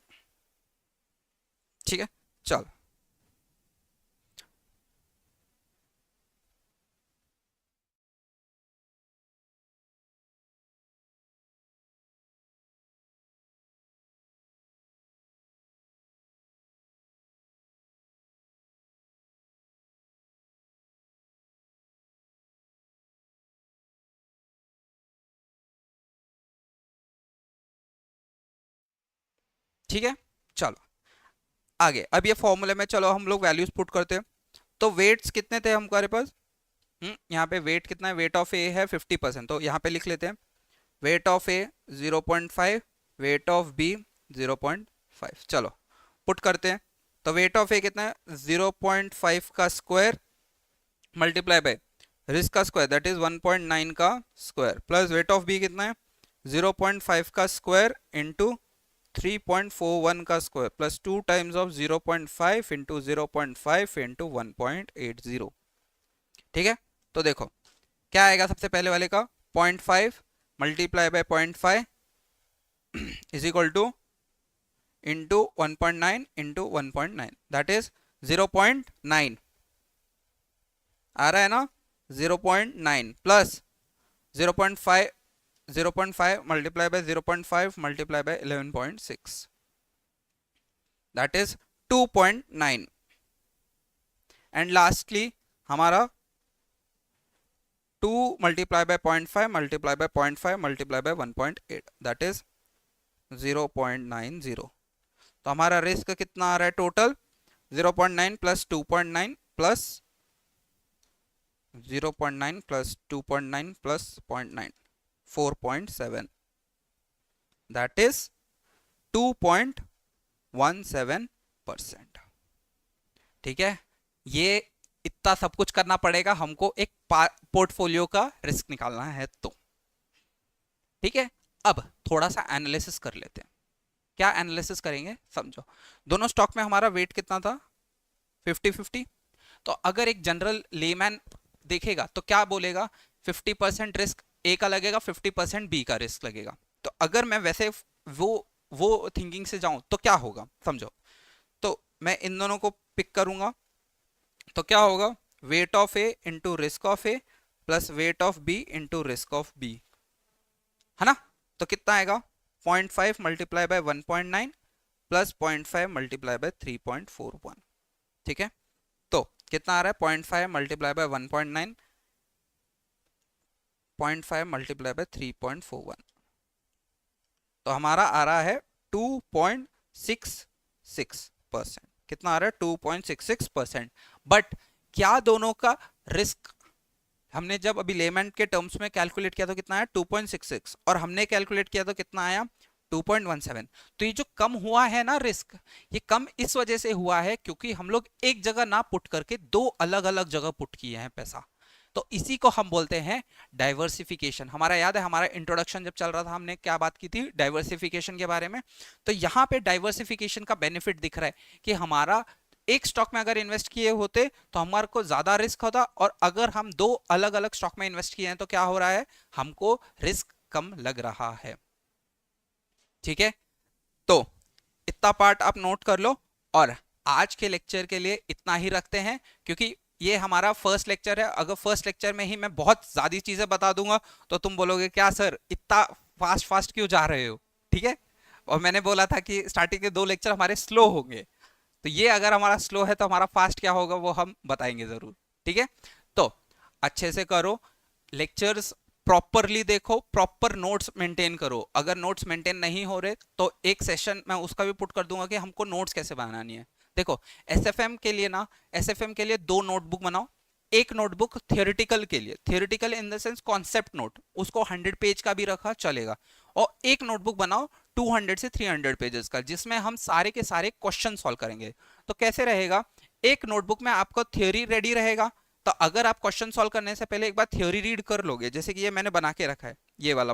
Speaker 1: ठीक है, चलो ठीक है, चलो आगे। अब ये फॉर्मूले में चलो हम लोग वैल्यूज पुट करते हैं। तो वेट्स कितने थे हमारे पास? यहाँ पे वेट कितना है? वेट ऑफ ए है 50%, तो यहाँ पे लिख लेते हैं weight of A 0.5, weight of B 0.5। चलो पुट करते हैं। तो वेट ऑफ ए कितना है? 0.5 का स्क्वायर मल्टीप्लाई बाय रिस्क का स्क्वायर दैट इज 1.9 का square plus weight of B कितना है? 0.5 का स्क्वायर इंटू 3.41 का square plus 2 times of 0.5 into 0.5 into 1.80। ठीक है, तो देखो क्या आएगा सबसे पहले वाले का? 0.5 multiply bye 0.5 is equal two into 1.9 into 1.9 that is 0.9 आ रहा है ना? 0.9 plus 0.5 0.5 multiply bye 0.5 multiply bye 11.6 that is 2.9 and lastly हमारा 2 multiply by 0.5 multiply bye 0.5 multiply bye 1.8 that is 0.90। तो हमारा रिस्क कितना आ रहा है total? 0.9 plus 2.9 plus 0.9 plus 2.9 plus 0.9 4.7 that is 2.17%। ठीक है, ये इतना सब कुछ करना पड़ेगा हमको एक पोर्टफोलियो का रिस्क निकालना है तो। ठीक है, अब थोड़ा सा एनालिसिस कर लेते हैं। क्या एनालिसिस करेंगे समझो। दोनों स्टॉक में हमारा वेट कितना था? 50-50। तो अगर एक जनरल लेमैन देखेगा तो क्या बोलेगा? 50% रिस्क ए का लगेगा, 50% बी का रिस्क लगेगा। तो अगर मैं वैसे वो थिंकिंग से जाऊं तो क्या होगा समझो। तो मैं इन दोनों को पिक करूंगा तो क्या होगा? Weight of A into risk of A plus weight of B into risk of B, है ना? तो कितना आएगा? 0.5 multiply by 1.9 plus 0.5 multiply by 3.41। ठीक है, तो कितना आ रहा है? 0.5 मल्टीप्लाई बाय 1.9 0.5 मल्टीप्लाई बाय 3.41, तो हमारा आ रहा है 2.66%। कितना आ रहा है? 2.66%। बट क्या दोनों का रिस्क हमने जब अभी लेमैन के टर्म्स में कैलकुलेट किया तो कितना आया? 2.66, और हमने कैलकुलेट किया तो कितना आया? 2.17। तो ये जो कम हुआ है ना रिस्क, ये कम इस वजह से हुआ है क्योंकि हम लोग एक जगह ना पुट करके दो अलग अलग जगह पुट किए हैं पैसा। तो इसी को हम बोलते हैं डाइवर्सिफिकेशन। हमारा याद है हमारा इंट्रोडक्शन जब चल रहा था हमने क्या बात की थी डाइवर्सिफिकेशन के बारे में। तो यहाँ पे डाइवर्सिफिकेशन का बेनिफिट दिख रहा है कि हमारा एक स्टॉक में अगर इन्वेस्ट किए होते तो हमारे को ज्यादा रिस्क होता, और अगर हम दो अलग अलग स्टॉक में इन्वेस्ट किए हैं तो क्या हो रहा है? हमको रिस्क कम लग रहा है। ठीक है, तो इतना पार्ट आप नोट कर लो, और आज के लेक्चर के लिए इतना ही रखते हैं क्योंकि ये हमारा फर्स्ट लेक्चर है। अगर फर्स्ट लेक्चर में ही मैं बहुत ज्यादा चीजें बता दूंगा तो तुम बोलोगे क्या सर इतना फास्ट फास्ट क्यों जा रहे हो? ठीक है, और मैंने बोला था कि स्टार्टिंग के 2 लेक्चर हमारे स्लो होंगे, तो ये अगर हमारा स्लो है तो हमारा फास्ट क्या होगा वो हम बताएंगे जरूर। ठीक है, तो अच्छे से करो लेक्चर्स, प्रॉपरली देखो, प्रॉपर नोट्स मेंटेन करो। अगर नोट्स मेंटेन नहीं हो रहे तो एक सेशन मैं उसका भी पुट कर दूंगा कि हमको नोट्स कैसे बनानी है। देखो एसएफएम के लिए ना, एसएफएम के लिए 2 नोटबुक बनाओ। एक नोटबुक थियोरेटिकल के लिए, theoretical in the sense concept note, उसको 100 पेज का भी रखा चलेगा। और एक नोटबुक बनाओ 200 से 300 पेजेस का, जिसमें हम सारे के सारे क्वेश्चन सॉल्व करेंगे। तो कैसे रहेगा? एक नोटबुक में आपको थ्योरी रेडी रहेगा, तो अगर आप क्वेश्चन सॉल्व करने से पहले एक बार थ्योरी रीड कर लोगे, जैसे कि ये मैंने बना के रखा है ये वाला,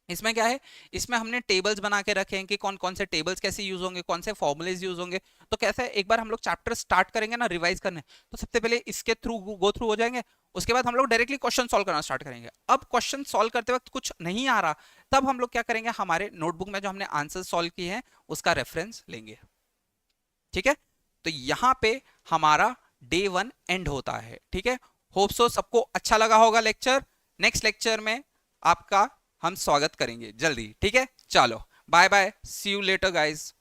Speaker 1: इसमें क्या है, इसमें हमने टेबल्स बना के रखे हैं कि कौन कौन से टेबल्स कैसे यूज होंगे, कौन से फॉर्मुलेज यूज होंगे। तो कैसे है, एक बार हम लोग चैप्टर स्टार्ट करेंगे ना रिवाइज करने, तो सबसे पहले इसके थ्रू गो थ्रू हो जाएंगे। उसके बाद हम लोग डायरेक्टली क्वेश्चन सॉल्व करना स्टार्ट करेंगे। अब क्वेश्चन सॉल्व करते वक्त कुछ नहीं आ रहा, तब हम लोग क्या करेंगे, हमारे नोटबुक में जो हमने आंसर सॉल्व किए हैं उसका रेफरेंस लेंगे। ठीक है, तो यहां पे हमारा डे 1 एंड होता है। ठीक है, होप सो सबको अच्छा लगा होगा लेक्चर। नेक्स्ट लेक्चर में आपका हम स्वागत करेंगे जल्दी। ठीक है, चलो bye bye, see you later guys.